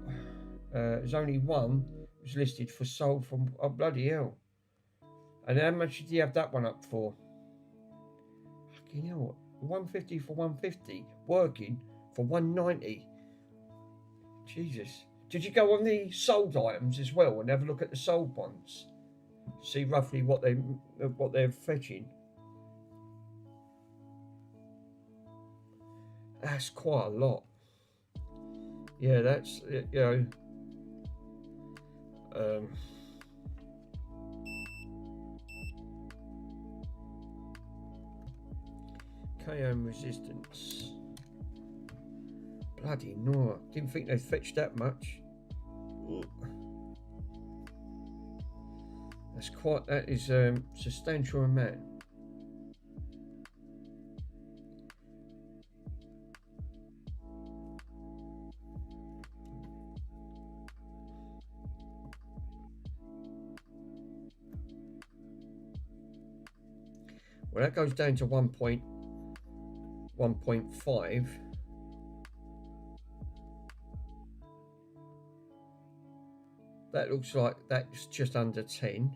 there's only one was listed for sold from, oh bloody hell! And how much did you have that one up for? Fucking hell, 150 for 150, working for 190. Jesus. Did you go on the sold items as well and have a look at the sold ones? See roughly what they're fetching. That's quite a lot. Yeah, that's, you know, k ohm resistance. Bloody Nora. Didn't think they'd fetch that much. That's quite, that is a substantial amount. Well, that goes down to 1.5. That looks like that's just under 10.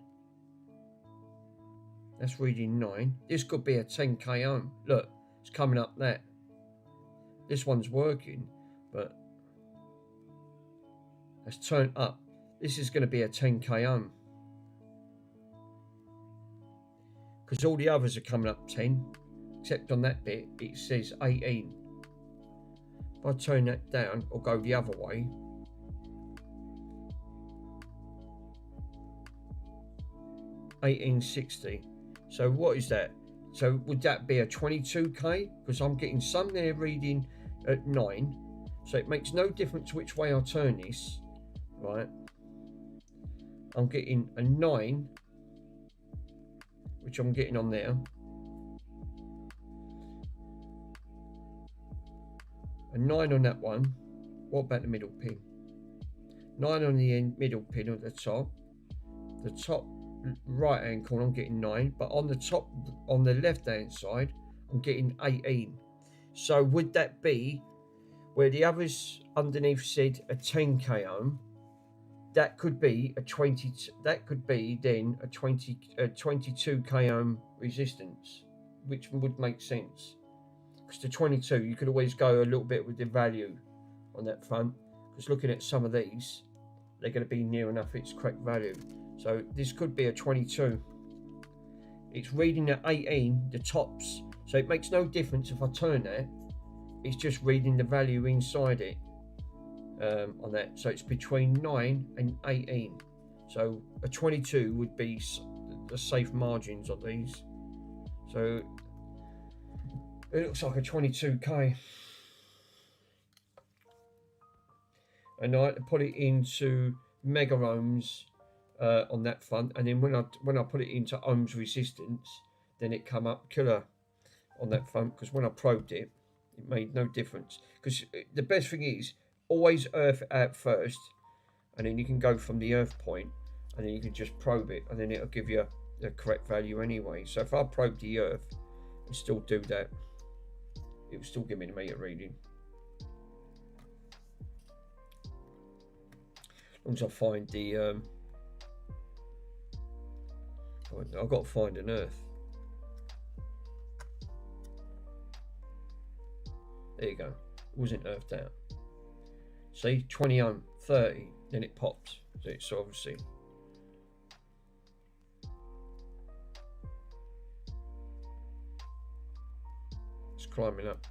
That's reading 9. This could be a 10k ohm. Look, it's coming up that. This one's working, but let's turn up. This is going to be a 10k ohm. Because all the others are coming up 10, except on that bit it says 18. If I turn that down or go the other way, $18.60. So what is that? So would that be a 22k? Because I'm getting some there reading at 9. So it makes no difference which way I turn this, right? I'm getting a 9, which I'm getting on there. A 9 on that one. What about the middle pin? 9 on the middle pin at the top. The top right hand corner I'm getting 9, but on the top, on the left hand side I'm getting 18. So would that be where the others underneath said a 10k ohm? That could be a 20. That could be then a 22k ohm resistance, which would make sense. Because the 22, you could always go a little bit with the value on that front. Because looking at some of these, they're going to be near enough its correct value. So this could be a 22. It's reading at 18, the tops. So it makes no difference if I turn that. It's just reading the value inside it on that. So it's between 9 and 18. So a 22 would be the safe margins on these. So it looks like a 22k. And I had to put it into mega ohms on that front, and then when I put it into ohms resistance, then it come up killer on that front, because when I probed it, It made no difference. Because the best thing is, always earth out first, and then you can go from the earth point, and then you can just probe it, and then it'll give you the correct value anyway. So if I probe the earth and still do that, it will still give me the meter reading. As long as I find the I've got to find an earth. There you go. It wasn't earthed out. See, 20 ohm, 30, then it pops. So it's obviously. It's climbing up.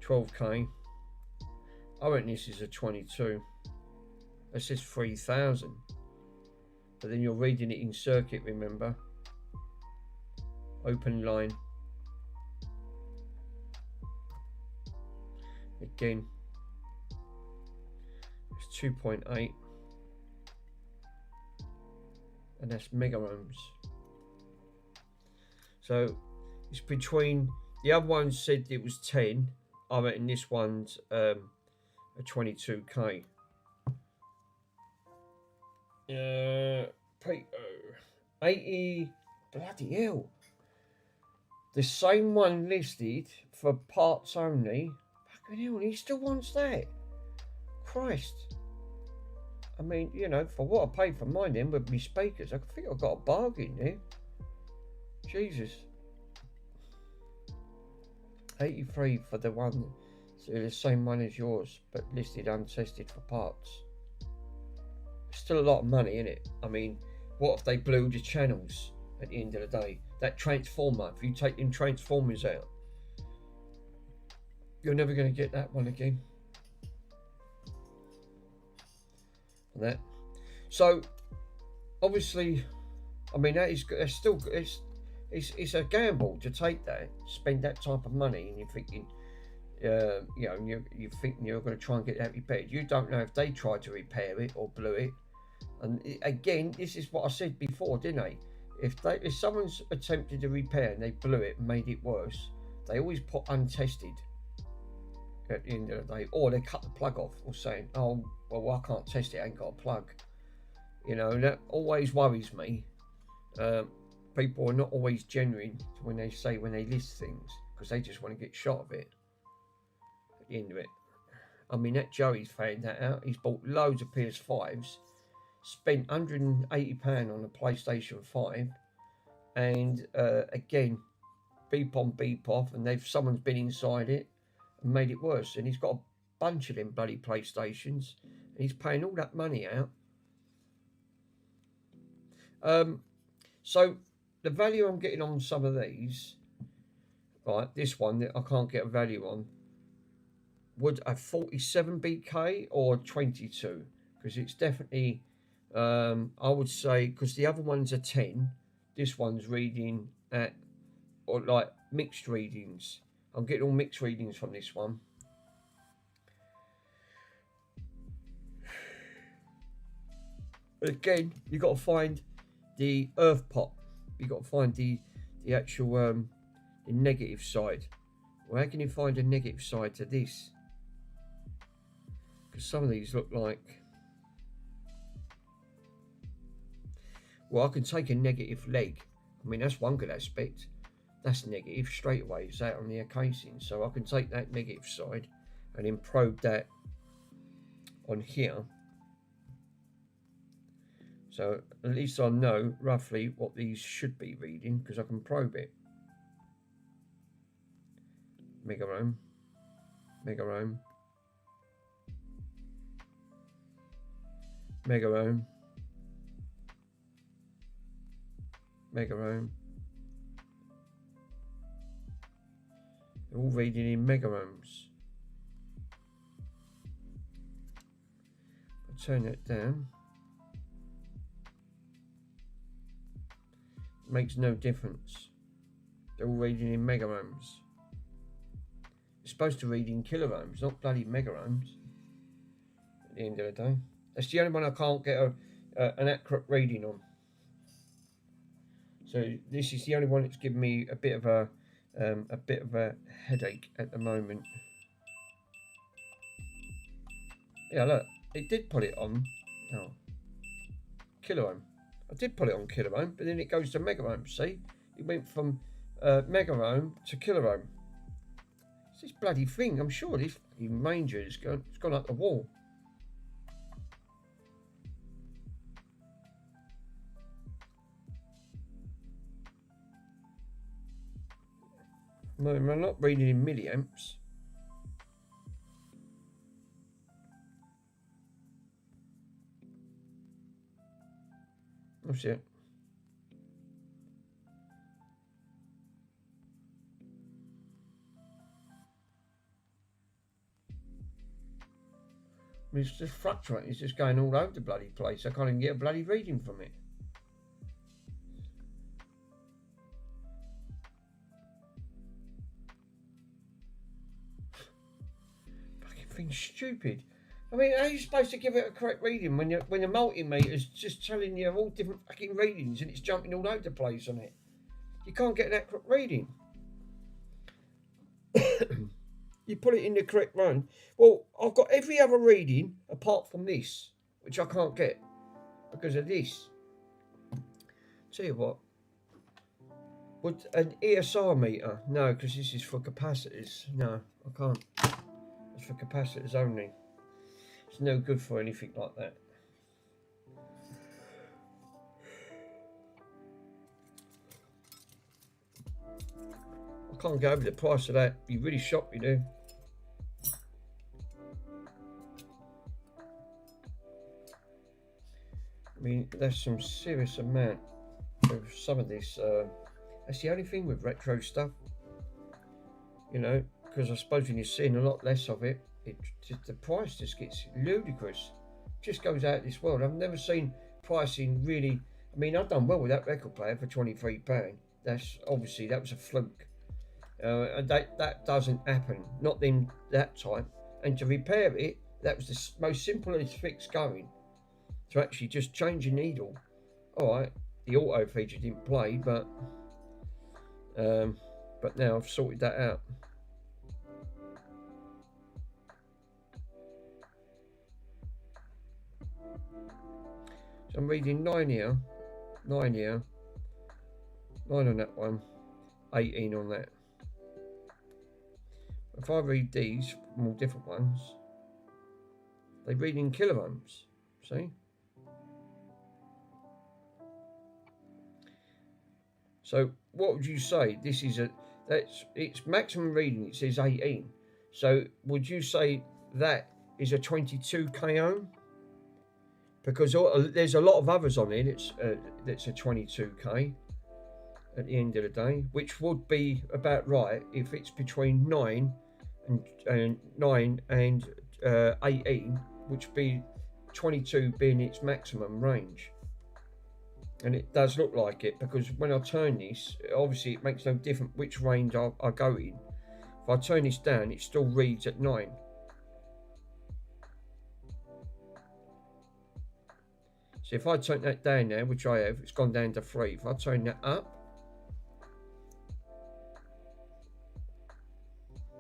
12k. I reckon this is a 22. It says 3000. But then you're reading it in circuit, remember? Open line. Again. It's 2.8. And that's mega ohms. So it's between, the other one said it was 10. I reckon this one's a 22k. 80, bloody hell. The same one listed for parts only. Fucking hell, he still wants that. Christ. I mean, you know, for what I paid for mine then with my speakers, I think I got a bargain there. Jesus. 83 for the one, so the same one as yours, but listed untested for parts. Still a lot of money in it. I mean, what if they blew the channels at the end of the day? That transformer, if you take them transformers out, you're never going to get that one again. And that. So, obviously, I mean, that is still, it's a gamble to take that, spend that type of money, and you're thinking, you know, you think you're going to try and get that repaired. You don't know if they tried to repair it or blew it. And again, this is what I said before, didn't I? If someone's attempted to repair and they blew it and made it worse, they always put untested at the end of the day, or they cut the plug off, or saying, oh, well, I can't test it, I ain't got a plug. You know, that always worries me. People are not always genuine when they list things, because they just want to get shot of it at the end of it. I mean, that Joey's found that out. He's bought loads of PS5s, spent £180 on a PlayStation 5, and again, beep on, beep off, and someone's been inside it and made it worse. And he's got a bunch of them bloody PlayStations, and he's paying all that money out. So the value I'm getting on some of these, right, this one that I can't get a value on, would a 47 BK or 22? Because it's definitely, I would say, because the other ones are 10, this one's reading at, or like mixed readings. I'm getting all mixed readings from this one. But again, you've got to find the earth pot. You've got to find the actual the negative side. Well, how can you find a negative side to this? Because some of these look like, well, I can take a negative leg. I mean, that's one good aspect. That's negative straight away. It's out on the casing. So I can take that negative side and then probe that on here. So at least I know roughly what these should be reading, because I can probe it. Mega ohm, mega ohm, mega ohm, mega ohm. They're all reading in mega ohms. I'll turn that down. Makes no difference. They're all reading in mega ohms. It's supposed to read in kilo ohms, not bloody mega ohms. At the end of the day, that's the only one I can't get an accurate reading on. So this is the only one that's given me a bit of a headache at the moment. Yeah, look, it did put it on. Oh, kilo ohm. I did put it on kilo ohm, but then it goes to mega ohm. See, it went from mega ohm to kilo ohm. It's this bloody thing. I'm sure this fucking manger has gone up the wall. No, I'm not reading in milliamps. What's it? It's just fluctuating. It's just going all over the bloody place. I can't even get a bloody reading from it. Fucking thing's stupid. I mean, how are you supposed to give it a correct reading when your multimeter's just telling you all different fucking readings and it's jumping all over the place on it? You can't get an accurate reading. You put it in the correct run. Well, I've got every other reading apart from this, which I can't get because of this. Tell you what, would an ESR meter? No, because this is for capacitors. No, I can't. It's for capacitors only. It's no good for anything like that. I can't go over the price of that. You really shocked me there. I mean, that's some serious amount of some of this. That's the only thing with retro stuff, you know, because I suppose when you're seeing a lot less of it, the price just gets ludicrous. It just goes out of this world. I've never seen pricing really. I mean, I've done well with that record player for £23. That's obviously that was a fluke. And that doesn't happen. Not in that time. And to repair it, that was the most simplest fix going. To actually just change a needle. All right, the auto feature didn't play, but now I've sorted that out. So I'm reading 9 here, 9 here, 9 on that one, 18 on that. If I read these from all different ones, they read in kilo ohms. See? So what would you say? This is its maximum reading. It says 18. So would you say that is a 22k ohm? Because there's a lot of others on it. That's a 22k at the end of the day, which would be about right if it's between 9 and 18, which be 22 being its maximum range. And it does look like it because when I turn this, obviously it makes no difference which range I go in. If I turn this down, it still reads at 9. So if I turn that down now, which I have, it's gone down to 3. If I turn that up,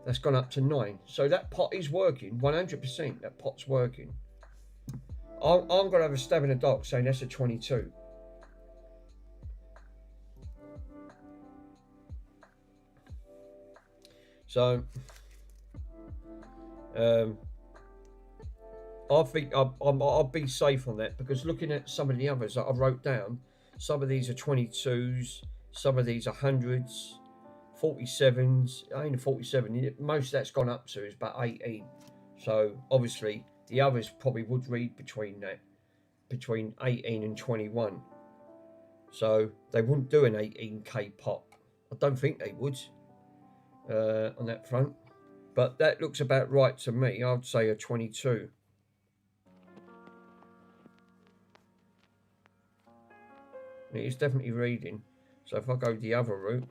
that's gone up to 9. So that pot is working, 100%. That pot's working. I'm going to have a stab in the dark saying that's a 22. So, I think I'll be safe on that because looking at some of the others that I wrote down, some of these are 22s, some of these are 100s, 47s. I ain't a 47. Most that's gone up to is about 18. So obviously the others probably would read between 18 and 21. So they wouldn't do an 18k pot. I don't think they would on that front. But that looks about right to me. I'd say a 22. It's definitely reading. So if I go the other route,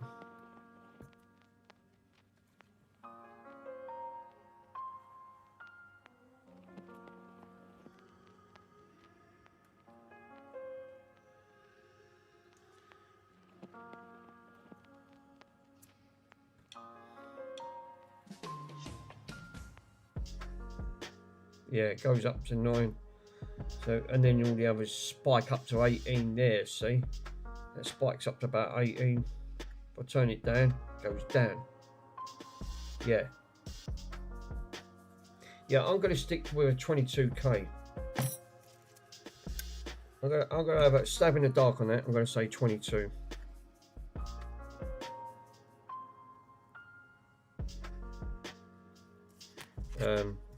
Yeah, it goes up to 9. So, and then all the others spike up to 18 there, see? That spikes up to about 18. If I turn it down, it goes down. Yeah. Yeah, I'm going to stick with a 22k. I'm going to have a stab in the dark on that. I'm going to say 22.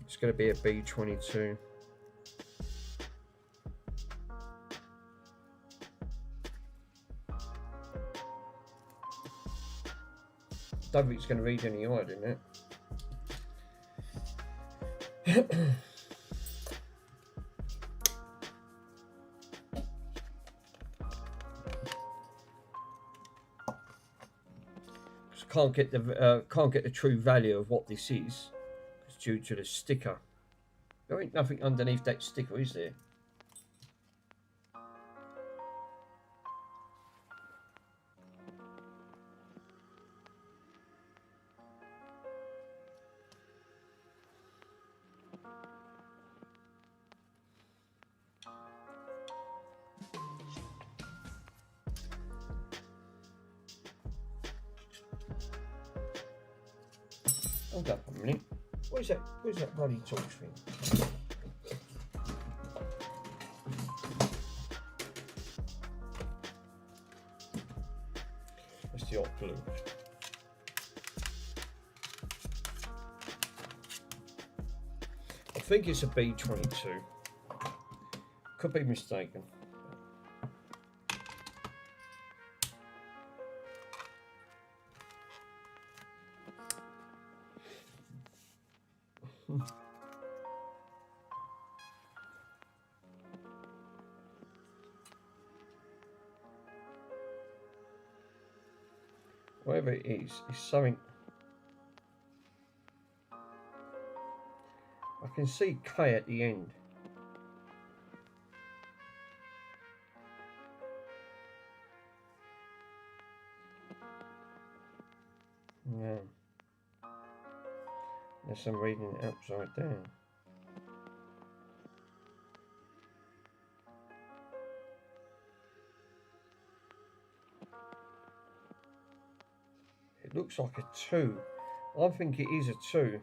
It's going to be a B22. Don't think it's going to read any higher than that. Can't get the true value of what this is. It's due to the sticker. There ain't nothing underneath that sticker, is there? Hold up a minute. Where's that bloody torch thing? That's the hot glue. I think it's a B22. Could be mistaken. Whatever it is, it's something. I can see K at the end. No. Unless I'm reading it upside down. It looks like a 2. I think it is a 2.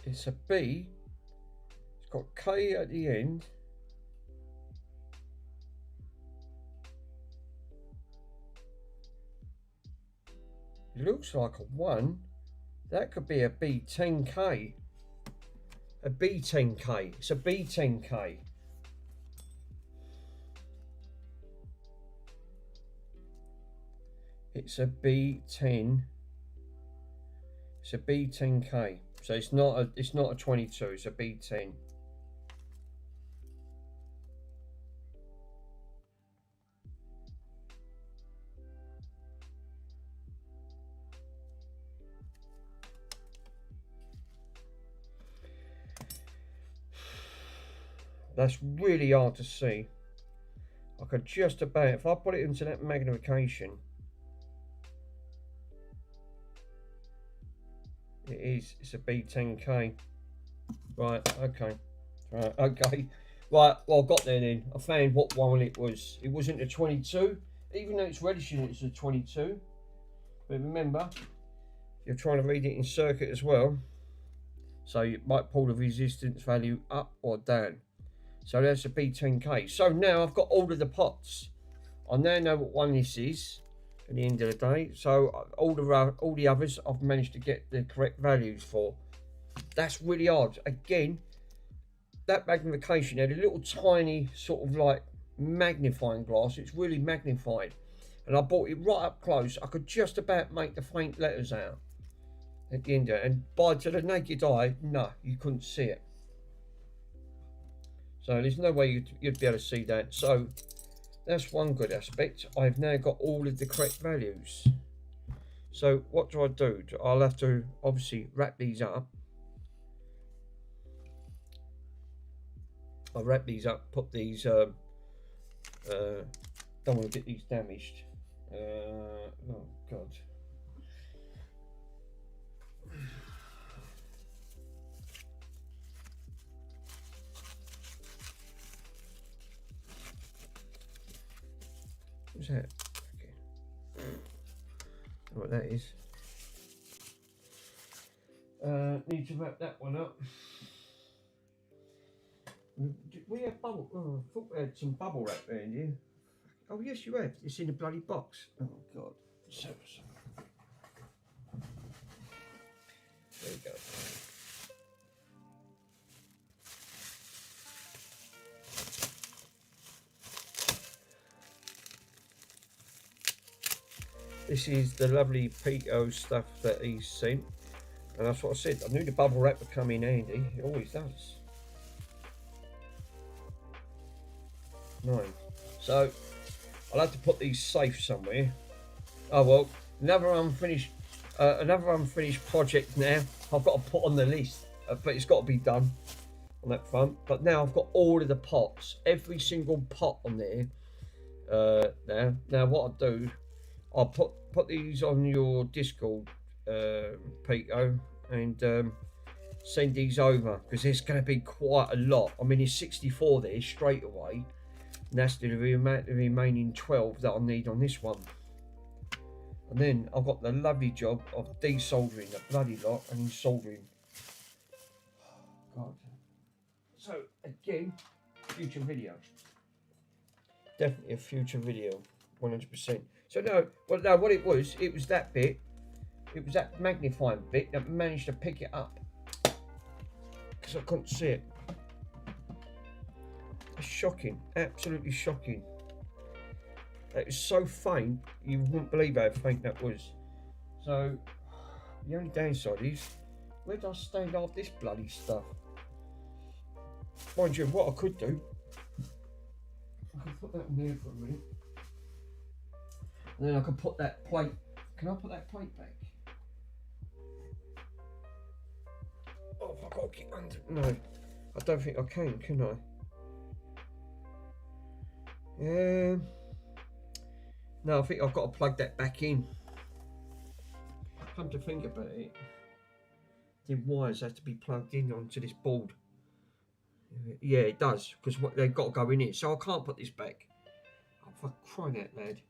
It's a B. It's got K at the end. It looks like a 1. That could be a B10K. A B10K. It's a B10K. It's a B10. It's a B10K. So it's not a 22. It's a B10. That's really hard to see. I could just about, if I put it into that magnification, it's a B10K. Right, okay. Right, okay. Right, well, I got there then. I found what one it was. It wasn't a 22, even though it's registering it's a 22. But remember, you're trying to read it in circuit as well. So you might pull the resistance value up or down. So that's a B10K. So now I've got all of the pots. I now know what one this is at the end of the day. So all the others I've managed to get the correct values for. That's really hard. Again, that magnification had a little tiny sort of like magnifying glass. It's really magnified. And I brought it right up close. I could just about make the faint letters out at the end of it. And to the naked eye, no, you couldn't see it. So there's no way you'd be able to see that. So that's one good aspect. I've now got all of the correct values. So what do I do? I'll have to obviously wrap these up. I'll wrap these up, put these, don't want to get these damaged. Oh God. What's that? Okay. What that is. Need to wrap that one up. We have bubble. Oh, I thought we had some bubble wrap there, didn't you? Oh yes, you have. It's in a bloody box. Oh God. So. There you go. This is the lovely Pico stuff that he's sent, and that's what I said. I knew the bubble wrap would come in handy. It always does. Nine. So I'll have to put these safe somewhere. Oh well, another unfinished project now. I've got to put on the list, but it's got to be done on that front. But now I've got all of the pots, every single pot on there. Now what I'll do, I'll put these on your Discord, Pico, and send these over, because there's going to be quite a lot. I mean, there's 64 there straight away, and that's the remaining 12 that I need on this one. And then I've got the lovely job of desoldering the bloody lot and soldering. God. So again, future video. Definitely a future video, 100%. So no, what it was that bit. It was that magnifying bit that managed to pick it up, because I couldn't see it. It's shocking, absolutely shocking. It was so faint, you wouldn't believe how faint that was. So, the only downside is, where do I stand off this bloody stuff? Mind you, what I could do, I could put that in there for a minute. And then I could put that plate, can I put that plate back? Oh, I've got to get under, no, I don't think I can I? No, I think I've got to plug that back in. Come to think about it, the wires have to be plugged in onto this board. Yeah, it does, because they've got to go in it. So I can't put this back. Oh, for crying out loud.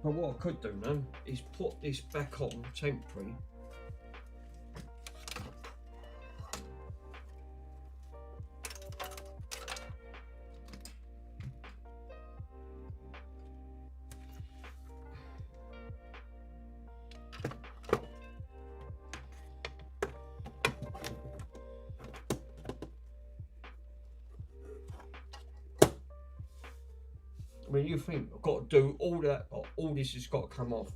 But what I could do now is put this back on temporary. I mean, you think I've got to do all that, all this has got to come off.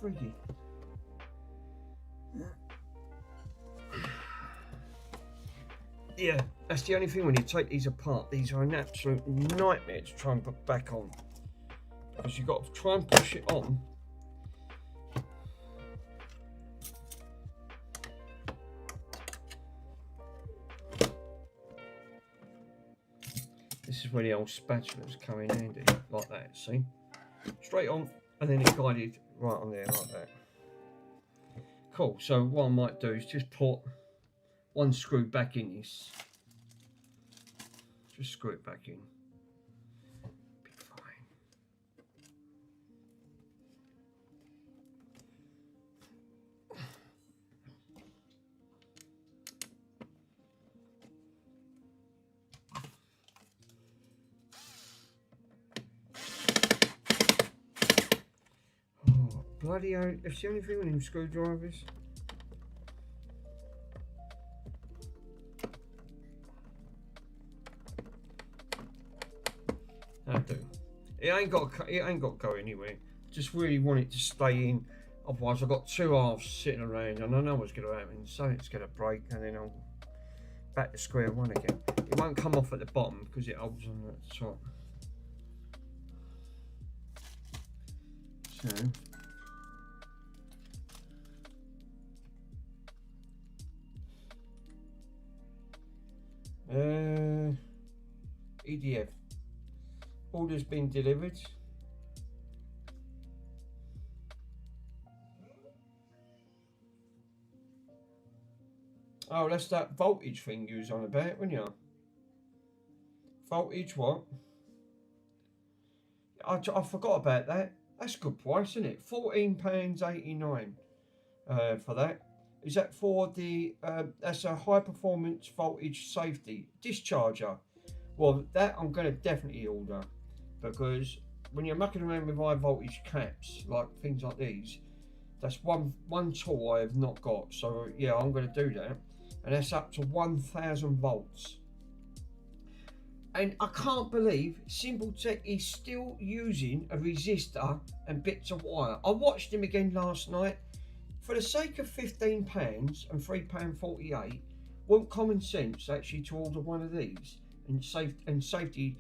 Friggy. Yeah, that's the only thing when you take these apart. These are an absolute nightmare to try and put back on, because you've got to try and push it on. This is where the old spatulas come in handy, like that, see? Straight on, and then it's guided right on there, like that. Cool, so what I might do is just put one screw back in this. Just screw it back in. Be fine. bloody hell, that's the only thing with them screwdrivers. That do. It ain't got to go anywhere. Just really want it to stay in. Otherwise, I've got two halves sitting around, and I know what's going to happen. So it's going to break, and then I'll back to square one again. It won't come off at the bottom because it holds on at the top. So. EDF. Order's been delivered. Oh, that's that voltage thing you was on about, weren't you? Voltage what? I forgot about that. That's a good price, isn't it? £14.89 for that. Is that for the, that's a high performance voltage safety discharger? Well, that I'm going to definitely order, because when you're mucking around with high voltage caps, like things like these, that's one tool I have not got. So yeah, I'm going to do that. And that's up to 1000 volts. And I can't believe Simpletech is still using a resistor and bits of wire. I watched him again last night. For the sake of £15 and £3.48, won't common sense actually to order one of these and safety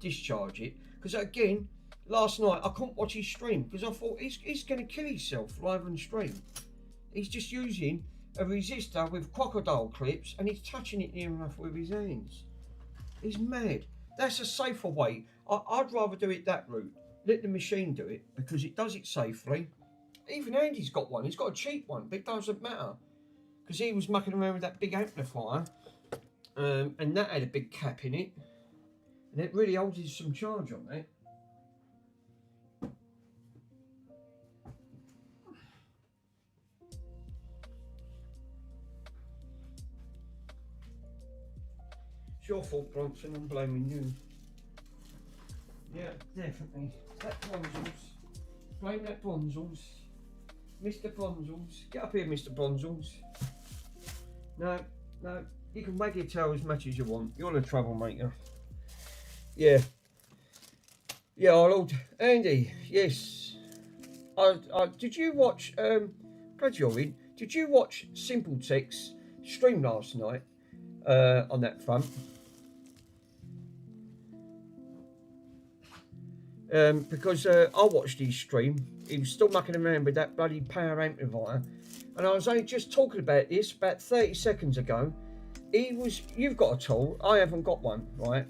discharge it? Because again, last night I couldn't watch his stream because I thought he's going to kill himself live on stream. He's just using a resistor with crocodile clips and he's touching it near enough with his hands. He's mad. That's a safer way. I'd rather do it that route. Let the machine do it because it does it safely. Even Andy's got one. He's got a cheap one, but it doesn't matter because he was mucking around with that big amplifier, and that had a big cap in it, and it really holds some charge on that. It's your fault, Bronson. I'm blaming you. Yeah, definitely. That Bronzels. Blame that Bronzels. Mr. Bronzels. Get up here, Mr. Bronzels. No, you can wag your tail as much as you want. You're the troublemaker. Yeah. Yeah, our Lord Andy, yes. Did you watch, glad you're in. Did you watch Simpletech's stream last night on that front? Because I watched his stream. He was still mucking around with that bloody power amplifier, and I was only just talking about this about 30 seconds ago. You've got a tool, I haven't got one, right?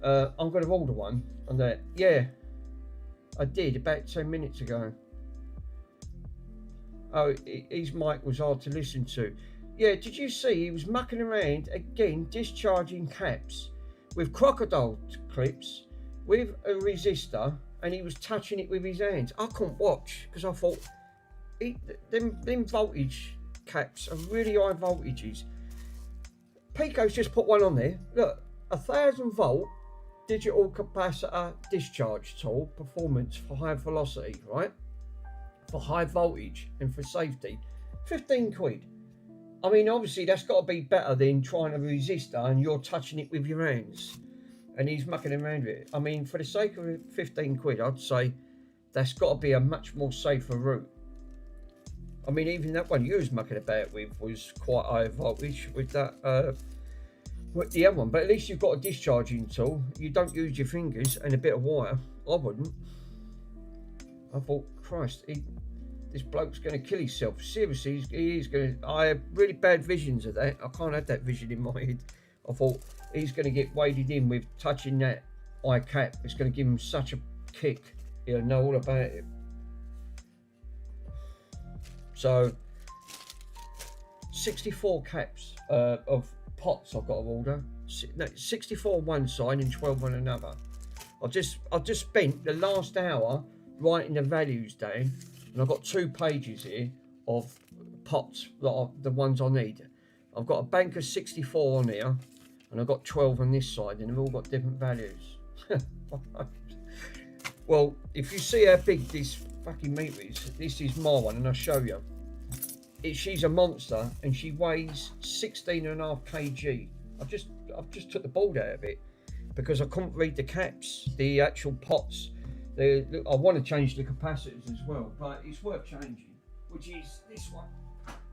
I'm going to order one on that. Yeah, I did about 10 minutes ago. Oh, his mic was hard to listen to. Yeah, did you see he was mucking around again, discharging caps with crocodile clips with a resistor, and he was touching it with his hands. I couldn't watch because I thought them voltage caps are really high voltages. Pico's just put one on there. Look, 1000 volt digital capacitor discharge tool, performance for high velocity, right? For high voltage and for safety, 15 quid. I mean, obviously that's got to be better than trying to resistor and you're touching it with your hands. And he's mucking around with it. I mean, for the sake of 15 quid, I'd say that's got to be a much more safer route. I mean, even that one you was mucking about with was quite high voltage with that, with the other one. But at least you've got a discharging tool. You don't use your fingers and a bit of wire. I wouldn't. I thought, Christ, this bloke's going to kill himself. Seriously, he is going to. I have really bad visions of that. I can't have that vision in my head. I thought he's going to get waded in with touching that eye cap. It's going to give him such a kick. He'll know all about it. So 64 caps of pots I've got to order. 64 on one side and 12 on another. I've just spent the last hour writing the values down, and I've got 2 pages here of pots that are the ones I need. I've got a bank of 64 on here, and I've got 12 on this side, and they've all got different values. Well, if you see how big this fucking meter is, this is my one, and I'll show you. She's a monster, and she weighs 16.5 kg. I've just took the board out of it because I couldn't read the caps, the actual pots. I want to change the capacitors as well, but it's worth changing. Which is this one.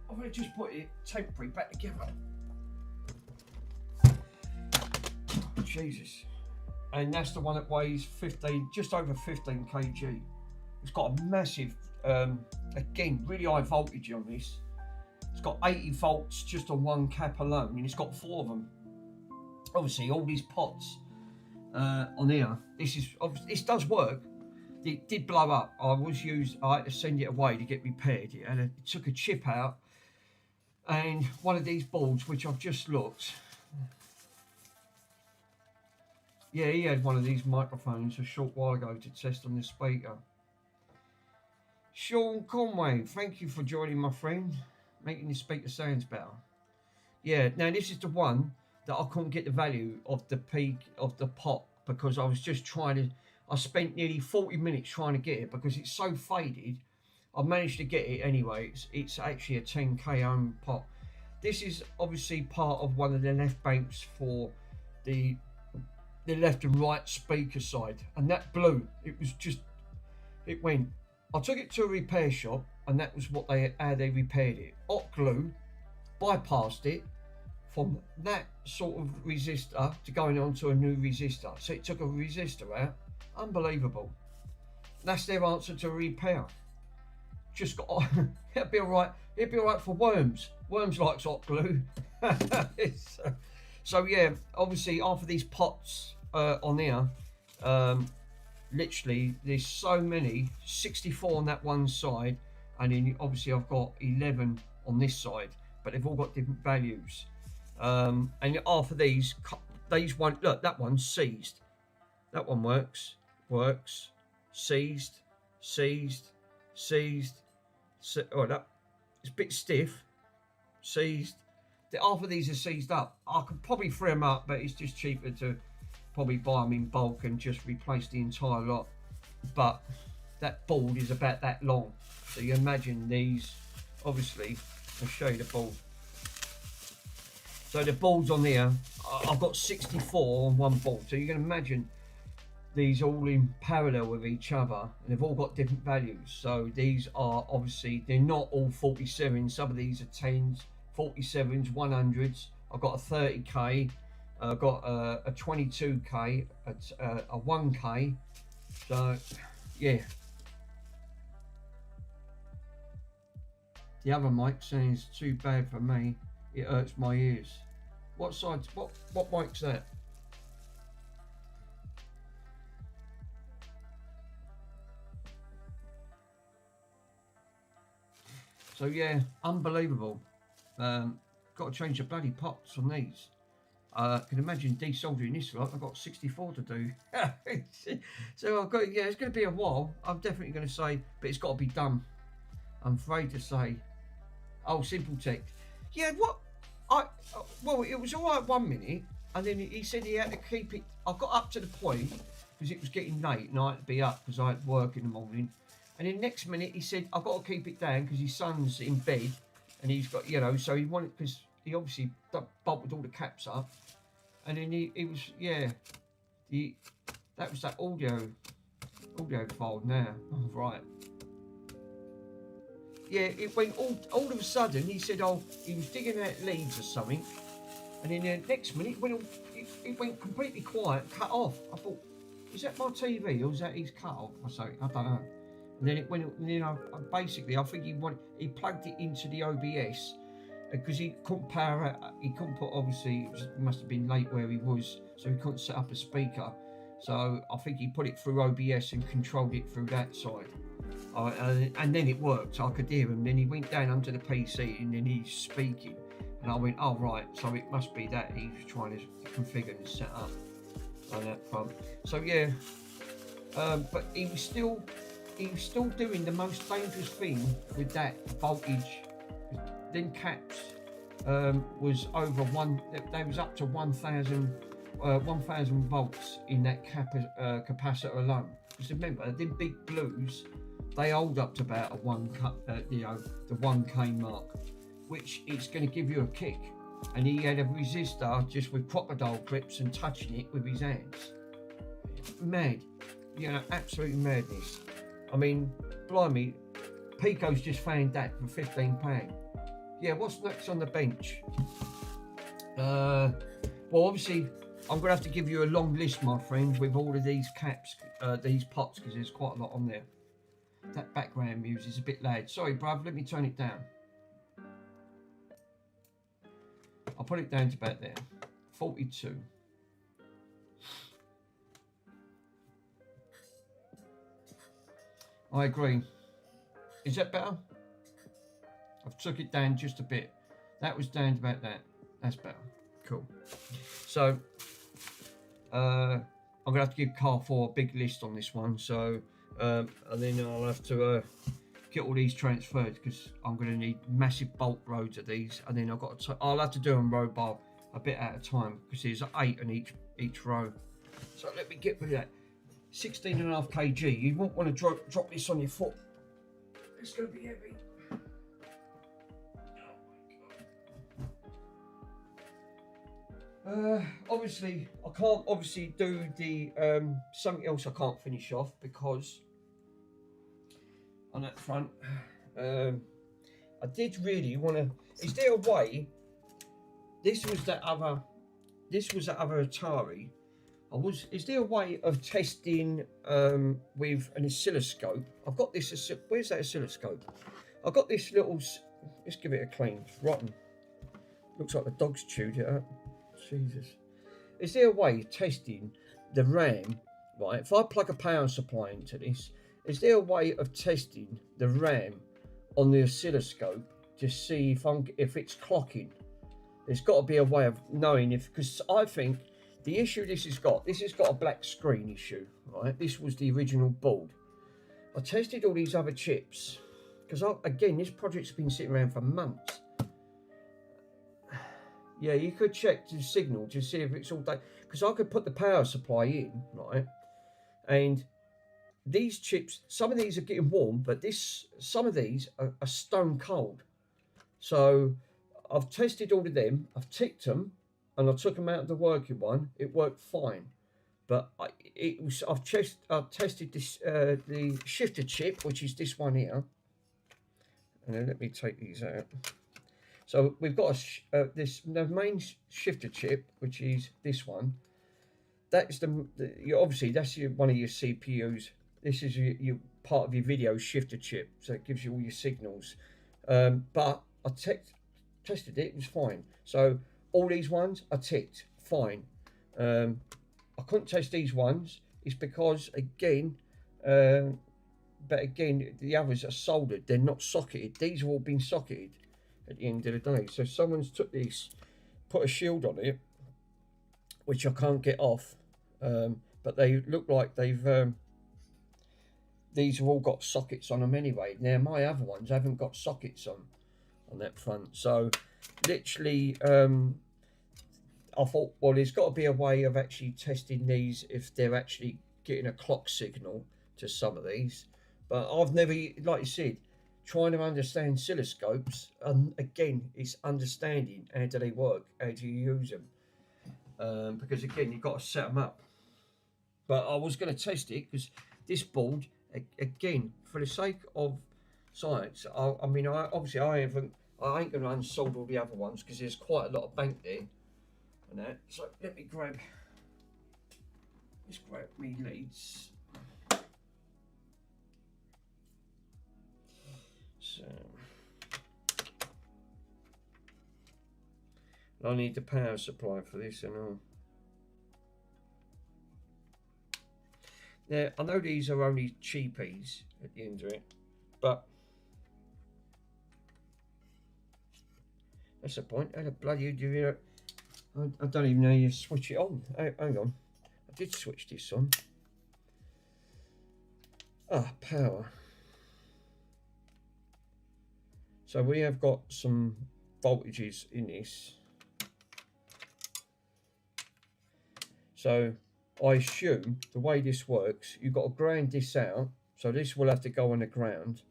I'm going to just put it temporary back together. Jesus. And that's the one that weighs 15, just over 15 kg. It's got a massive, again, really high voltage on this. It's got 80 volts just on one cap alone, and it's got 4 of them. Obviously, all these pots on here. This does work. It did blow up. I had to send it away to get repaired. It took a chip out, and one of these boards, which I've just looked. Yeah, he had one of these microphones a short while ago to test on the speaker. Sean Conway, thank you for joining, my friend. Making the speaker sounds better. Yeah, now this is the one that I couldn't get the value of the peak of the pot because I was just trying to. I spent nearly 40 minutes trying to get it because it's so faded. I managed to get it anyway. It's actually a 10k ohm pot. This is obviously part of one of the left banks for the left and right speaker side, and that blew. It went. I took it to a repair shop, and that was how they repaired it. Hot glue bypassed it from that sort of resistor to going on to a new resistor. So it took a resistor out. Unbelievable. That's their answer to repair. Just got. It'll be all right. It'll be all right for worms. Worms likes hot glue. So yeah, obviously after these pots on here, literally there's so many, 64 on that one side, and then obviously I've got 11 on this side, but they've all got different values. And after these one, look, that one's seized. That one works, seized. Oh, that it's a bit stiff, seized. Half of these are seized up. I could probably free them up, but it's just cheaper to probably buy them in bulk and just replace the entire lot. But that board is about that long, so you imagine these. Obviously, I'll show you the board. So the boards on here, I've got 64 on one board, so you can imagine these all in parallel with each other, and they've all got different values. So these are obviously, they're not all 47. Some of these are 10s, 47s, 100s. I've got a 30k, I've got a 22k, a 1k. So yeah, the other mic sounds too bad for me, it hurts my ears. What side's what mic's that? So yeah, unbelievable. Got to change the bloody pots on these. Can imagine desoldering this lot. I've got 64 to do. So I've got, yeah, it's going to be a while. I'm definitely going to say, but it's got to be done. I'm afraid to say. Oh, Simple Tech. Yeah, what? Well, it was all right 1 minute, and then he said he had to keep it. I got up to the point because it was getting late, and I had to be up because I had work in the morning. And then next minute he said I've got to keep it down because his son's in bed, and he's got, you know, so he wanted, because he obviously bolted all the caps up, and then he was, yeah, that was that audio file now. Oh, right. Yeah, it went all of a sudden. He said, oh, he was digging out leads or something, and then the next minute it went completely quiet, cut off. I thought, is that my TV or is that his cut off or something? I don't know. And then it went, you know, basically I think he plugged it into the OBS because he couldn't power out. He couldn't put, obviously it must have been late where he was, so he couldn't set up a speaker. So I think he put it through OBS and controlled it through that side. And then it worked. I could hear him. Then he went down onto the PC and then he's speaking. And I went, oh right, so it must be that he was trying to configure and set up on that front. So yeah, but he was still doing the most dangerous thing with that voltage. Then caps was over they was up to 1,000 volts in that capacitor alone. Because remember, them big blues, they hold up to about a the 1K mark, which it's going to give you a kick. And he had a resistor just with crocodile clips and touching it with his hands. Mad, absolute madness. I mean, blimey, Pico's just found that for £15. Yeah, what's next on the bench? Well, obviously, I'm going to have to give you a long list, my friend, with all of these caps, these pots, because there's quite a lot on there. That background music is a bit loud. Sorry, bruv, let me turn it down. I'll put it down to about there. 42. I agree. Is that better? I've took it down just a bit. That was down to about that. That's better. Cool. So, I'm going to have to give Carrefour a big list on this one. So, and then I'll have to get all these transferred because I'm going to need massive bulk loads of these. And then I'll have to do them row by a bit at a time because there's 8 in each row. So let me get rid of that. 16.5 kg. You won't want to drop this on your foot. It's going to be heavy. Obviously, I can't obviously do the something else I can't finish off because on that front, I did really want to. Is there a way? This was that other Atari. Is there a way of testing with an oscilloscope? I've got this. Where's that oscilloscope? I've got this little. Let's give it a clean. It's rotten. Looks like the dog's chewed it up. Jesus. Is there a way of testing the RAM? Right. If I plug a power supply into this, is there a way of testing the RAM on the oscilloscope to see if it's clocking? There's got to be a way of knowing because I think. The issue this has got a black screen issue, right? This was the original board. I tested all these other chips because, again, this project's been sitting around for months. Yeah, you could check the signal to see if it's all day because I could put the power supply in, right? And these chips, some of these are getting warm, but some of these are stone cold. So I've tested all of them. I've ticked them. And I took them out of the working one. It worked fine, but I've tested this the shifter chip, which is this one here. And then let me take these out. So we've got the main shifter chip, which is this one. That's obviously that's one of your CPUs. This is your part of your video shifter chip, so it gives you all your signals. But I tested it; it was fine. So. All these ones are ticked, fine. I couldn't test these ones. It's because, again, the others are soldered. They're not socketed. These have all been socketed at the end of the day. So someone's took this, put a shield on it, which I can't get off. But they look like they've... these have all got sockets on them anyway. Now, my other ones haven't got sockets on that front. So... literally I thought, well, there's got to be a way of actually testing these if they're actually getting a clock signal to some of these, but I've never, like you said, trying to understand oscilloscopes, and again it's understanding how do they work, how do you use them, because again you've got to set them up. But I was going to test it because this board, again, for the sake of science, I ain't going to unsolder all the other ones because there's quite a lot of bank there and that. So let me grab me leads. So I need the power supply for this and all. Now I know these are only cheapies at the end of it, but that's the point. How the bloody do you? I don't even know you switch it on. Hang on, I did switch this on. Power. So we have got some voltages in this. So I assume the way this works, you've got to ground this out. So this will have to go on the ground.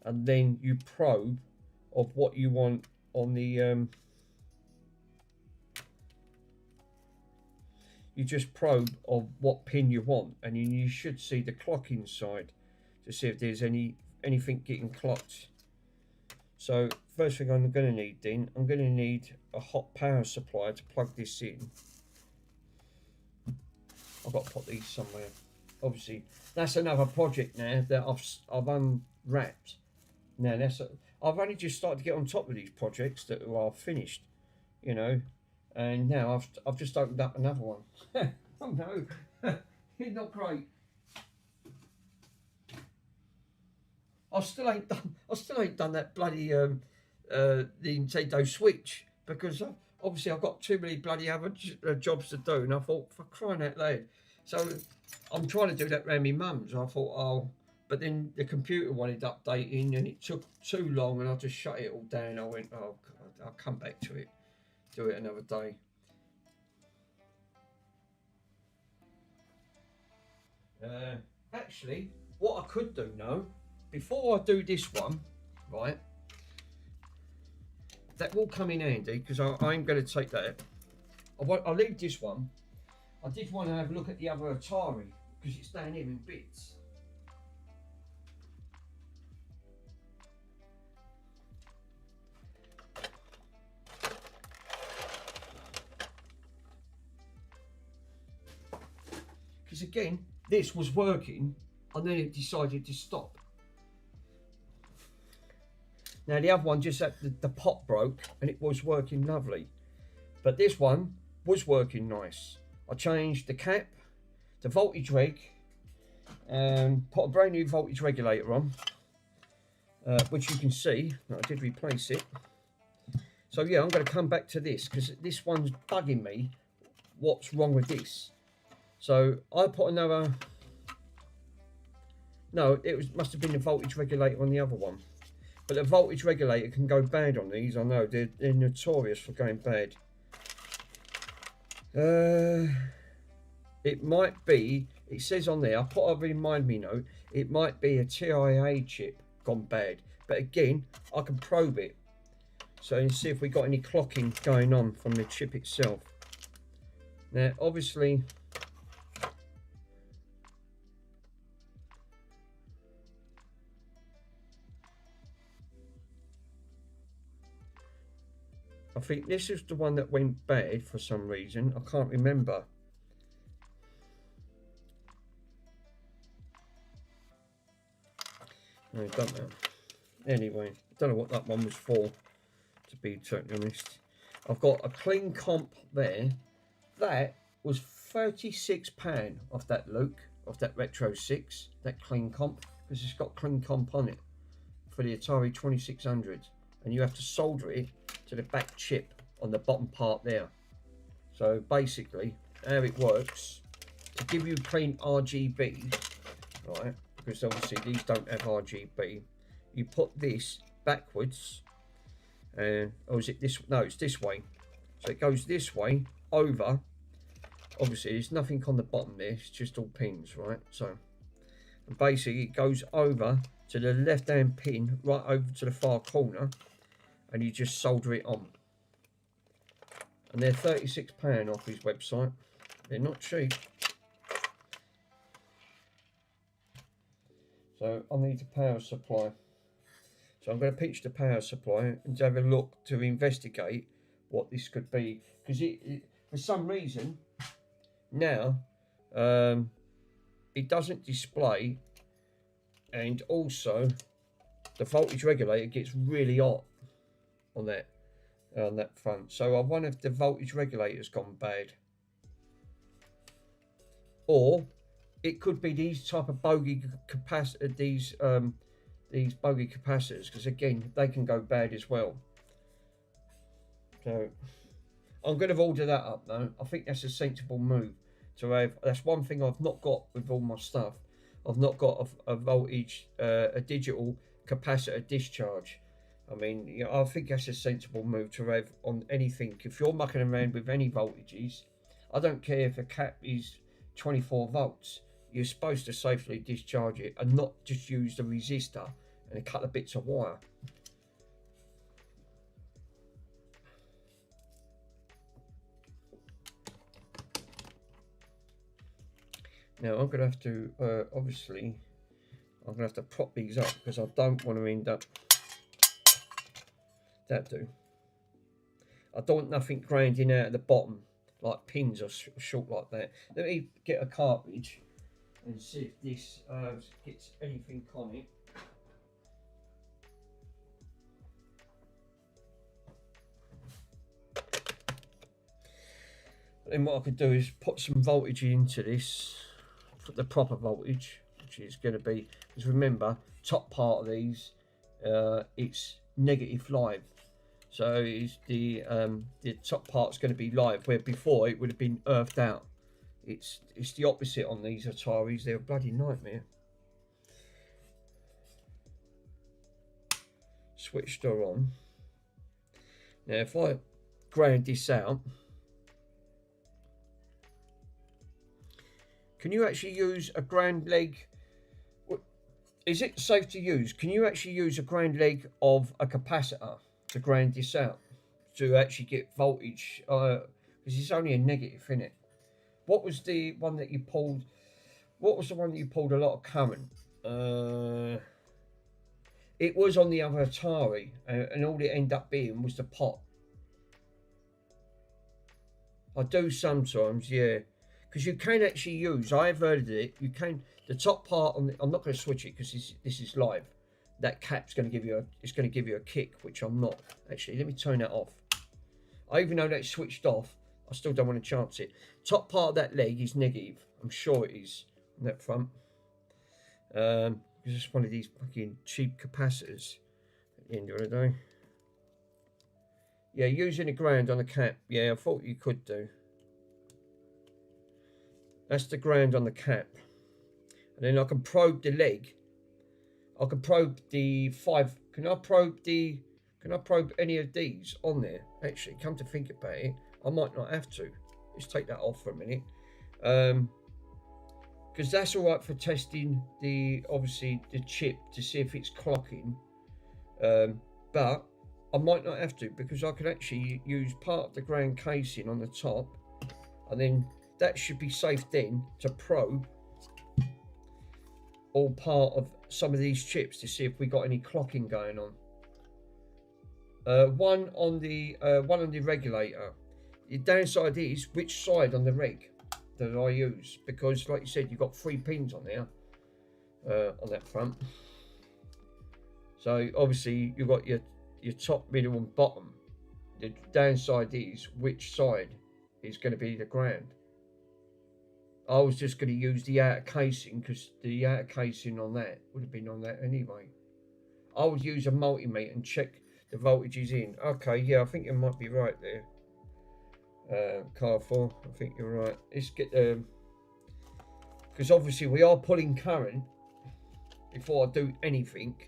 And then you probe of what you want on the... you just probe of what pin you want. And then you should see the clock inside to see if there's anything getting clocked. So first thing I'm going to need then, I'm going to need a hot power supply to plug this in. I've got to put these somewhere. Obviously, that's another project now that I've unwrapped. Now I've only just started to get on top of these projects that are finished, you know, and now I've just opened up another one. Oh no, it's not great. I still ain't done that bloody the Nintendo Switch, because obviously I've got too many bloody other jobs to do, and I thought, for crying out loud. So I'm trying to do that around my mum's. I thought, oh, but then the computer wanted updating, and it took too long, and I just shut it all down. I went, oh God, I'll come back to it, do it another day. Actually, what I could do now, before I do this one, right, that will come in handy, because I'm going to take that. I'll leave this one. I did want to have a look at the other Atari, because it's down here in bits. Because again, this was working, and then it decided to stop. Now the other one just had the pot broke, and it was working lovely, but this one was working nice. I changed the cap, the voltage reg, and put a brand new voltage regulator on, which you can see that I did replace it. So yeah, I'm going to come back to this, because this one's bugging me. What's wrong with this? So I put another. No, must have been the voltage regulator on the other one. But the voltage regulator can go bad on these. I know they're notorious for going bad. It might be. It says on there. I put a remind me note. It might be a TIA chip gone bad. But again, I can probe it. So you see if we got any clocking going on from the chip itself. Now, obviously. I think this is the one that went bad for some reason. I can't remember. No, I don't know. Anyway, I don't know what that one was for, to be totally honest. I've got a clean comp there. That was £36 off that Luke, off that Retro 6, that clean comp, because it's got clean comp on it for the Atari 2600. And you have to solder it to the back chip on the bottom part there. So basically, how it works, to give you clean RGB, right, because obviously these don't have RGB, you put this backwards, and or is it this? No, it's this way. So it goes this way over. Obviously, there's nothing on the bottom there. It's just all pins, right? So and basically, it goes over to the left-hand pin, right over to the far corner, and you just solder it on. And they're £36 off his website. They're not cheap. So I need a power supply. So I'm going to pinch the power supply and have a look to investigate what this could be. Because for some reason, now, it doesn't display, and also the voltage regulator gets really hot on that front. So I wonder if the voltage regulator's gone bad, or it could be these type of bogey capacitor, these bogey capacitors, because again they can go bad as well. So I'm going to order that up though. I think that's a sensible move to have. That's one thing I've not got with all my stuff. I've not got a voltage, a digital capacitor discharge. I mean, you know, I think that's a sensible move to have on anything. If you're mucking around with any voltages, I don't care if a cap is 24 volts. You're supposed to safely discharge it and not just use the resistor and a couple of bits of wire. Now I'm going to have to, obviously, I'm going to have to prop these up because I don't want to end up, that do. I don't want nothing grinding out at the bottom, like pins or short like that. Let me get a cartridge and see if this gets anything on it. Then what I could do is put some voltage into this, put the proper voltage, which is going to be, because remember, top part of these, it's negative live. So is the top part's going to be live, where before it would have been earthed out. It's the opposite on these Ataris. They're a bloody nightmare. Switched her on. Now if I ground this out, can you actually use a ground leg? Is it safe to use? Can you actually use a ground leg of a capacitor to ground this out to actually get voltage? Because it's only a negative, isn't it? What was the one that you pulled? What was the one that you pulled a lot of current? It was on the other Atari, and all it ended up being was the pot. I do sometimes, yeah. Because you can actually use, I've heard of it, you can, the top part on the, I'm not going to switch it because this is live. That cap's going to give you it's going to give you a kick, which I'm not. Actually, let me turn that off. I even know that's switched off, I still don't want to chance it. Top part of that leg is negative. I'm sure it is on that front. Because it's one of these fucking cheap capacitors at the end of the day. Yeah, using a ground on the cap. Yeah, I thought you could do. That's the ground on the cap. And then I can probe the leg. I can probe the 5. Can I probe any of these on there? Actually, come to think about it, I might not have to. Let's take that off for a minute. Because that's all right for testing obviously the chip to see if it's clocking. But I might not have to, because I can actually use part of the ground casing on the top, and then that should be safe then to probe all part of some of these chips to see if we got any clocking going on. One on the regulator. The downside is which side on the reg that I use, because like you said, you've got 3 pins on there on that front. So obviously you've got your top, middle and bottom. The downside is which side is going to be the ground. I was just going to use the outer casing, because the outer casing on that would have been on that anyway. I would use a multimeter and check the voltages in. Okay, yeah, I think you might be right there. Carrefour, I think you're right. Let's get because obviously we are pulling current before I do anything.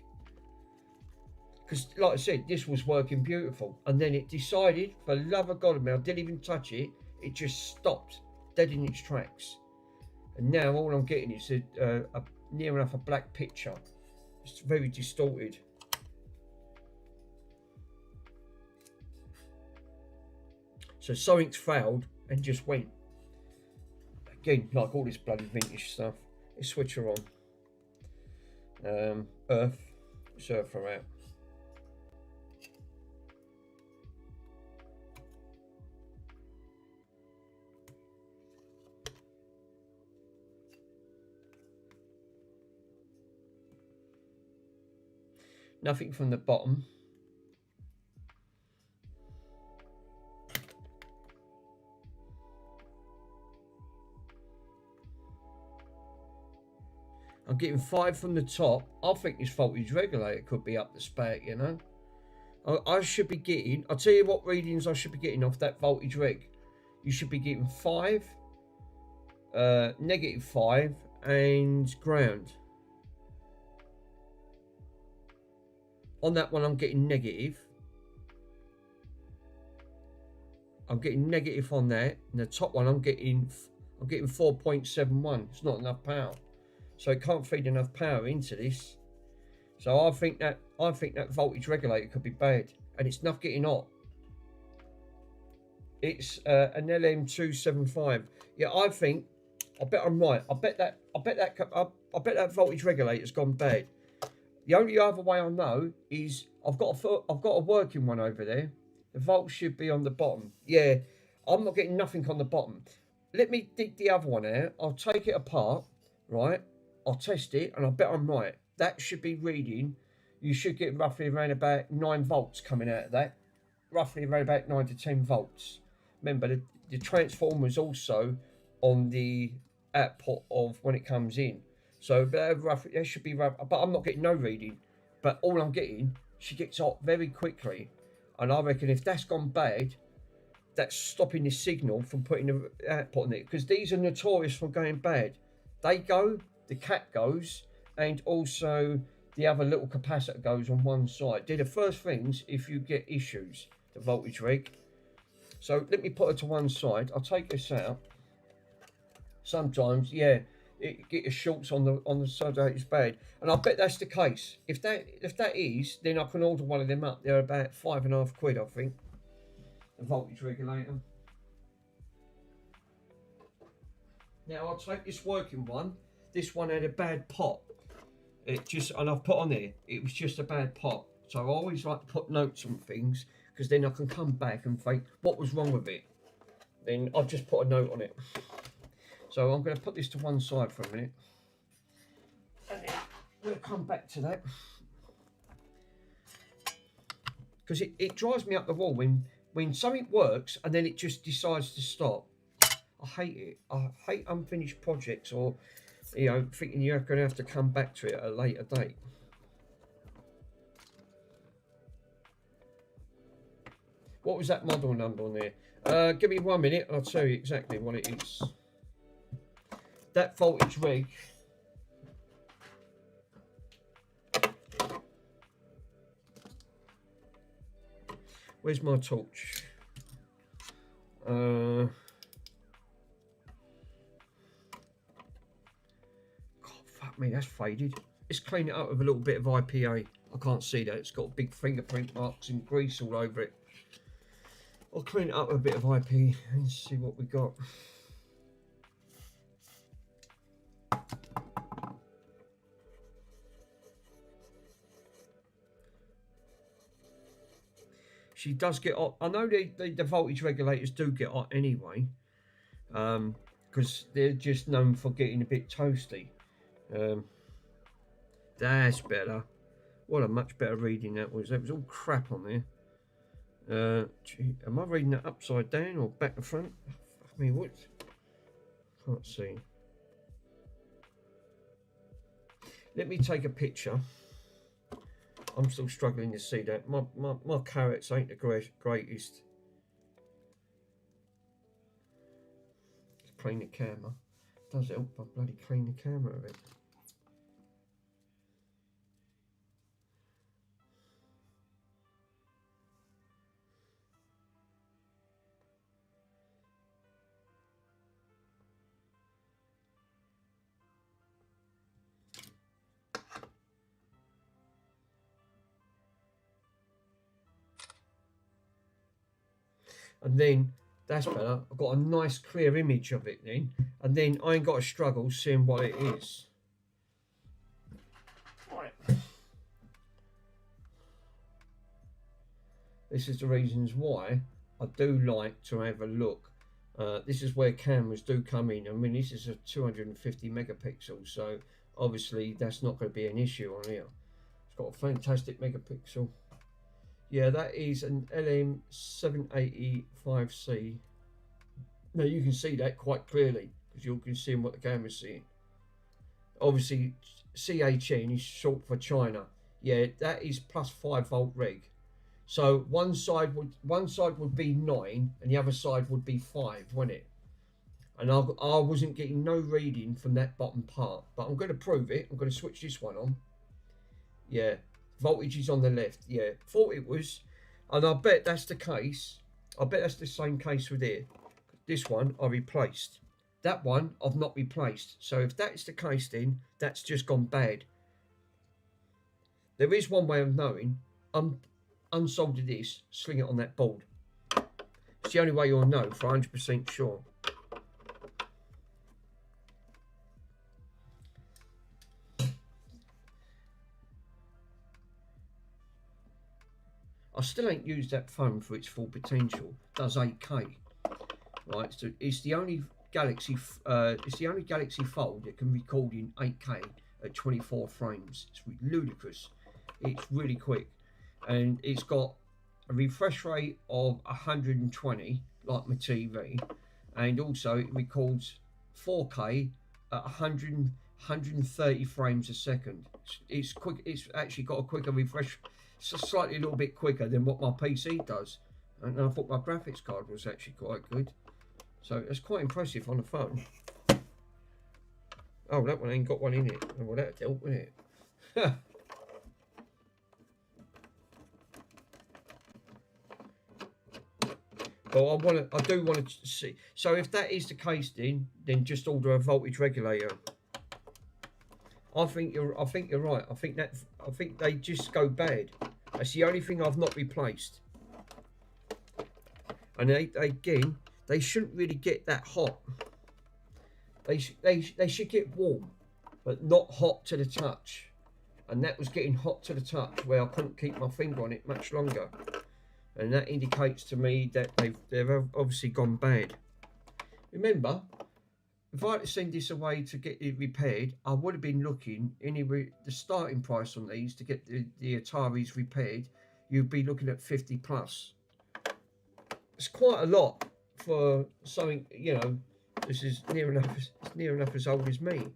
Because like I said, this was working beautiful, and then it decided, for the love of God, I didn't even touch it. It just stopped dead in its tracks. And now all I'm getting is a near enough a black picture. It's very distorted. So something's failed and just went. Again, like all this bloody vintage stuff. Let's switch her on. Earth. Surf her out. Nothing from the bottom. I'm getting 5 from the top. I think this voltage regulator could be up the spec, you know. I should be getting, I'll tell you what readings I should be getting off that voltage reg. You should be getting 5, -5, and ground. On that one, I'm getting negative. I'm getting negative on that, and the top one I'm getting 4.71. It's not enough power, so it can't feed enough power into this. So I think that voltage regulator could be bad, and it's not getting hot. It's an LM275. Yeah, I bet I'm right. I bet that voltage regulator's gone bad. The only other way I know is I've got a working one over there. The volts should be on the bottom. Yeah, I'm not getting nothing on the bottom. Let me dig the other one out. I'll take it apart, right? I'll test it, and I bet I'm right. That should be reading. You should get roughly around about 9 volts coming out of that. Roughly around about 9 to 10 volts. Remember, the transformer's also on the output of when it comes in. So roughly, that should be rough. But I'm not getting no reading. But all I'm getting, she gets hot very quickly. And I reckon if that's gone bad, that's stopping the signal from putting the output on it. Because these are notorious for going bad. They go, the cat goes, and also the other little capacitor goes on one side. They're the first things if you get issues, the voltage reg. So let me put it to one side. I'll take this out. Sometimes, yeah, it get shorts on the side that it's bad, and I bet that's the case. If that is, then I can order one of them up. They're about £5.50, I think. The voltage regulator. Now I'll take this working one. This one had a bad pot. And I've put on there, it was just a bad pot. So I always like to put notes on things, because then I can come back and think what was wrong with it. Then I've just put a note on it. So I'm going to put this to one side for a minute, and then we'll come back to that, because it drives me up the wall when something works and then it just decides to stop. I hate it. I hate unfinished projects, or thinking you're going to have to come back to it at a later date. What was that model number on there? Give me 1 minute and I'll tell you exactly what it is. That voltage reg. Where's my torch? God, fuck me, that's faded. Let's clean it up with a little bit of IPA. I can't see that. It's got big fingerprint marks and grease all over it. I'll clean it up with a bit of IP and see what we got. She does get hot. I know the voltage regulators do get hot anyway, because they're just known for getting a bit toasty. That's better. What a much better reading that was. That was all crap on there. Am I reading that upside down or back to front? I mean, what? Can't see. Let me take a picture. I'm still struggling to see that. My carrots ain't the greatest. Let's clean the camera. It does help. I bloody clean the camera a bit. And then that's better. I've got a nice clear image of it then, and then I ain't got to struggle seeing what it is. Right. This is the reasons why I do like to have a look. This is where cameras do come in. I mean, this is a 250 megapixel, so obviously that's not going to be an issue on here. It's got a fantastic megapixel. Yeah, that is an LM780-5C. Now you can see that quite clearly because you can see what the camera's seeing. Obviously, CHN is short for China. Yeah, that is plus 5 volt reg. So one side would be 9 and the other side would be 5, wouldn't it? And I wasn't getting no reading from that bottom part, but I'm going to prove it. I'm going to switch this one on. Yeah. Voltage is on the left. Yeah, thought it was, and I bet that's the case. I bet that's the same case with here. This one I replaced. That one I've not replaced. So if that's the case, then that's just gone bad. There is one way of knowing. Unsolder this, sling it on that board. It's the only way you'll know for 100% sure. I still ain't used that phone for its full potential. It does 8K, right? So it's the only Galaxy Fold that can record in 8K at 24 frames. It's ludicrous. It's really quick, and it's got a refresh rate of 120 like my TV, and also it records 4K at 130 frames a second. It's quick. It's actually got a quicker refresh. It's slightly a little bit quicker than what my PC does, and I thought my graphics card was actually quite good, so it's quite impressive on the phone. Oh, that one ain't got one in it. Oh, well, that dealt with it. But I do want to see. So if that is the case, then just order a voltage regulator. I think you're right. I think they just go bad. That's the only thing I've not replaced. And they shouldn't really get that hot. They should get warm, but not hot to the touch. And that was getting hot to the touch where I couldn't keep my finger on it much longer. And that indicates to me that they've obviously gone bad. Remember, if I had to send this away to get it repaired, I would have been looking anyway. The starting price on these to get the Ataris repaired, you'd be looking at 50 plus. It's quite a lot for something, you know. This is near enough as old as me.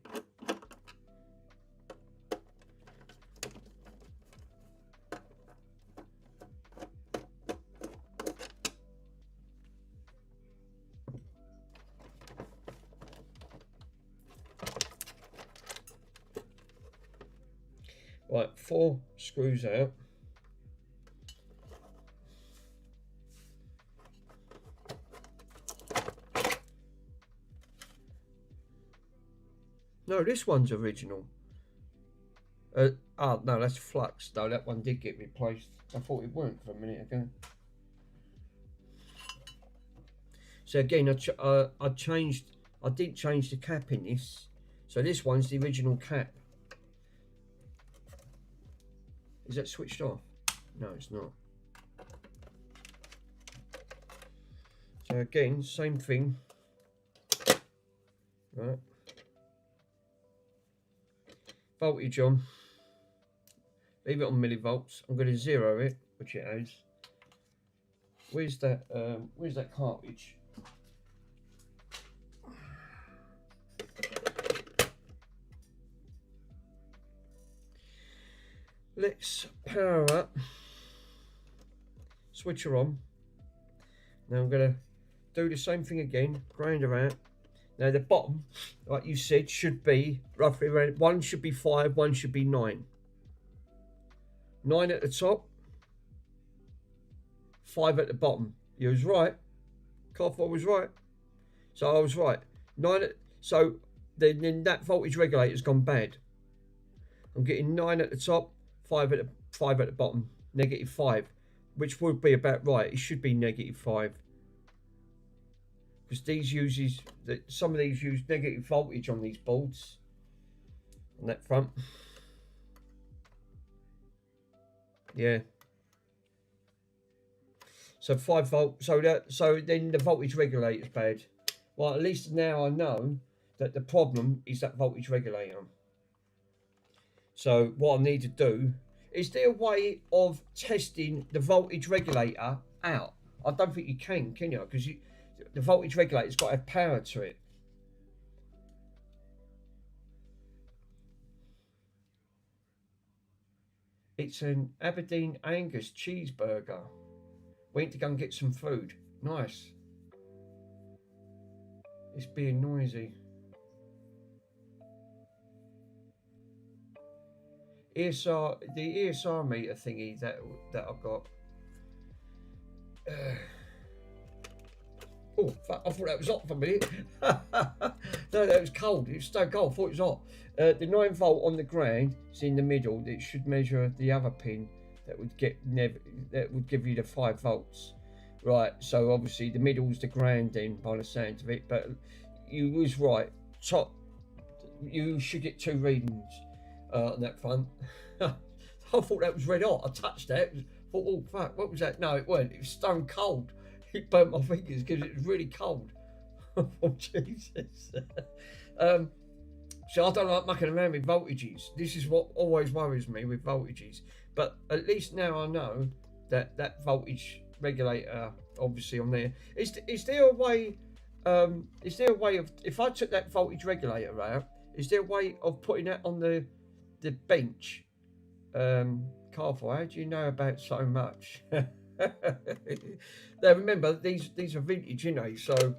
Right, 4 screws out. No, this one's original. Oh, no, that's flux. No, that one did get replaced. I thought it weren't for a minute ago. So again, I didn't change the cap in this. So this one's the original cap. Is that switched off? No, it's not. So again, same thing. Right. Voltage on. Leave it on millivolts. I'm going to zero it, which it has. Where's that cartridge? Let's power up. Switch her on. Now I'm going to do the same thing again. Grind her out. Now the bottom, like you said, should be roughly around, one should be 5, one should be 9. 9 at the top, 5 at the bottom. You was right. Carfo was right. So I was right. 9 at, so then that voltage regulator's gone bad. I'm getting 9 at the top, 5 at the bottom, -5, which would be about right. It should be -5. Because some of these use negative voltage on these boards on that front. Yeah. So 5 volt. So then the voltage regulator is bad. Well, at least now I know that the problem is that voltage regulator. So what I need to do is there a way of testing the voltage regulator out? I don't think you can you? Because the voltage regulator's got to have power to it. It's an Aberdeen Angus cheeseburger. Went to go and get some food. Nice. It's being noisy. The ESR meter thingy that I've got. Oh, fuck, I thought that was hot for a minute. No, that was cold. It was so cold. I thought it was hot. The 9 volt on the ground is in the middle. It should measure the other pin that would that would give you the 5 volts. Right. So obviously the middle's the ground then, by the sound of it. But you was right. Top. You should get 2 readings on that front. I thought that was red hot. I touched that. Thought, oh fuck, what was that? No, it weren't. It was stone cold. It burnt my fingers because it was really cold. Oh Jesus. So I don't like mucking around with voltages. This is what always worries me with voltages. But at least now I know that that voltage regulator, obviously on there, is there a way? Is there a way of, if I took that voltage regulator out, is there a way of putting that on the bench? Carful, how do you know about so much? Now remember, these are vintage, you know. So,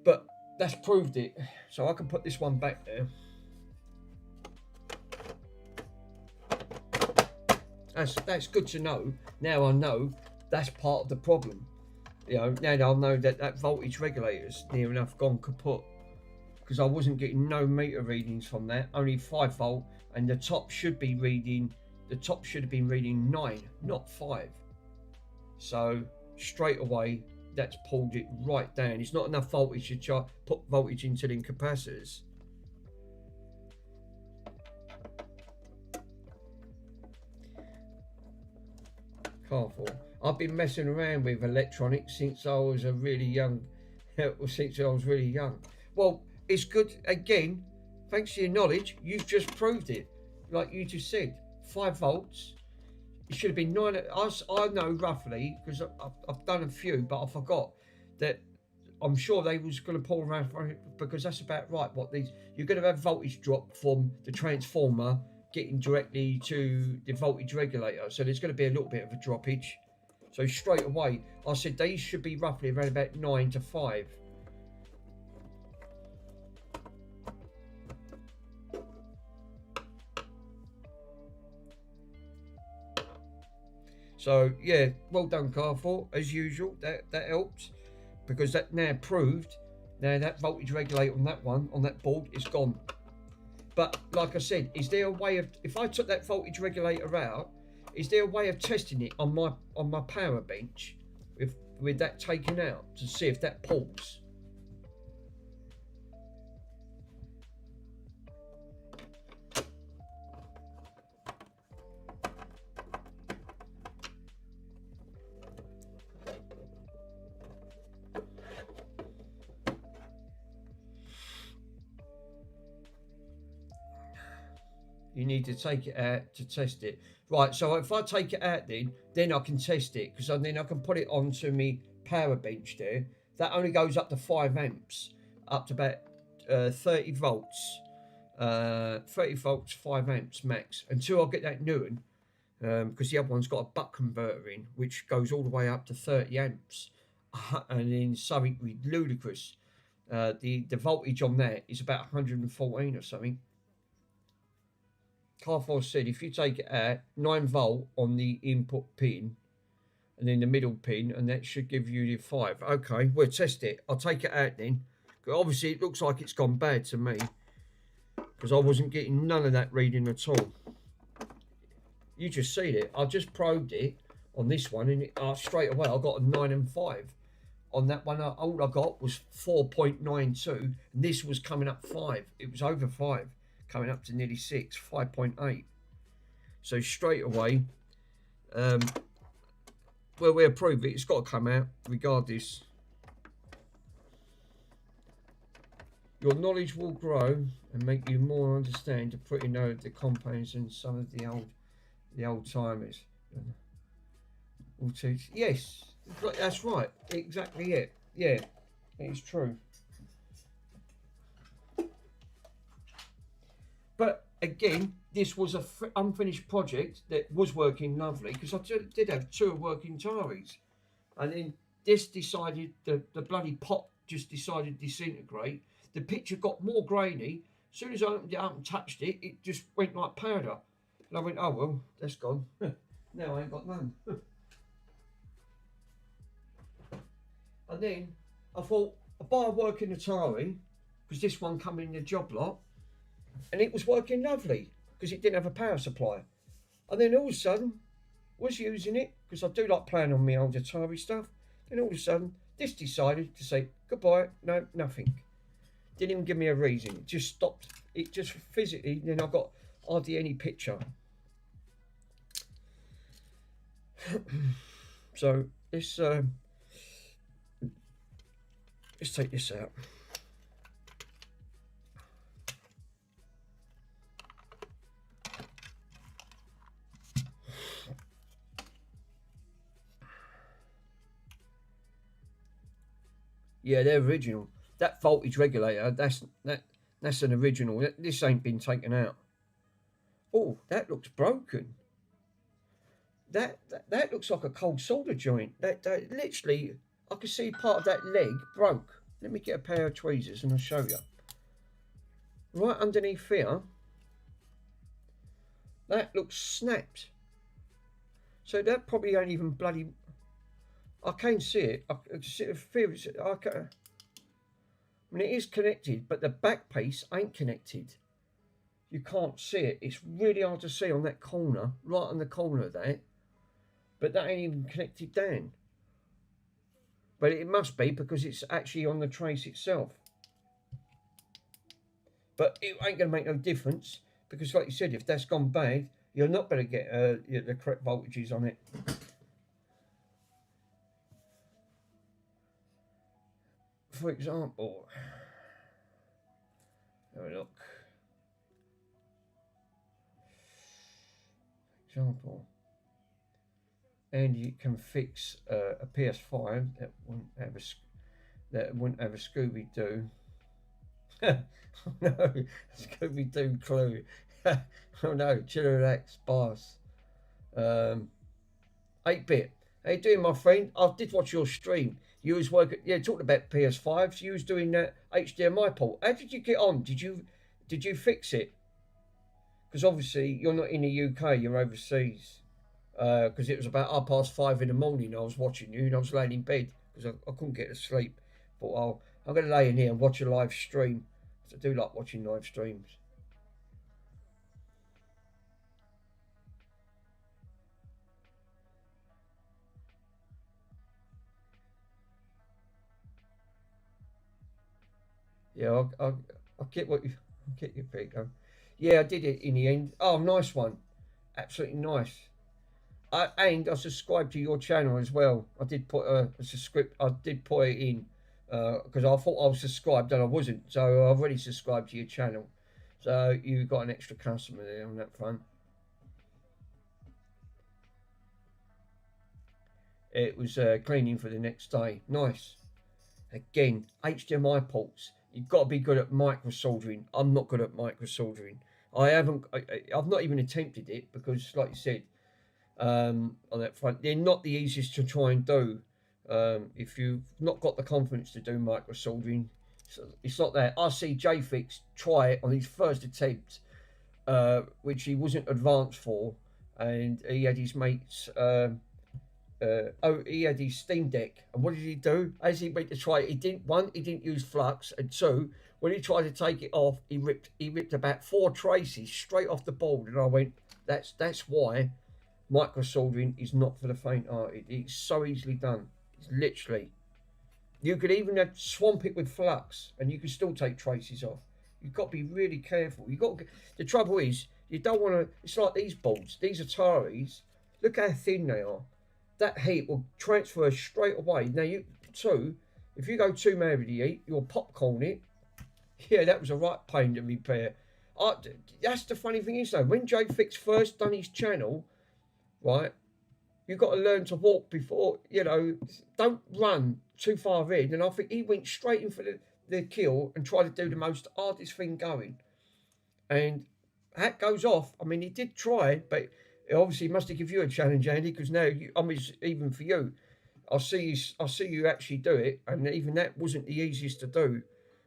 but that's proved it. So I can put this one back there. That's good to know. Now I know that's part of the problem. You know, now I'll know that that voltage regulator's near enough gone kaput, because I wasn't getting no meter readings from that, only 5 volt, and the top should be reading, the top should have been reading 9, not 5. So straight away, that's pulled it right down. It's not enough voltage to put voltage into the capacitors. Careful. I've been messing around with electronics since I was really young. Well, it's good. Again, thanks to your knowledge, you've just proved it. Like you just said, 5 volts. It should have been 9. I know roughly, because I've done a few, but I forgot that. I'm sure they was going to pull around for it, because that's about right. What these, you're going to have voltage drop from the transformer getting directly to the voltage regulator. So there's going to be a little bit of a droppage. So straight away, I said these should be roughly around about 9 to 5. So yeah, well done, Carfor, as usual. That helps, because that now proved, now that voltage regulator on that one, on that board, is gone. But like I said, is there a way of, if I took that voltage regulator out, is there a way of testing it on my power bench with that taken out to see if that pulls? You need to take it out to test it. Right, so if I take it out then I can test it, because then I can put it onto me power bench there. That only goes up to 5 amps, up to about 30 volts. 30 volts, 5 amps max, until I get that new one, because the other one's got a buck converter in, which goes all the way up to 30 amps. And then something ludicrous. The voltage on that is about 114 or something. Carfor said if you take it out, 9 volt on the input pin, and then the middle pin, and that should give you the 5. Okay, we'll test it. I'll take it out then. Obviously, it looks like it's gone bad to me, because I wasn't getting none of that reading at all. You just seen it. I just probed it on this one, and straight away I got a 9 and 5. On that one, all I got was 4.92, and this was coming up 5. It was over 5. Coming up to nearly 6, 5.8. So straight away, well, we approve it. It's got to come out regardless. Your knowledge will grow and make you more understand to pretty know the compounds and some of the old timers. Will teach. Yes, that's right. Exactly it. Yeah, it's true. But again, this was a unfinished project that was working lovely, because I did have 2 working Taris, and then this decided, the bloody pot just decided to disintegrate. The picture got more grainy. As soon as I opened it up and touched it, it just went like powder. And I went, oh well, that's gone. Now I ain't got none. And then I thought, I'll buy a working Atari, because this one come in the job lot, and it was working lovely, because it didn't have a power supply. And then all of a sudden, was using it, because I do like playing on my old Atari stuff, then all of a sudden, this decided to say, goodbye, no, nothing. Didn't even give me a reason, it just stopped, it just physically, then I got hardly any picture. So, let's take this out. Yeah, they're original. That voltage regulator, that's an original. This ain't been taken out. Oh, that looks broken. That looks like a cold solder joint. That literally, I can see part of that leg broke. Let me get a pair of tweezers and I'll show you. Right underneath here, that looks snapped. So that probably ain't even bloody. I can see it. I can see it. I mean, it is connected, but the back piece ain't connected. You can't see it. It's really hard to see on that corner, right on the corner of that. But that ain't even connected down. But it must be because it's actually on the trace itself. But it ain't going to make no difference because, like you said, if that's gone bad, you're not going to get the correct voltages on it. For example, have a look. Example, and you can fix a PS5 that wouldn't have a Scooby-Doo. Oh no, Scooby-Doo clue. Oh no, chill, relax, boss. 8-bit. How you doing, my friend? I did watch your stream. You was working, yeah, talking about PS5s. You was doing that HDMI port. How did you get on? Did you fix it? Because obviously you're not in the UK, you're overseas. Because it was about 5:30 in the morning. I was watching you, and I was laying in bed because I couldn't get to sleep. Thought, oh, I'm going to lay in here and watch a live stream. I do like watching live streams. Yeah, I'll get what you get your pick. Yeah, I did it in the end. Oh, nice one, absolutely nice. And I subscribed to your channel as well. I did put a script. I did put it in because I thought I was subscribed and I wasn't. So I've already subscribed to your channel. So you got an extra customer there on that front. It was cleaning for the next day. Nice. Again, HDMI ports. You've got to be good at micro soldering. I'm not good at micro soldering. I've not even attempted it because, like you said, on that front, they're not the easiest to try and do. If you've not got the confidence to do micro soldering, it's not that. I see JFix try it on his first attempt, which he wasn't advanced for, and he had his mates. He had his Steam Deck, and what did he do? As he went to try it, he didn't use flux, and two, when he tried to take it off, he ripped about 4 traces straight off the board, and I went, that's why micro soldering is not for the faint-hearted. It's so easily done. It's literally, you could even swamp it with flux, and you can still take traces off. You've got to be really careful. The trouble is, you don't want to. It's like these boards, these Ataris. Look how thin they are. That heat will transfer straight away. Now if you go too mad with the heat, you'll popcorn it. Yeah, that was a right pain to repair. That's the funny thing is though, when JFix first done his channel, right, you've got to learn to walk before, don't run too far in. And I think he went straight in for the kill and tried to do the most hardest thing going. And hat goes off. I mean, he did try, but it obviously must have given you a challenge, Andy, because now even for you, I see you actually do it, and even that wasn't the easiest to do,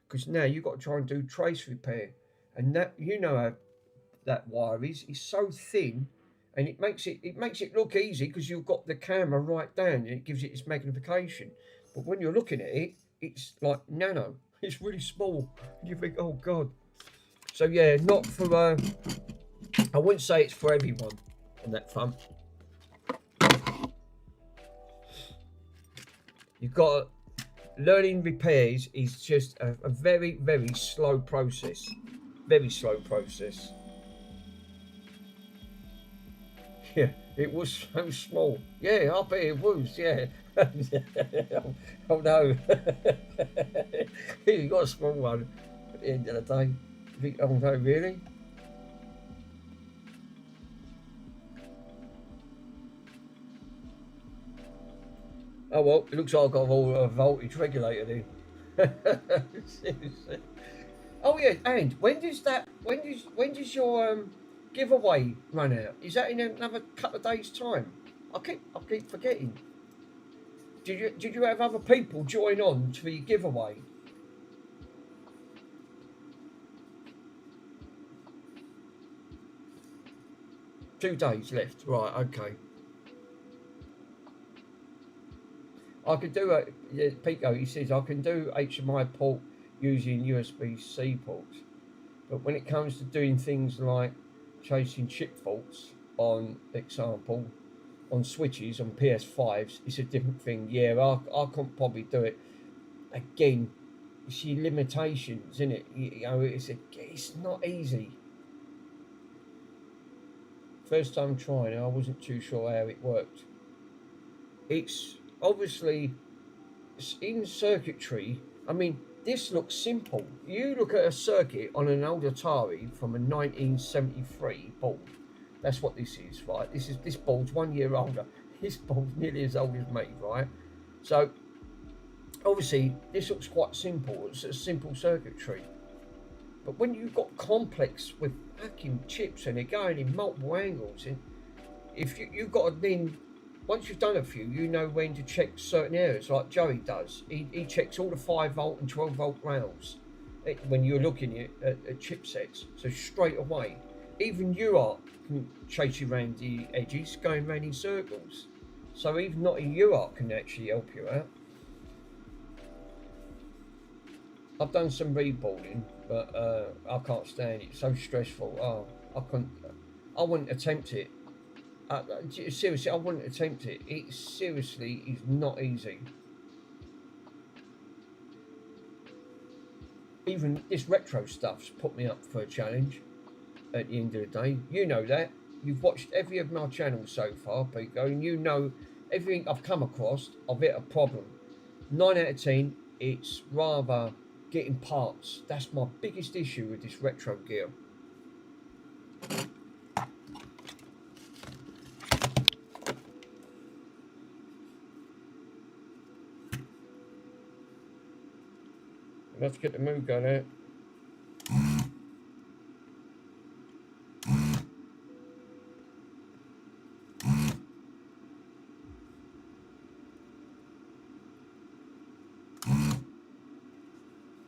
because now you've got to try and do trace repair, and that how that wire is. It's so thin, and it makes it look easy because you've got the camera right down, and it gives it its magnification. But when you're looking at it, it's like nano. It's really small. You think, oh god. So yeah, not for. I wouldn't say it's for everyone on that front. You've got learning repairs is just a very very slow process. Very slow process. Yeah, it was so small. Yeah, I bet it was. Yeah. Oh no. You got a small one at the end of the day. You think, oh no, really? Oh well, it looks like I've got a voltage regulator there. Seriously. Oh yeah, and when does your giveaway run out? Is that in another couple of days' time? I keep forgetting. Did you have other people join on to your giveaway? 2 days left. Right. Okay. I can do a yeah, Pico. He says I can do HMI port using USB-C ports, but when it comes to doing things like chasing chip faults, on example, on switches on PS5s, it's a different thing. Yeah, I can't probably do it. Again, it's your limitations, isn't it? It's not easy. First time trying it, I wasn't too sure how it worked. It's obviously in circuitry. I mean, this looks simple. You look at a circuit on an old Atari from a 1973 board. That's what this is, right? This board's 1 year older. This board's nearly as old as me, right? So obviously this looks quite simple. It's a simple circuitry. But when you've got complex with hacking chips and they're going in multiple angles, and if you've got to then, once you've done a few, you know when to check certain areas, like Joey does. He checks all the 5 volt and 12 volt rails when you're looking at chipsets. So straight away, even UART can chase you around the edges, going around in circles. So even not a UART can actually help you out. I've done some reboarding, but I can't stand it. It's so stressful. Oh, I couldn't. I wouldn't attempt it. Seriously, I wouldn't attempt it. It seriously is not easy. Even this retro stuff's put me up for a challenge. At the end of the day, you know that. You've watched every of my channels so far, Pico, and you know everything I've come across. I've hit a problem. 9 out of 10. It's rather getting parts. That's my biggest issue with this retro gear. Let's get the mood gun out.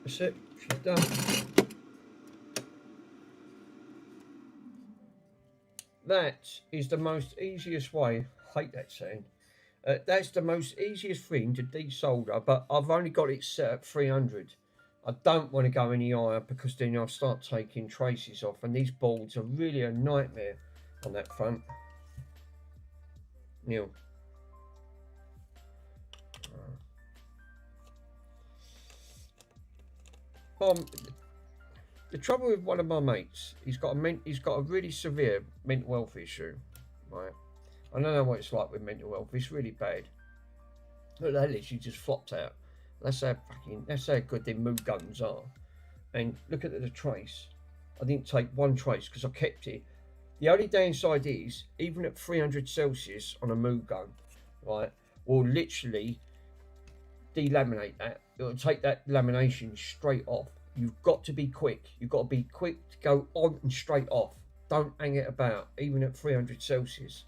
That's it. She's done. That is the most easiest way. I hate that saying. That's the most easiest thing to desolder, but I've only got it set at 300. I don't want to go any higher because then I'll start taking traces off, and these boards are really a nightmare on that front. Neil. Um, the trouble with one of my mates, he's got a really severe mental health issue, right? I don't know what it's like with mental health. It's really bad. Look, that literally just flopped out. That's how good their mood guns are. And look at the trace. I didn't take one trace because I kept it. The only downside is, even at 300 Celsius on a mood gun, right, will literally delaminate that. It'll take that lamination straight off. You've got to be quick. You've got to be quick to go on and straight off. Don't hang it about, even at 300 Celsius.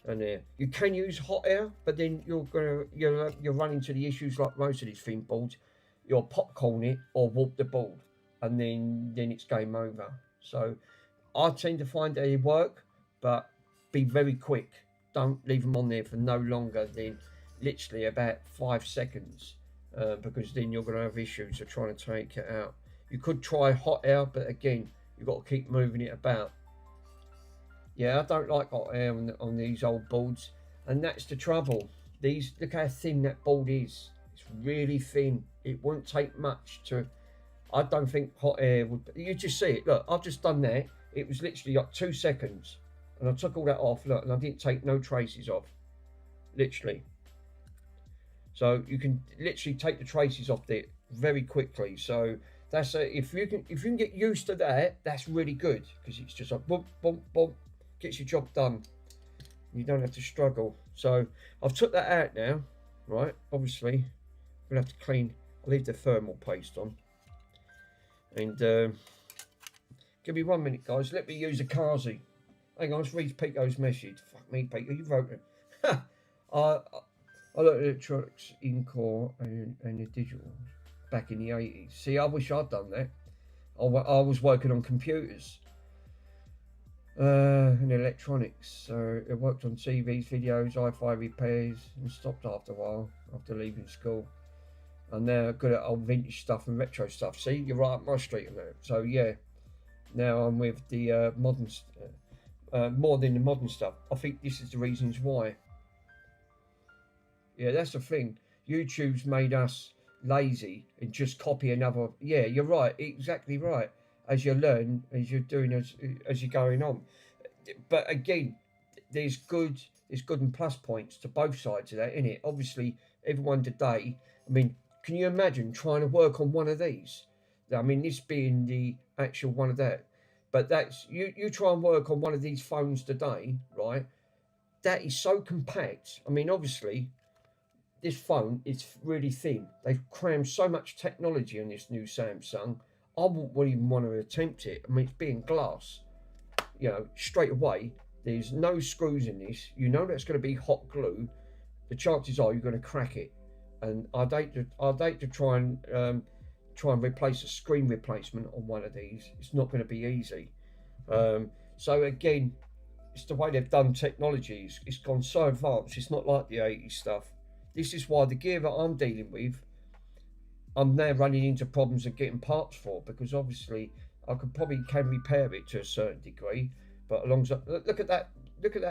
And you can use hot air, but then you're running into the issues like most of these thin boards. You'll popcorn it or warp the board, and then it's game over. So I tend to find they work, but be very quick. Don't leave them on there for no longer than literally about 5 seconds. because then you're going to have issues of trying to take it out. You could try hot air, but again, you've got to keep moving it about. Yeah, I don't like hot air on these old boards, and that's the trouble. These, look how thin that board is. It's really thin. It won't take much to. I don't think hot air would. You just see it. Look, I've just done that. It was literally like 2 seconds, and I took all that off. Look, and I didn't take no traces off. Literally. So you can literally take the traces off there very quickly. So that's if you can get used to that, that's really good, because it's just like boom, boom, boom, gets your job done. You don't have to struggle. So I've took that out now, right? Obviously, I'm gonna have to clean. I'll leave the thermal paste on, and give me 1 minute, guys. Let me use a Kazi. Hang on, let's read Pico's message. Fuck me, Pico, you wrote it. I looked at electronics in core and the digital back in the 80s. See, I wish I'd done that. I was working on computers and electronics. So I worked on TVs, videos, hi-fi repairs, and stopped after a while, after leaving school. I'm now good at old vintage stuff and retro stuff. See, you're right up my street on that. So yeah, now I'm with the modern, more than the modern stuff. I think this is the reasons why. Yeah, that's the thing. YouTube's made us lazy and just copy another. Yeah, you're right. Exactly right. As you learn, as you're doing, as you're going on. But again, there's good and plus points to both sides of that, isn't it? Obviously, everyone today. I mean, can you imagine trying to work on one of these? I mean, this being the actual one of that. But that's you try and work on one of these phones today, right? That is so compact. I mean, obviously, this phone is really thin. They've crammed so much technology on this new Samsung. I wouldn't even want to attempt it. I mean, it's being glass. You know, straight away, there's no screws in this. You know that's going to be hot glue. The chances are you're going to crack it. And I'd hate to try and replace a screen replacement on one of these. It's not going to be easy. So again, it's the way they've done technology. It's gone so advanced. It's not like the 80s stuff. This is why the gear that I'm dealing with, I'm now running into problems of getting parts for, because obviously I can repair it to a certain degree, but alongside, look at that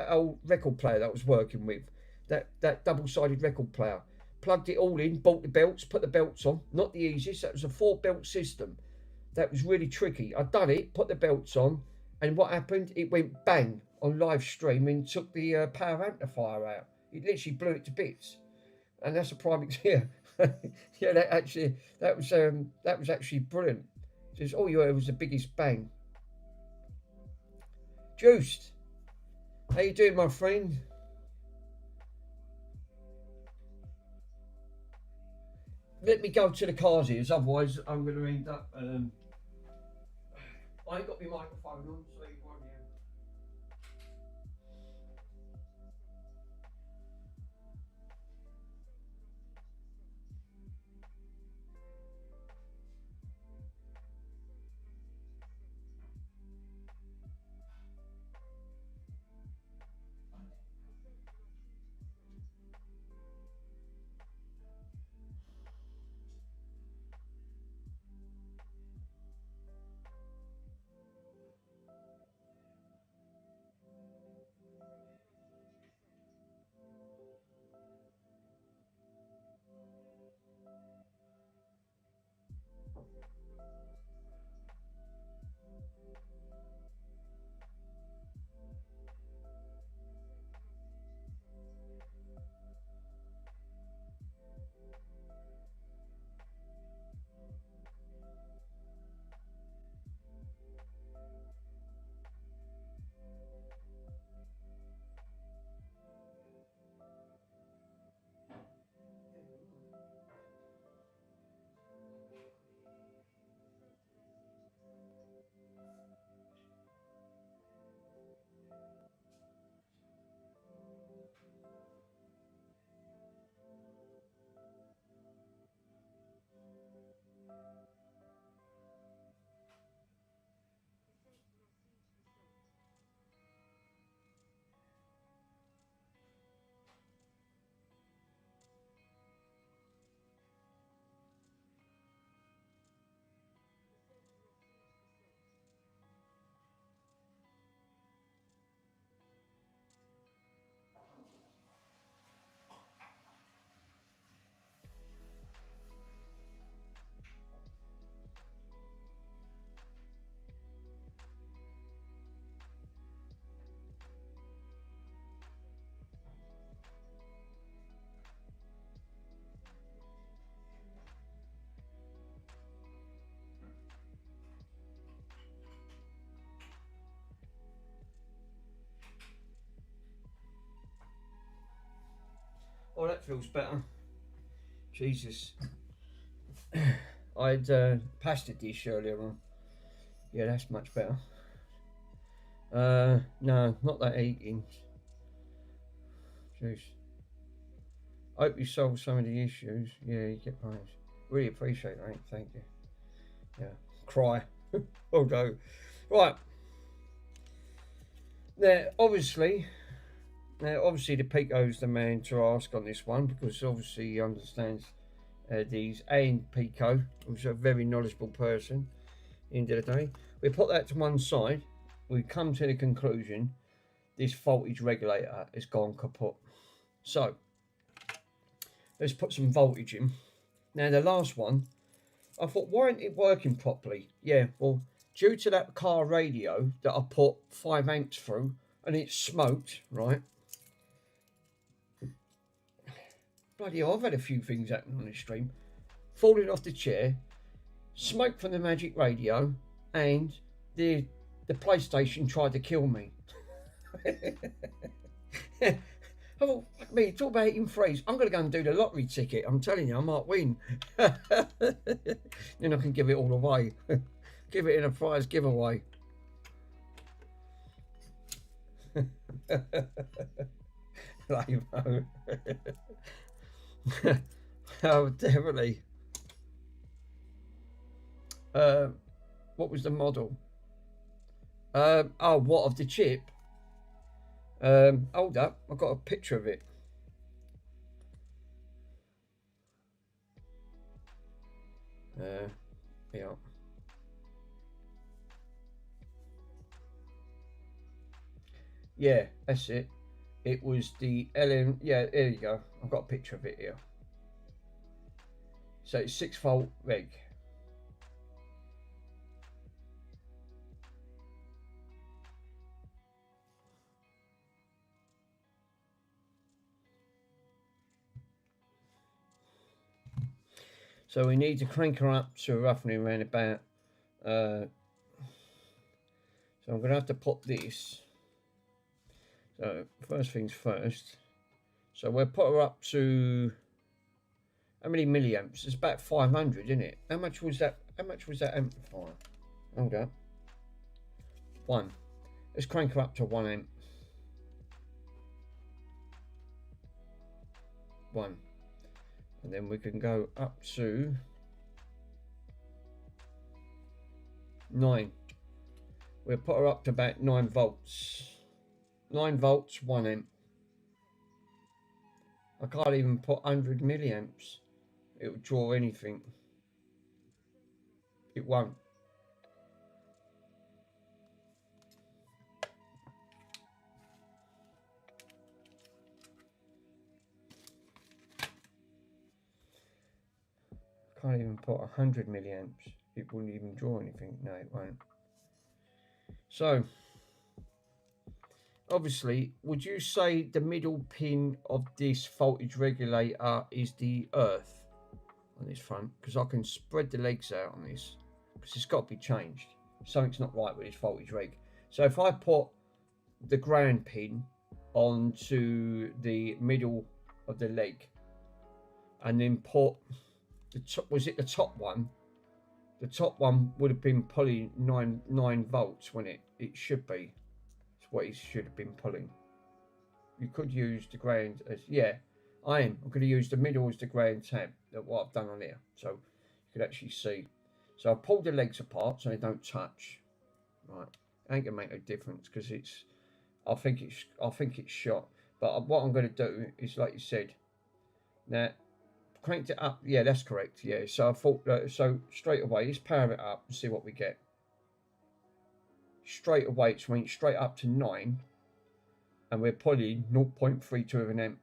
old record player that I was working with, that double-sided record player. Plugged it all in, bought the belts, put the belts on. Not the easiest. That was a 4-belt system. That was really tricky. I'd done it, put the belts on, and what happened? It went bang on live stream and took the power amplifier out. It literally blew it to bits. And that's a prime example. Yeah, that was actually brilliant. Just all you heard was the biggest bang. Juiced, how you doing, my friend? Let me go to the cars here, otherwise I'm going to end up. I ain't got my microphone on, so you won't hear. Oh, that feels better. Jesus. I had pasta dish earlier on. Yeah, that's much better. No, not that eating. Jeez. Hope you solved some of the issues. Yeah, you get praise. Really appreciate it, mate. Thank you. Yeah. Cry. Although, right. Now, obviously, the Pico's the man to ask on this one because obviously he understands these. And Pico, who's a very knowledgeable person, end of the day. We put that to one side. We come to the conclusion this voltage regulator has gone kaput. So, let's put some voltage in. Now, the last one, I thought, why isn't it working properly? Yeah, well, due to that car radio that I put 5 amps through and it smoked, right? Bloody hell, I've had a few things happen on this stream. Falling off the chair, smoke from the magic radio, and the PlayStation tried to kill me. Oh, fuck me, talk about eating freeze. I'm going to go and do the lottery ticket. I'm telling you, I might win. Then I can give it all away. Give it in a prize giveaway. Lame-o. Oh, definitely. What was the model? Oh, what, of the chip? Hold up, I've got a picture of it. Yeah. Yeah, that's it. It was the LM. Yeah, there you go. I've got a picture of it here. So it's 6-volt reg. So we need to crank her up to roughly around about. So I'm going to have to put this. So first things first. So we'll put her up to. How many milliamps? It's about 500, isn't it? How much was that? How much was that amplifier? Hold up. 1. Let's crank her up to 1 amp. 1. And then we can go up to 9. We'll put her up to about 9 volts. 9 volts, 1 amp. I can't even put 100 milliamps. It will draw anything. It won't. Can't even put 100 milliamps. It wouldn't even draw anything. No, it won't. So, obviously, would you say the middle pin of this voltage regulator is the earth on this front? Because I can spread the legs out on this. Because it's got to be changed. Something's not right with this voltage reg. So if I put the ground pin onto the middle of the leg and then put the top, was it the top one? The top one would have been pulling 9 volts, wouldn't it? It should be. It's what it should have been pulling. You could use the ground as, yeah, I'm going to use the middle as the ground tab. That's what I've done on here. So you can actually see. So I've pulled the legs apart so they don't touch. Right. Ain't gonna make no difference because it's. I think it's shot. But what I'm going to do is, like you said, now cranked it up. Yeah, that's correct. Yeah. So I thought. So straight away, let's power it up and see what we get. Straight away, it's went straight up to 9, and we're pulling 0.32 of an amp.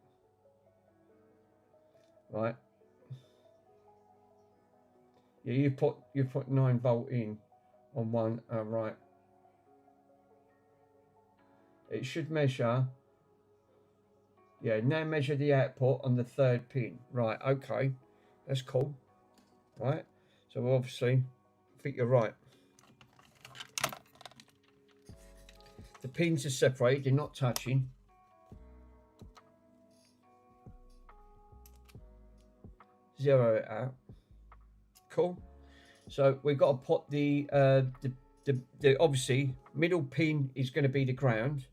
Right. Yeah, you put 9 volt in on one. Right. It should measure. Yeah, now measure the output on the 3rd pin. Right, okay. That's cool. Right. So obviously, I think you're right. The pins are separated, they're not touching. zero it out. Cool. So we've got to put the obviously middle pin is going to be the ground.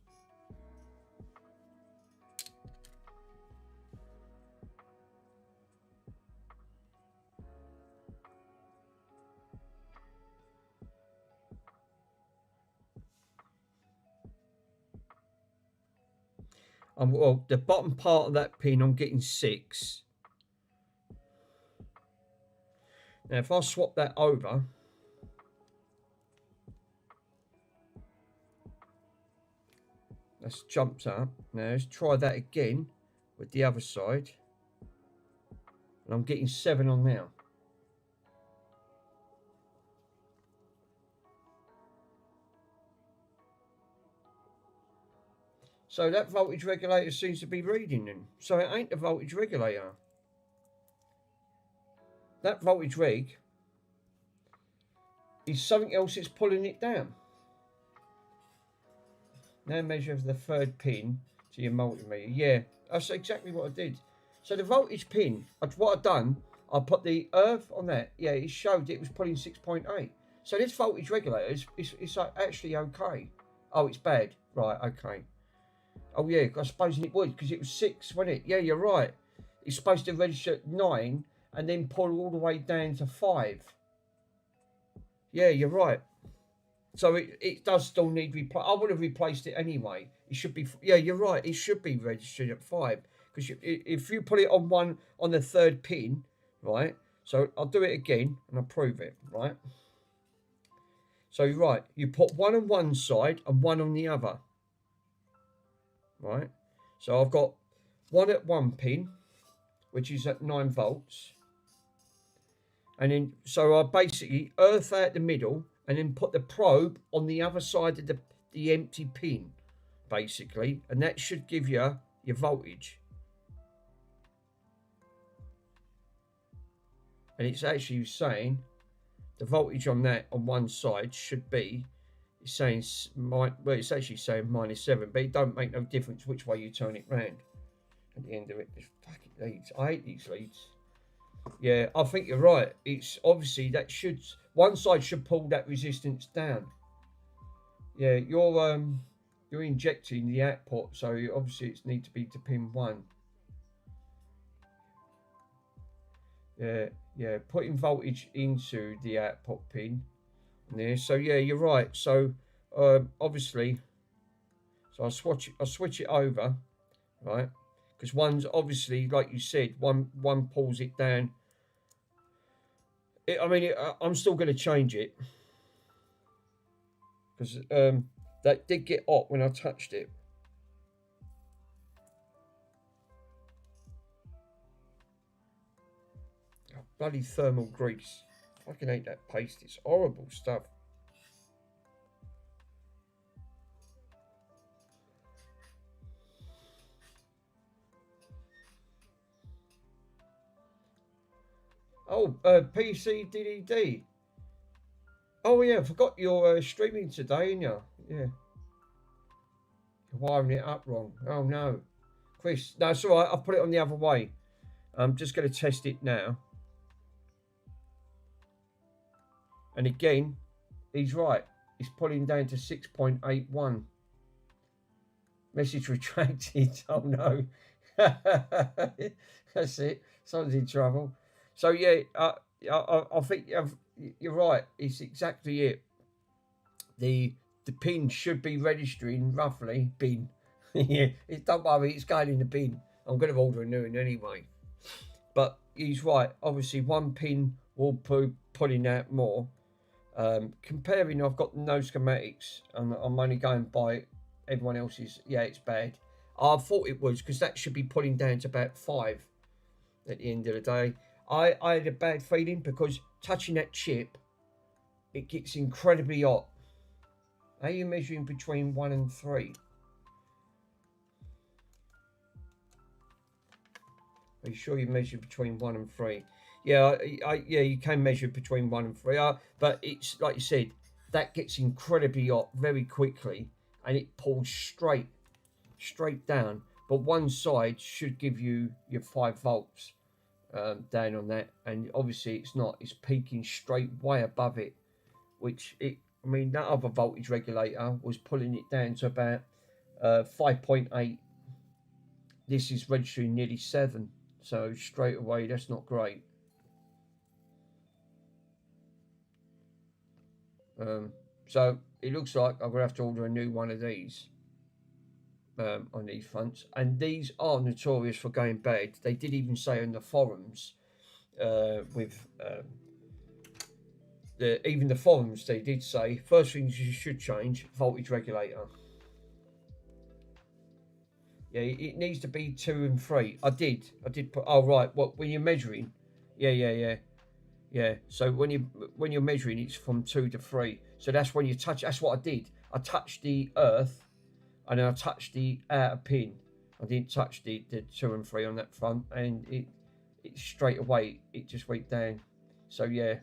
Well, the bottom part of that pin, I'm getting 6. Now, if I swap that over, that's jumped up. Now, let's try that again with the other side. And I'm getting 7 on now. So that voltage regulator seems to be reading then. So it ain't a voltage regulator. That voltage reg is something else that's pulling it down. Now measure the third pin to your multimeter. Yeah, that's exactly what I did. So the voltage pin, what I've done, I put the earth on that. Yeah, it showed it was pulling 6.8. So this voltage regulator is actually okay. Oh, it's bad. Right, okay. Oh yeah, I suppose it would, because it was 6, wasn't it? Yeah, you're right. It's supposed to register at 9 and then pull all the way down to 5. Yeah, you're right. So it does still need replace. I would have replaced it anyway. It should be. Yeah, you're right. It should be registered at 5, because if you put it on the third pin, right? So I'll do it again and I'll prove it, right? So you're right. You put 1 on one side and 1 on the other. Right, so I've got 1 at 1 pin, which is at 9 volts, and then so I basically earth out the middle and then put the probe on the other side of the empty pin, basically, and that should give you your voltage. And it's actually saying the voltage on that on one side should be, it's saying, well, it's actually saying -7, but it don't make no difference which way you turn it round. At the end of it, it's fucking leads. I hate these leads. Yeah, I think you're right. It's obviously that one side should pull that resistance down. Yeah, you're injecting the output, so obviously it's need to be to pin 1. Yeah, putting voltage into the output pin. There, so yeah, you're right. So obviously, so I'll switch it over, right? Because one's obviously, like you said, one pulls it down. I'm still going to change it because that did get hot when I touched it. Oh, bloody thermal grease. I fucking hate that paste. It's horrible stuff. Oh, PC DDD. Oh yeah, I forgot you're streaming today, ain't you? Yeah. You're wiring it up wrong. Oh no. Chris, no, it's alright. I'll put it on the other way. I'm just going to test it now. And again, he's right. He's pulling down to 6.81. Message retracted. Oh no. That's it. Someone's in trouble. So yeah, I think you're right. It's exactly it. The pin should be registering roughly bin. Yeah, don't worry, it's going in the bin. I'm going to order a new one anyway. But he's right. Obviously, one pin will pulling out more. Comparing, I've got no schematics, and I'm only going by everyone else's. Yeah, it's bad. I thought it was, because that should be pulling down to about 5 at the end of the day. I had a bad feeling because touching that chip, it gets incredibly hot. How are you measuring between 1 and 3? Are you sure you measure between 1 and 3? Yeah, yeah, you can measure between 1 and 3. But it's like you said, that gets incredibly hot very quickly, and it pulls straight down. But one side should give you your 5 volts. down on that, and obviously it's not. It's peaking straight way above it, which I mean, that other voltage regulator was pulling it down to about 5.8. This is registering nearly 7, so straight away that's not great. So it looks like I'm gonna have to order a new one of these on these fronts, and these are notorious for going bad. They did even say on the forums with even the forums, they did say first things you should change, voltage regulator. Yeah, it needs to be 2 and 3. I did put. Oh right, what when you're measuring? Yeah. So when you're measuring, it's from 2 to 3. So that's when you touch. That's what I did. I touched the earth, and then I touched the outer pin. I didn't touch the 2 and 3 on that front, and it straight away it just went down. So yeah.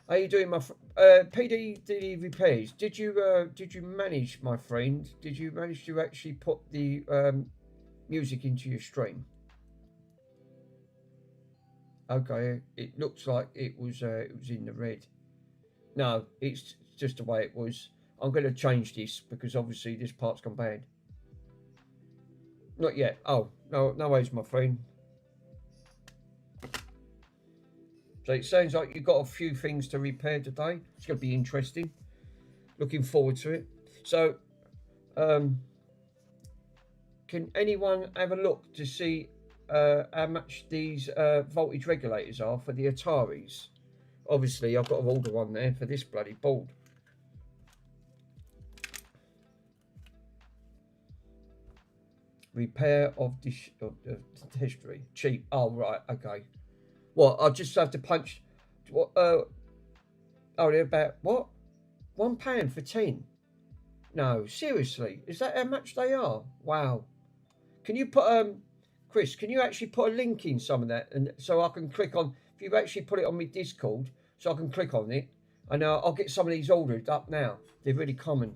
How you doing, my PD repairs? Did you manage, my friend? Did you manage to actually put the music into your stream? Okay, it looks like it was in the red. No, it's just the way it was. I'm going to change this because obviously this part's gone bad. Not yet. Oh no worries, my friend. So it sounds like you've got a few things to repair today. It's going to be interesting. Looking forward to it. So, can anyone have a look to see how much these voltage regulators are for the Ataris? Obviously, I've got to order one there for this bloody board. Repair of history. Cheap. Oh, right. Okay. What? I'll just have to punch. What? Oh, they're about what? £1 for 10. No, seriously, is that how much they are? Wow. Can you put Chris? Can you actually put a link in some of that, and so I can click on? If you actually put it on my Discord, so I can click on it, and I'll get some of these ordered up now. They're really common.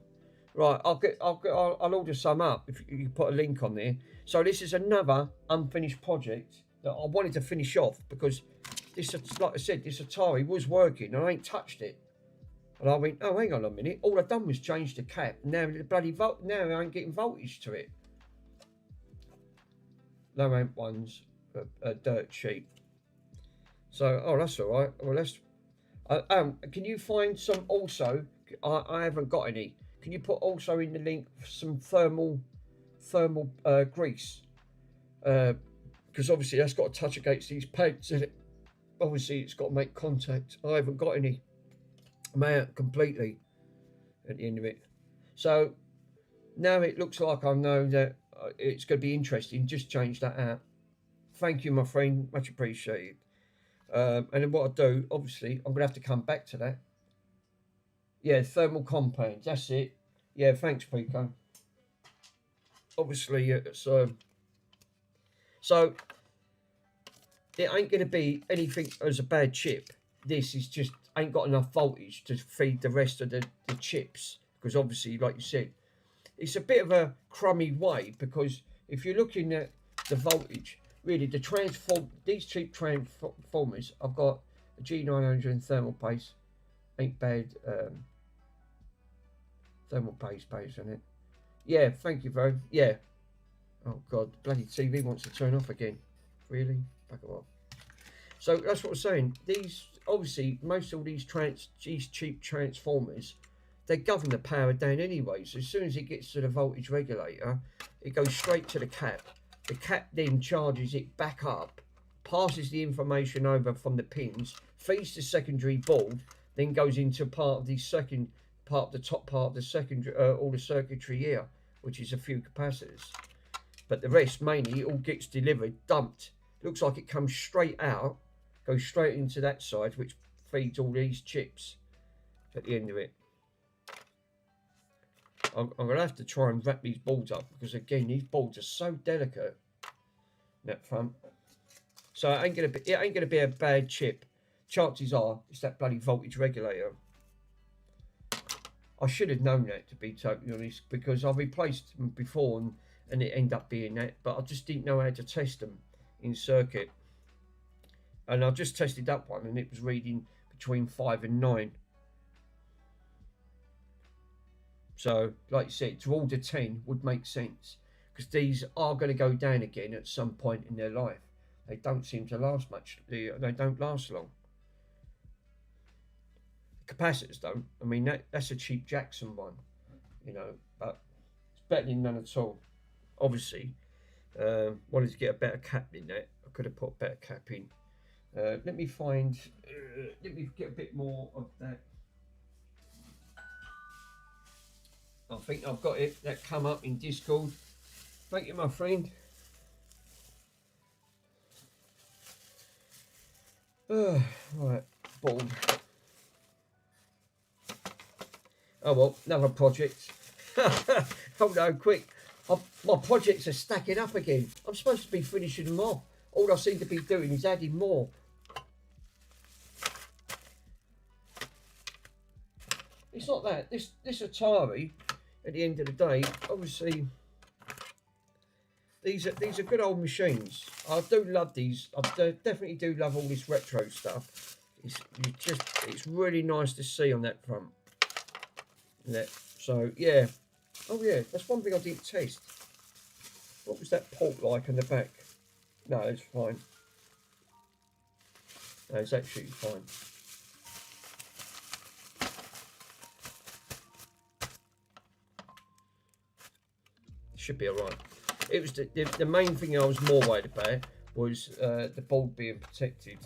Right, I'll order some up if you put a link on there. So this is another unfinished project that I wanted to finish off because this, like I said, this Atari was working and I ain't touched it. And I went, oh, hang on a minute. All I've done was change the cap. Now the bloody now I ain't getting voltage to it. Low amp ones are dirt cheap. So, oh, that's all right. Well, let's. Can you find some also? I haven't got any. Can you put also in the link some thermal grease? Because obviously that's got to touch against these pegs, and obviously it's got to make contact. I haven't got any. I'm out completely at the end of it. So now it looks like I know that it's going to be interesting. Just change that out. Thank you, my friend. Much appreciated. And then what I do, obviously, I'm going to have to come back to that. Yeah, thermal compounds. That's it. Yeah, thanks, Pico. Obviously, so it ain't going to be anything as a bad chip. This is just ain't got enough voltage to feed the rest of the chips, because obviously, like you said, it's a bit of a crummy way, because if you're looking at the voltage, really these cheap transformers, I've got a G900 and thermal paste, ain't bad. Thermal paste on it. Yeah, thank you, bro. Yeah. Oh god, the bloody TV wants to turn off again. Really? Back it off. So that's what I'm saying. These, obviously, most of these cheap transformers, they govern the power down anyway. So as soon as it gets to the voltage regulator, it goes straight to the cap. The cap then charges it back up, passes the information over from the pins, feeds the secondary board, then goes into part of the top part of the secondary, all the circuitry here, which is a few capacitors. But the rest, mainly, it all gets delivered, dumped. Looks like it comes straight out, goes straight into that side, which feeds all these chips at the end of it. I'm going to have to try and wrap these boards up, because again, these boards are so delicate, that front. So it ain't going to be a bad chip. Chances are it's that bloody voltage regulator. I should have known that, to be totally honest, because I've replaced them before and it ended up being that, but I just didn't know how to test them. in circuit. And I just tested that one, and it was reading between 5 and 9. So, like you said, to order 10 would make sense, because these are going to go down again at some point in their life. They don't seem to last much. They don't last long. Capacitors don't. I mean, that's a cheap Jackson one, you know, but it's better than none at all. Obviously, wanted to get a better cap in that. I could have put a better cap in. Let me get a bit more of that. I think I've got it. That come up in Discord. Thank you, my friend. Right, bald. Oh well, another project. Hold on, quick. My projects are stacking up again. I'm supposed to be finishing them off. All I seem to be doing is adding more. It's not that. This Atari, at the end of the day, obviously, these are good old machines. I do love these. I definitely do love all this retro stuff. It's really nice to see on that front. So yeah. Oh yeah, that's one thing I didn't test. What was that port like in the back? No, it's fine. No, it's actually fine. Should be alright. It was the main thing I was more worried about was the board being protected.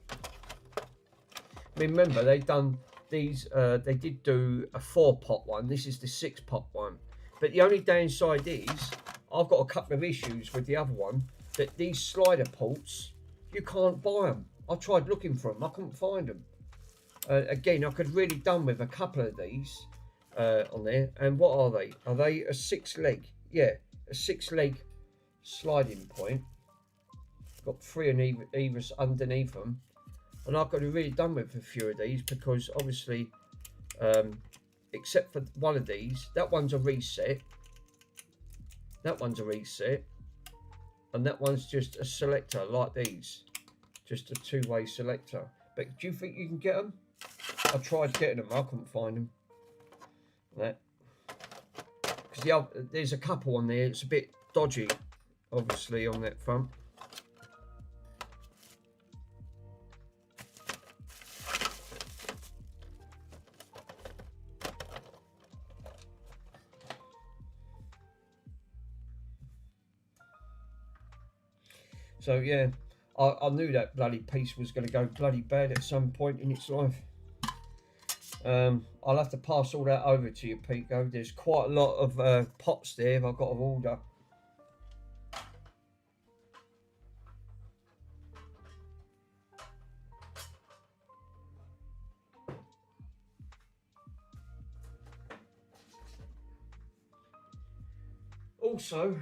I mean, remember they've done these. They did do a 4-pot one. This is the 6-pot one. But the only downside is I've got a couple of issues with the other one. That these slider ports, you can't buy them. I tried looking for them. I couldn't find them. Again, I could really done with a couple of these on there. And what are they? Are they a 6-leg? Yeah, a 6-leg sliding point. Got 3 on either underneath them. And I could have really done with a few of these because obviously, except for one of these, that one's a reset. That one's a reset. And that one's just a selector like these. Just a 2-way selector. But do you think you can get them? I tried getting them, I couldn't find them. That. Because there's a couple on there, it's a bit dodgy, obviously, on that front. So yeah, I knew that bloody piece was going to go bloody bad at some point in its life. I'll have to pass all that over to you, Pico. There's quite a lot of pots there I've got to order. Also,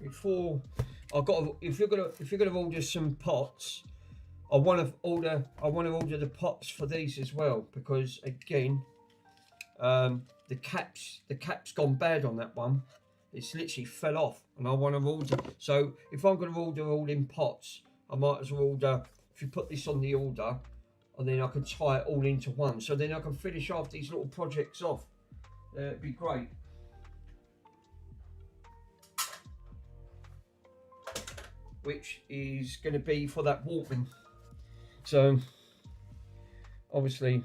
before if you're gonna order some pots, I want to order the pots for these as well, because again, the cap's gone bad on that one. It's literally fell off, and I want to order. So if I'm going to order all in pots, I might as well order. If you put this on the order, and then I can tie it all into one. So then I can finish off these little projects off. It'd be great. Which is going to be for that Walkman. So obviously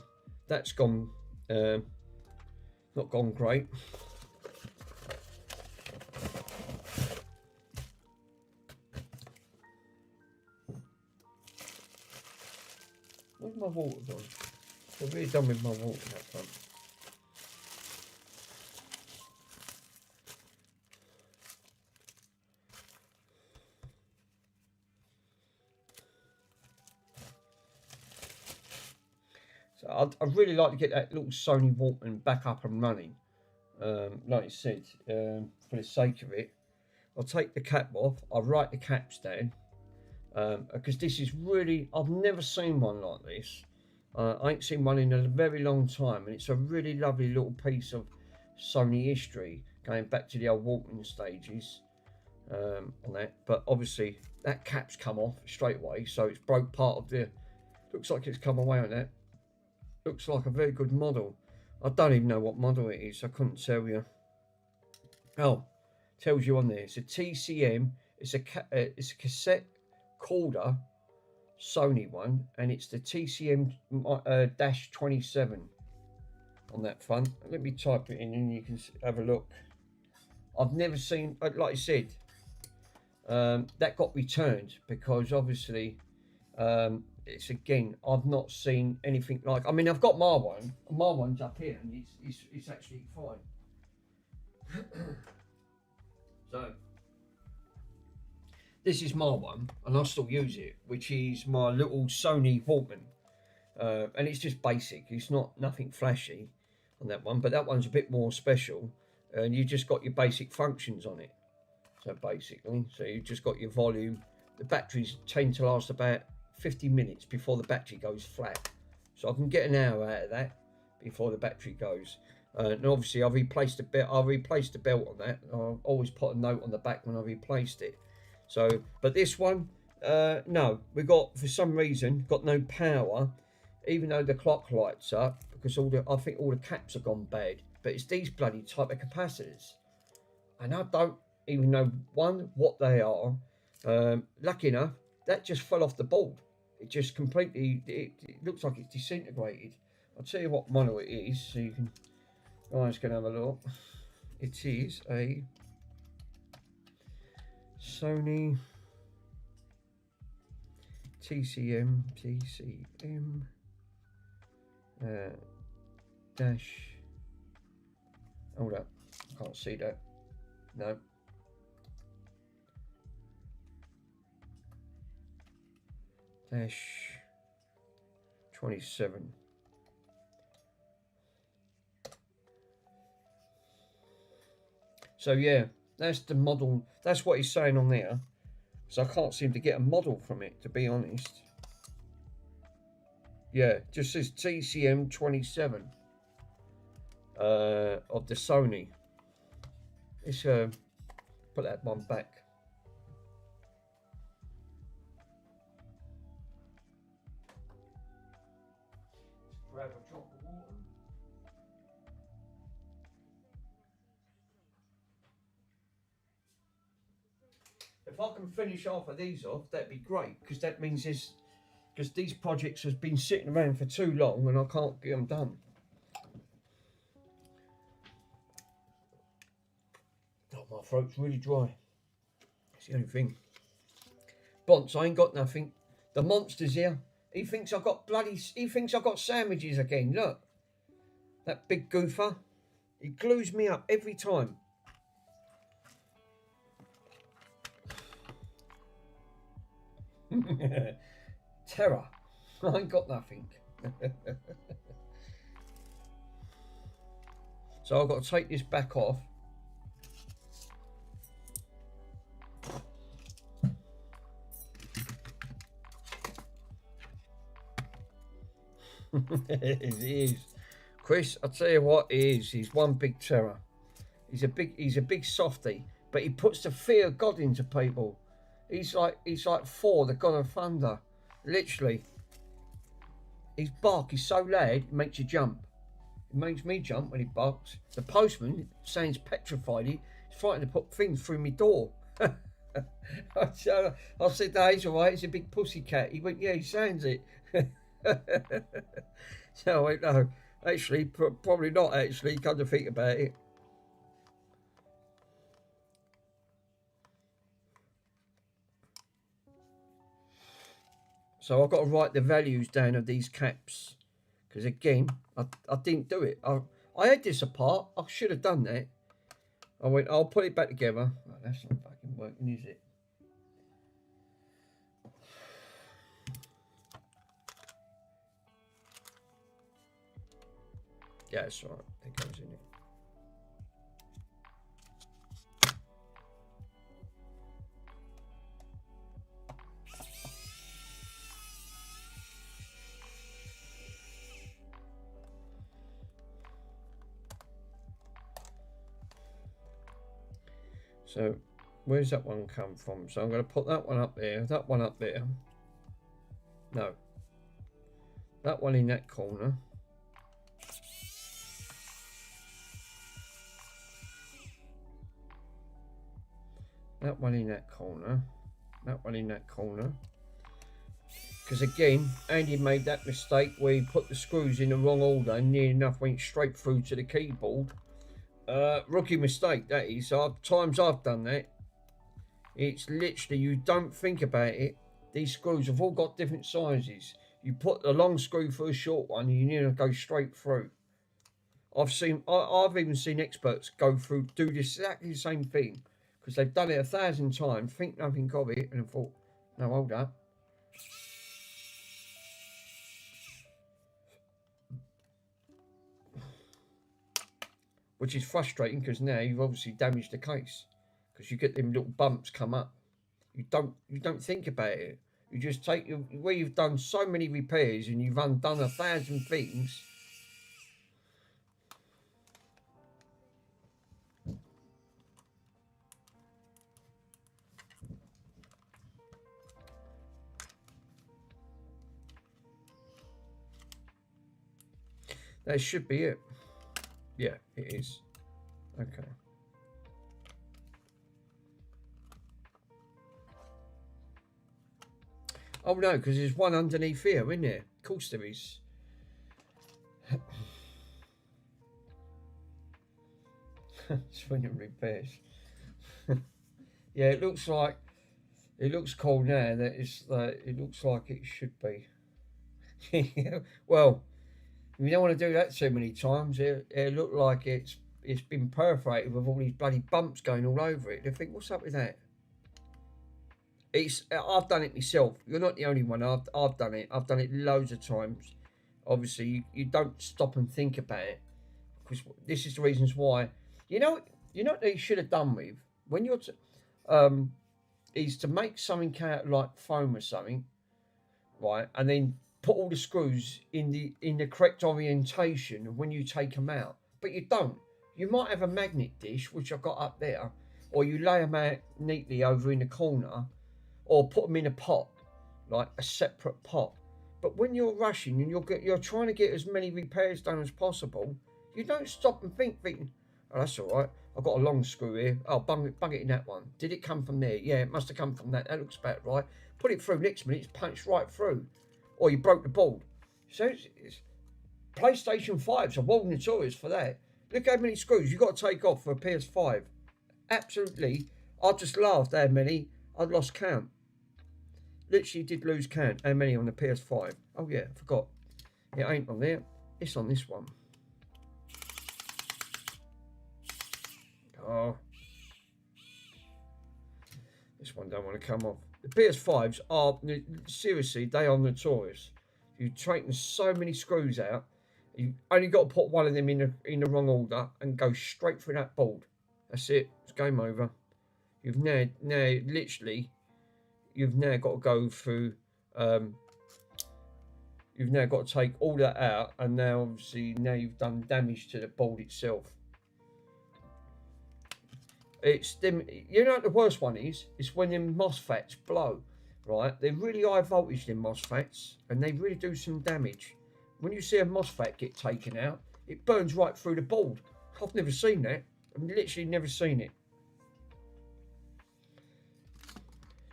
that's gone not gone great. Where's my water gone? I've really done with my water that front. So I'd really like to get that little Sony Walkman back up and running. Like I said, for the sake of it, I'll take the cap off. I'll write the caps down. Because this is really, I've never seen one like this. I ain't seen one in a very long time, and it's a really lovely little piece of Sony history going back to the old Walkman stages. on that. But obviously that cap's come off straight away, so it's broke part of the. Looks like it's come away on that. Looks like a very good model. I don't even know what model it is. I couldn't tell you. Oh, tells you on there. It's a TCM. It's a cassette recorder, Sony one, and it's the TCM dash 27 on that front. Let me type it in and you can have a look. I've never seen, like I said, that got returned because obviously it's again, I've not seen anything like. I mean, I've got my one. My one's up here, and it's actually fine. So this is my one, and I still use it, which is my little Sony Walkman, and it's just basic. It's not nothing flashy on that one, but that one's a bit more special, and you just got your basic functions on it. So basically, so you just got your volume. The batteries tend to last about 50 minutes before the battery goes flat, so I can get an hour out of that before the battery goes. And obviously I've replaced the belt. I replaced the belt on that. I always put a note on the back when I replaced it. So, but this one, no, we got, for some reason, got no power, even though the clock lights up, because I think all the caps have gone bad. But it's these bloody type of capacitors, and I don't even know what they are. Lucky enough, that just fell off the board. It just completely, it looks like it's disintegrated. I'll tell you what model it is, so you can, guys can have a look. It is a Sony TCM dash. Hold up, can't see that. No. Dash 27. So yeah, that's the model. That's what he's saying on there. So I can't seem to get a model from it, to be honest. Yeah, just says TCM 27 of the Sony. Let's put that one back. Grab a drop of water. If I can finish half of these off, that'd be great, because that means because these projects have been sitting around for too long and I can't get them done. Oh, my throat's really dry. That's the only thing. Bonts, I ain't got nothing. The monster's here. He thinks I've got sandwiches again. Look. That big goofer. He glues me up every time. Terror. I ain't got nothing. So I've got to take this back off. It is. Chris, I tell you what he is. He's one big terror. He's a big softy, but he puts the fear of God into people. He's like Thor, the God of Thunder. Literally. His bark is so loud, it makes you jump. It makes me jump when he barks. The postman sounds petrified. He's frightened to put things through my door. I said, no, he's all right. He's a big pussy cat. He went, yeah, he sounds it. So I went, no, actually, probably not actually, come to think about it. So I've got to write the values down of these caps. Because again, I didn't do it. I had this apart. I should have done that. I went, I'll put it back together. Oh, that's not fucking working, is it? Yeah, it's right. It goes in it. So Where's that one come from? So I'm going to put that one up there, that one up there. No. That one in that corner. That one in that corner. That one in that corner. Because again, Andy made that mistake where he put the screws in the wrong order and near enough went straight through to the keyboard. Rookie mistake, that is. Times I've done that. It's literally, you don't think about it. These screws have all got different sizes. You put a long screw for a short one and you need to go straight through. I've even seen experts go through, do exactly the same thing. Because they've done it 1,000 times, think nothing of it, and thought, no, hold up. Which is frustrating because now you've obviously damaged the case. Because you get them little bumps come up. You don't think about it. You just take where you've done so many repairs and you've undone 1,000 things. That should be it. Yeah, it is. Okay. Oh no, because there's one underneath here, isn't there? Of course there is. Swinging repairs. Yeah, it looks cool now. That is, it looks like it should be. Well, you don't want to do that too many times. It look like it's been perforated with all these bloody bumps going all over it. They think, what's up with that? I've done it myself. You're not the only one. I've done it. I've done it loads of times. Obviously, you don't stop and think about it, because this is the reasons why. You know what you should have done with when you're is to make something out like foam or something, right, and then put all the screws in the correct orientation when you take them out. But you don't. You might have a magnet dish, which I've got up there, or you lay them out neatly over in the corner, or put them in a pot, like a separate pot. But when you're rushing and you're trying to get as many repairs done as possible, you don't stop and thinking, oh, that's all right. I've got a long screw here. Oh, bung it in that one. Did it come from there? Yeah, it must have come from that. That looks about right. Put it through. Next minute, it's punched right through. Or you broke the board. So it's PlayStation 5's a world notorious for that. Look how many screws you've got to take off for a PS5. Absolutely. I just laughed how many. I'd lost count. Literally did lose count how many on the PS5. Oh yeah, I forgot. It ain't on there. It's on this one. Oh. This one don't want to come off. The PS5s are, seriously, they are notorious. You've taken so many screws out. You only got to put one of them in the wrong order and go straight through that board. That's it. It's game over. You've now literally, you've now got to go through. You've now got to take all that out, and now obviously you've done damage to the board itself. It's them. You know what the worst one is? It's when them MOSFETs blow, right? They're really high voltage, them MOSFETs, and they really do some damage. When you see a MOSFET get taken out, it burns right through the board. I've never seen that. I've literally never seen it.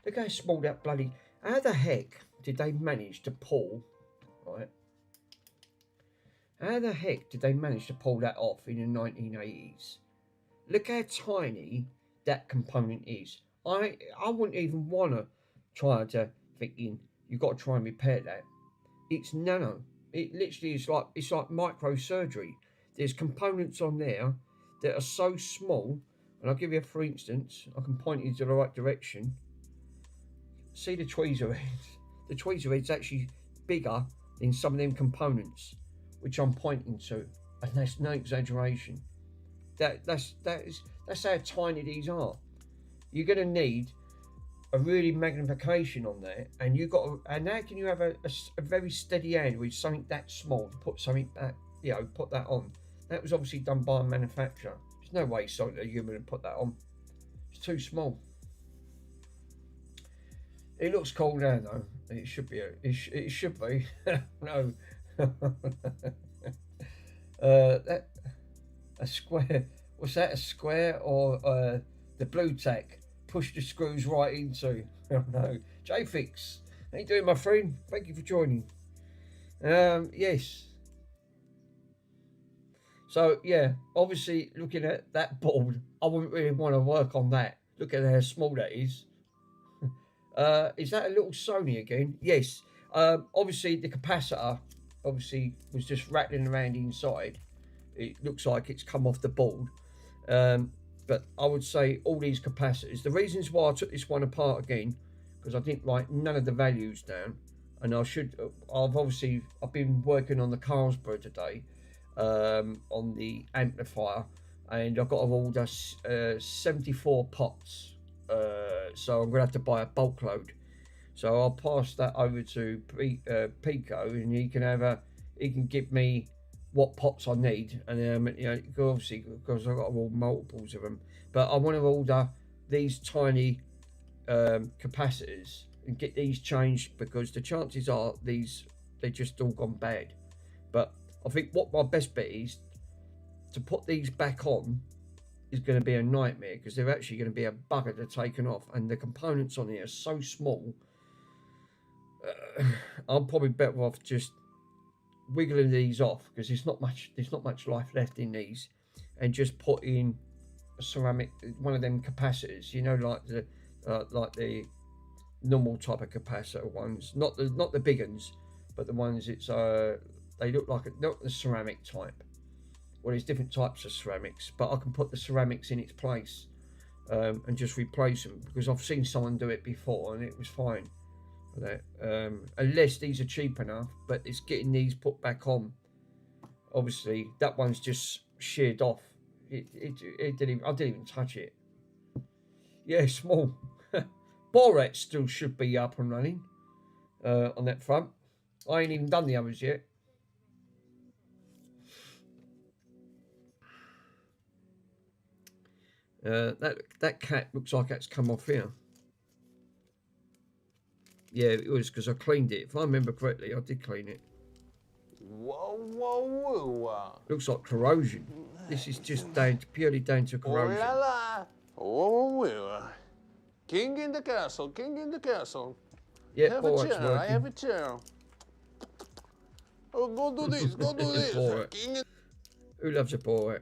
Look how small that bloody... How the heck did they manage to pull, right? How the heck did they manage to pull that off in the 1980s? Look how tiny that component is. I wouldn't even want to try to thinking you've got to try and repair that. It's nano. It literally is like, it's like microsurgery. There's components on there that are so small, and I'll give you for instance, I can point you to the right direction. See the tweezer heads? The tweezer head's actually bigger than some of them components, which I'm pointing to, and that's no exaggeration. That's how tiny these are. You're going to need a really magnification on there, and and how can you have a very steady hand with something that small to put something that, put that on? That was obviously done by a manufacturer. There's no way a human would put that on. It's too small. It looks cool now though. It should be. It should be. No. That a square. What's that? A square or the blue tack? Push the screws right into. Oh no. J-Fix. How you doing, my friend? Thank you for joining. Yes. So yeah, obviously looking at that board, I wouldn't really want to work on that. Look at how small that is. Is that a little Sony again? Yes. Obviously the capacitor obviously was just rattling around inside. It looks like it's come off the board. But I would say all these capacitors, the reasons why I took this one apart again, because I didn't write none of the values down, and I've been working on the Carlsberg today, on the amplifier, and I've got to order 74 pots, so I'm gonna have to buy a bulk load. So I'll pass that over to Pico, and he can give me what pots I need, and obviously because I've got all multiples of them, but I want to order these tiny capacitors and get these changed, because the chances are they're just all gone bad. But I think what my best bet is to put these back on is going to be a nightmare, because they're actually going to be a bugger to taken off, and the components on here are so small. I'm probably better off just wiggling these off, because there's not much life left in these, and just put in a ceramic, one of them capacitors, like the normal type of capacitor ones, not the big ones, but the ones they look like not the ceramic type. Well, there's different types of ceramics, but I can put the ceramics in its place, and just replace them, because I've seen someone do it before and it was fine. Unless these are cheap enough, but it's getting these put back on. Obviously that one's just sheared off. I didn't even touch it. Yeah, small. Borat still should be up and running on that front. I ain't even done the others yet. That cat looks like that's come off here. Yeah, it was because I cleaned it. If I remember correctly, I did clean it. Whoa, whoa, whoa. Looks like corrosion. This is just purely down to corrosion. Oh la la. Whoa, whoa. King in the castle, king in the castle. Yeah, have a chair, I have a chair. Oh, go do this, go do this. King in... Who loves a Borat?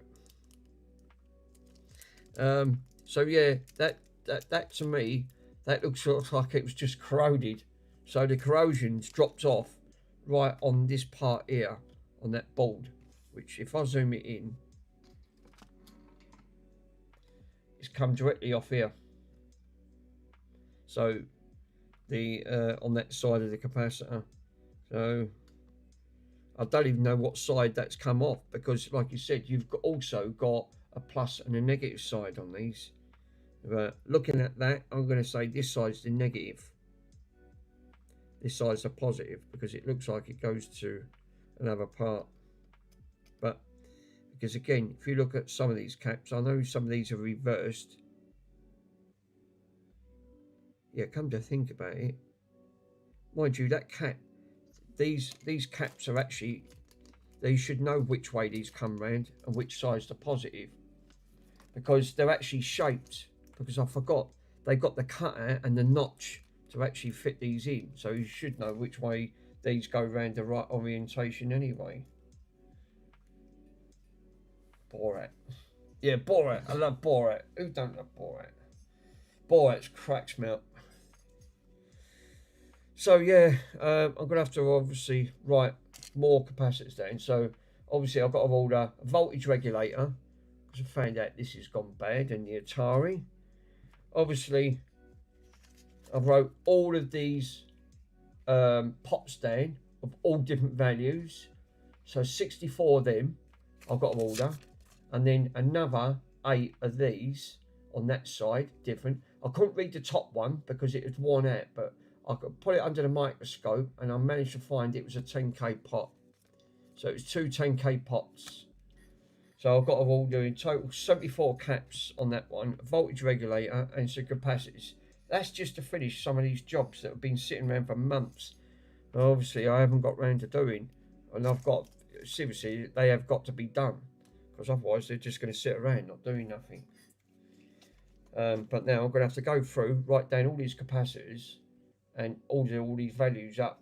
So yeah, that to me, that looks sort of like it was just corroded. So the corrosion's dropped off right on this part here, on that board, which if I zoom it in, it's come directly off here. So the on that side of the capacitor. So I don't even know what side that's come off, because like you said, you've also got a plus and a negative side on these. But looking at that, I'm going to say this side's the negative. This side's the positive, because it looks like it goes to another part. But because again, if you look at some of these caps, I know some of these are reversed. Yeah, come to think about it, mind you, that cap, these caps are actually, they should know which way these come round and which side's the positive, because they're actually shaped. Because I forgot, they've got the cutter and the notch to actually fit these in, so you should know which way these go round the right orientation anyway. Borat. Yeah, Borat. I love Borat. Who don't love Borat? Borat's cracks me up. So yeah, I'm going to have to obviously write more capacitors down. So obviously I've got to order a voltage regulator, because I found out this has gone bad, and the Atari. Obviously, I wrote all of these pots down of all different values. So 64 of them I've got to order. And then another 8 of these on that side, different. I couldn't read the top one because it was worn out, but I could put it under the microscope and I managed to find it was a 10k pot. So it was 2 10k pots. So I've got to order in total 74 caps on that one, a voltage regulator and some capacitors. That's just to finish some of these jobs that have been sitting around for months. And obviously, I haven't got round to doing, and I've got, seriously, they have got to be done, because otherwise they're just going to sit around not doing nothing. But now I'm going to have to go through, write down all these capacitors, and order all these values up.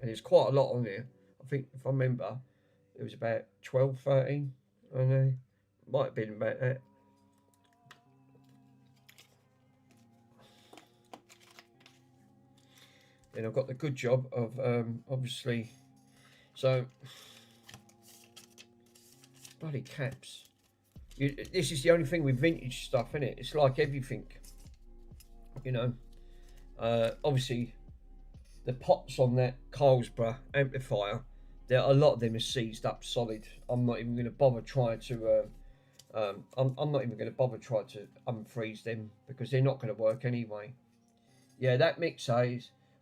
And there's quite a lot on there. I think, if I remember, it was about 12, 13. I don't know. Might have been about that. Then I've got the good job of, obviously, so, bloody caps. This is the only thing with vintage stuff, isn't it? It's like everything, you know. Obviously, the pots on that Carlsberg amplifier, a lot of them are seized up solid. I'm not even going to bother trying to. I'm not even going to bother trying to unfreeze them, because they're not going to work anyway. Yeah, that mixer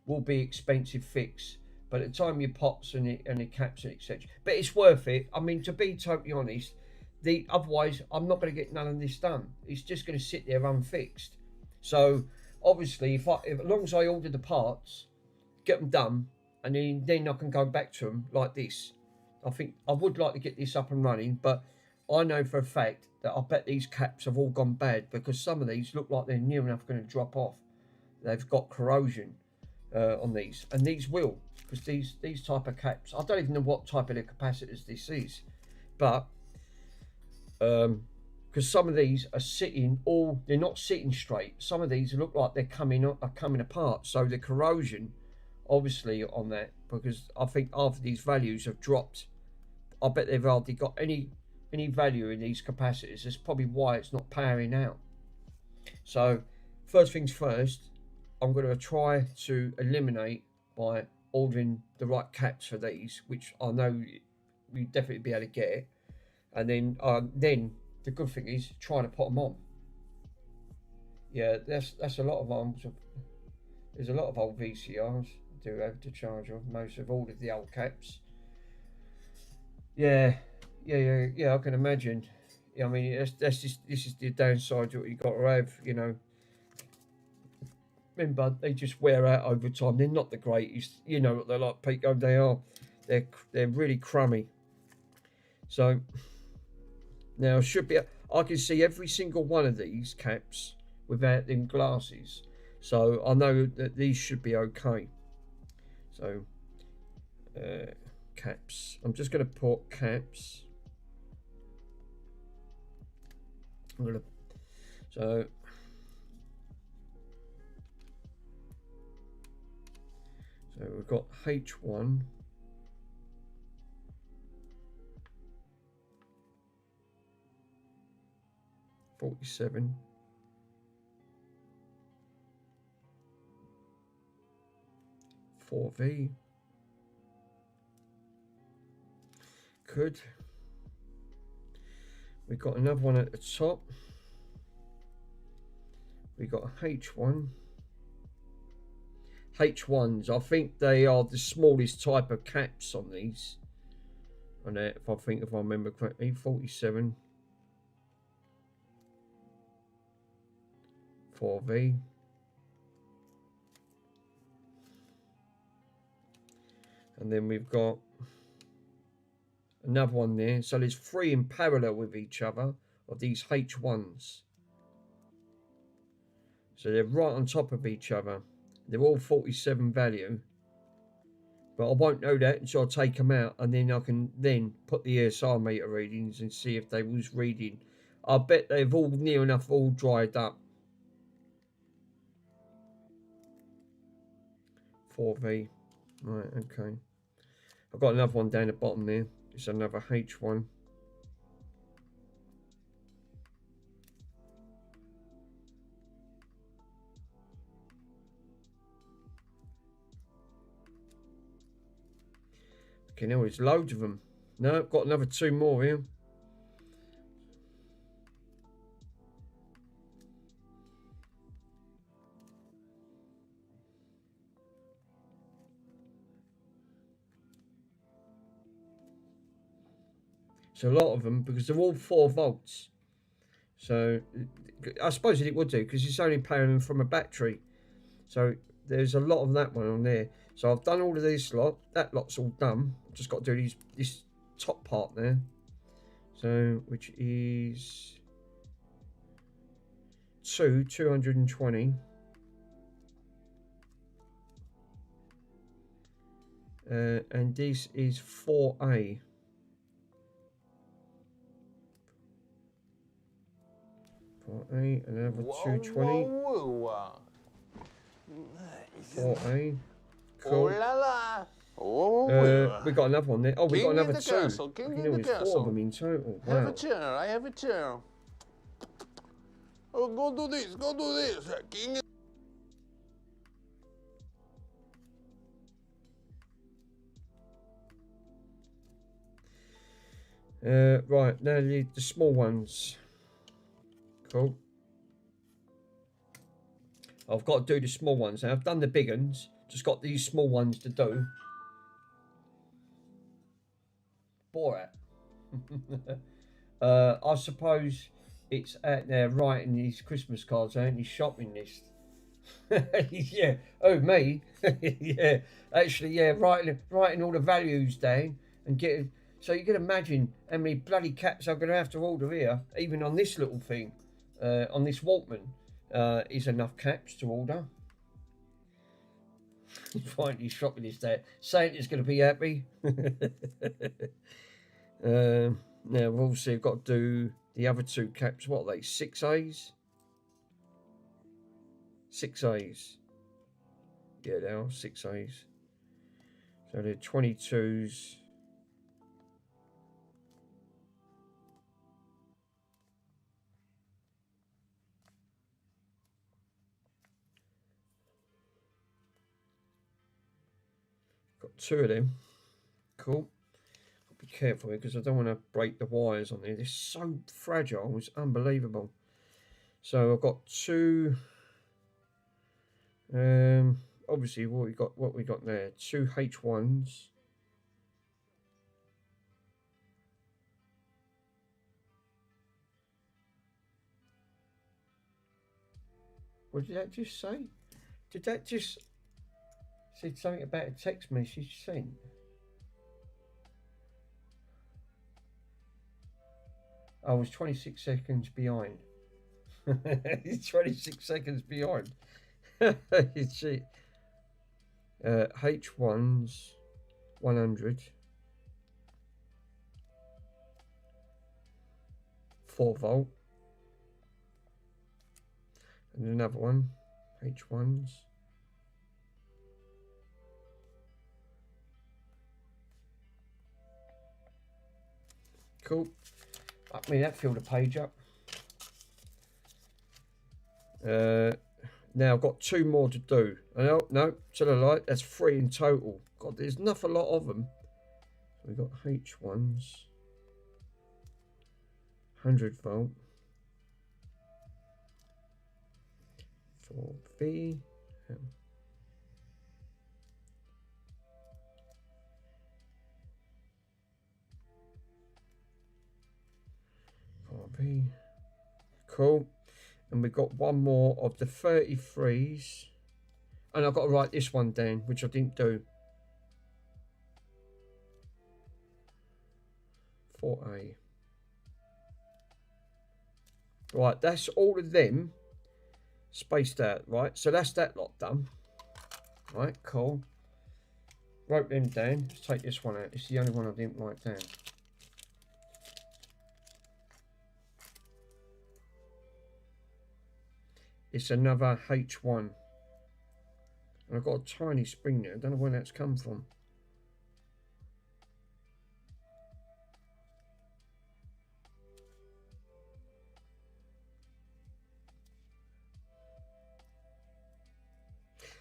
will be expensive fix, but at the time your pots and the caps and etc. But it's worth it. I mean, to be totally honest, otherwise I'm not going to get none of this done. It's just going to sit there unfixed. So obviously, if as long as I order the parts, get them done, and then I can go back to them like this. I think I would like to get this up and running, but I know for a fact that I bet these caps have all gone bad, because some of these look like they're near enough going to drop off. They've got corrosion on these, and these will, because these type of caps, I don't even know what type of the capacitors this is, but because some of these are sitting they're not sitting straight. Some of these look like they're coming apart. So the corrosion, obviously, on that, because I think after these values have dropped, I bet they've hardly got any value in these capacitors. That's probably why it's not powering out. So first things first, I'm going to try to eliminate by ordering the right caps for these, which I know we definitely be able to get. And then the good thing is trying to put them on. Yeah, that's a lot of arms. There's a lot of old VCRs I do have to charge of. Most of all of the old caps. Yeah, I can imagine. Yeah, I mean, this is the downside of what you got to have, you know. Remember, they just wear out over time. They're not the greatest, you know what they're like, Pico. They are. They're really crummy. So now should be. I can see every single one of these caps without them glasses, so I know that these should be okay. So caps. I'm just going to put caps. So we've got H1. $47. $4V. Good. We've got another one at the top. We've got a H1. H1s, I think they are the smallest type of caps on these. And if I remember correctly, 47. 4V. And then we've got another one there. So there's three in parallel with each other of these H1s. So they're right on top of each other. They're all 47 value. But I won't know that until I take them out, and then I can then put the ESR meter readings and see if they was reading. I bet they've all near enough all dried up. 4V. Right, okay. I've got another one down the bottom there. It's another H1. Okay, now there's loads of them. No, I've got another two more here. So a lot of them, because they're all 4 volts. So I suppose it would do because it's only powering from a battery. So there's a lot of that one on there. So I've done all of this lot. That lot's all done. Just got to do this top part there. So which is 220. And this is 4A. 4A, another 220. Whoa. 4A. Oh Cool. la la. Oh, We got another one there. Oh, we got King in another the 2. castle, king in the There's 4 of castle. them in total. Have Wow. a chair, I have a chair. Oh, go do this, go do this. King. Right, now the small ones. Cool. I've got to do the small ones now. I've done the big ones. Just got these small ones to do. Borat. I suppose it's out there writing these Christmas cards out in his shopping list. Yeah. Oh, me? Yeah. Actually, yeah, writing all the values down and getting. So you can imagine how many bloody caps I'm going to have to order here, even on this little thing, on this Walkman. Is enough caps to order. Finally shopping list there. Santa's going to be happy. Now we've also got to do the other 2 caps. What are they? 6As? 6As. Yeah, they are 6As. So they're 22s. Got 2 of them. Cool. Be careful here because I don't want to break the wires on there. They're so fragile. It's unbelievable. So I've got 2. Obviously, what we got there? 2 H1s. What did that just say? Did that just say something about a text message sent? I was 26 seconds behind. It's 26 seconds behind. See, H1s 100, 4V, and another one, H1s. Cool. I mean, that filled the page up. Now I've got 2 more to do. No, to the light, that's 3 in total. God, there's not a lot of them. So we've got H1s, 100V, 4V, 4V. Cool. And we've got 1 more of the 33s. And I've got to write this one down, which I didn't do. 4A. Right, that's all of them spaced out, right? So that's that lot done. Right, cool. Wrote them down. Let's take this one out. It's the only one I didn't write down. It's another H1. And I've got a tiny spring there. I don't know where that's come from.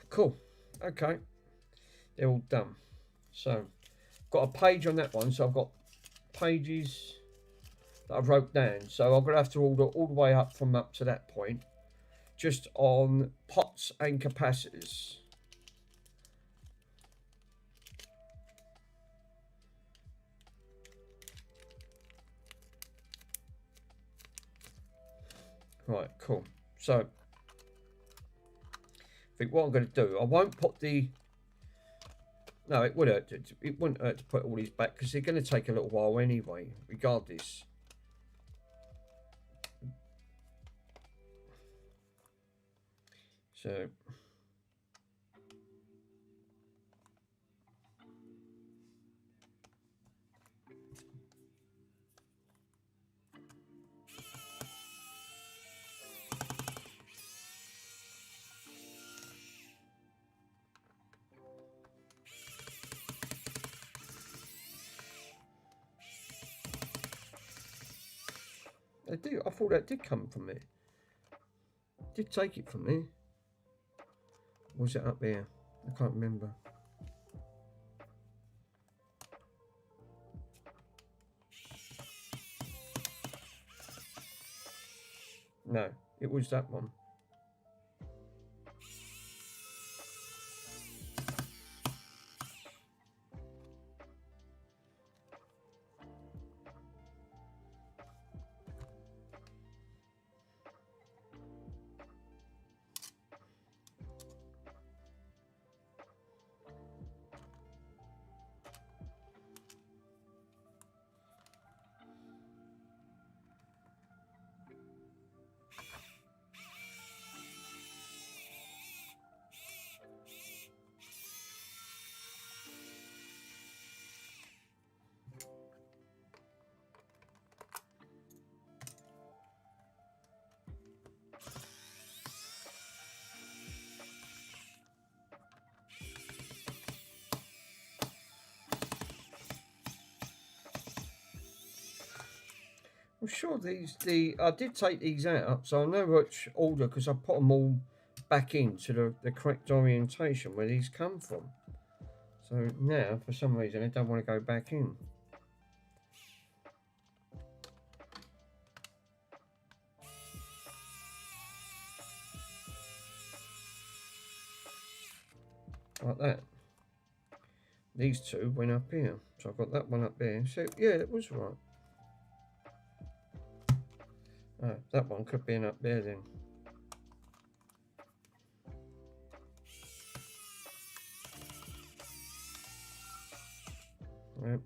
Cool. Okay. They're all done. So, got a page on that one. So I've got pages that I wrote down. So I'm going to have to order all the way up from up to that point. Just on pots and capacitors. Right, cool. So, I think what I'm going to do, I won't put the... No, it would hurt. It wouldn't hurt to put all these back because they're going to take a little while anyway, regardless. So... I thought that did come from me. Did take it from me. Or was it up there? I can't remember. No, it was that one. I'm sure I did take these out, so I know which order because I put them all back into the correct orientation where these come from. So now, for some reason, I don't want to go back in. Like that. These two went up here, so I've got that one up there. So yeah, it was right. Oh, that one could be up there then. Yep.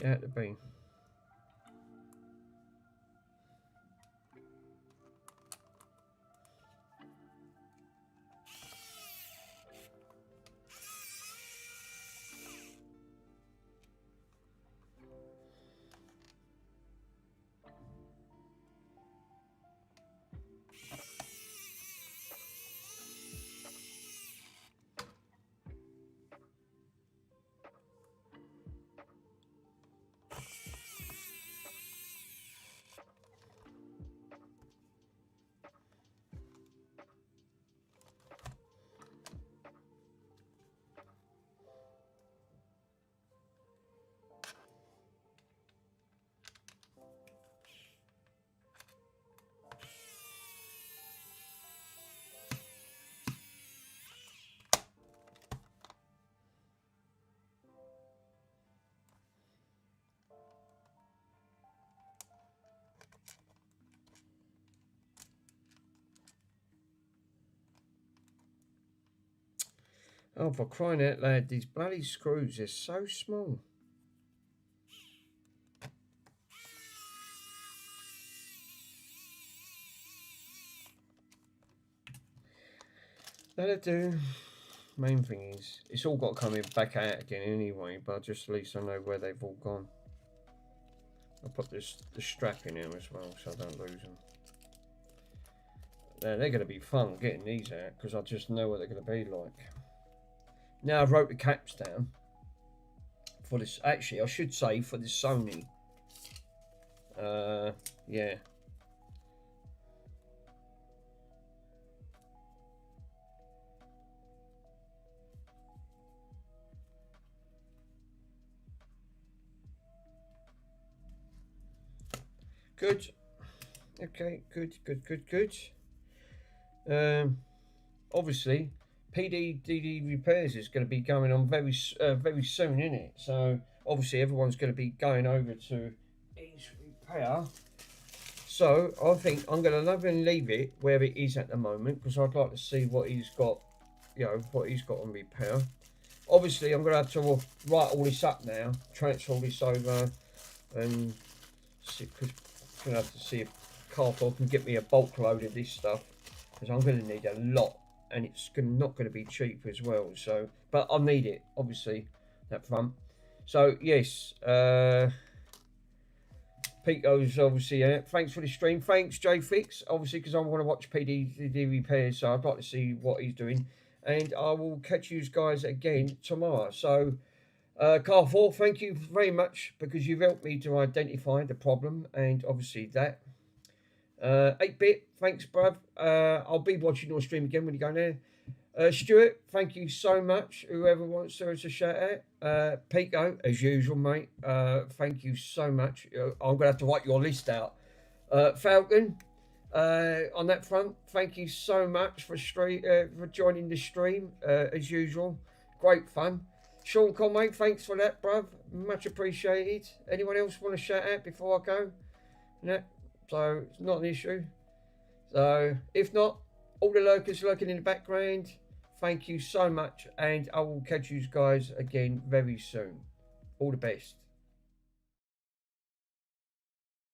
It had to be. Oh, for crying out loud, these bloody screws are so small. That'll do. Main thing is, it's all got to come back out again anyway, but just at least I know where they've all gone. I'll put the strap in here as well, so I don't lose them. Now, they're going to be fun getting these out, because I just know what they're going to be like. Now I've wrote the caps down for this. Actually, I should say for this Sony. Yeah. Good. Okay, good. Obviously, PDDD repairs is going to be going on very soon, isn't it? So obviously everyone's going to be going over to his repair. So I think I'm going to love and leave it where it is at the moment, because I'd like to see what he's got, you know, what he's got on repair. Obviously I'm going to have to write all this up now, transfer all this over, and see, because I'm going to have to see if Carphone can get me a bulk load of this stuff, because I'm going to need a lot, and it's not going to be cheap as well. So, but I need it, obviously, that front. So yes, Pico's obviously out. Thanks for the stream. Thanks, JFix, obviously, because I want to watch PDD repairs, so I'd like to see what he's doing. And I will catch you guys again tomorrow. So, Carphone, thank you very much, because you've helped me to identify the problem, and obviously that. 8-bit, thanks, bruv. I'll be watching your stream again when you go there. Stuart, thank you so much. Whoever wants to shout out. Pico, as usual, mate. Thank you so much. I'm going to have to write your list out. Falcon, on that front, thank you so much for joining the stream, as usual. Great fun. Sean Conway, thanks for that, bruv. Much appreciated. Anyone else want to shout out before I go? No? So it's not an issue. So if not, all the lurkers lurking in the background, thank you so much, and I will catch you guys again very soon. All the best.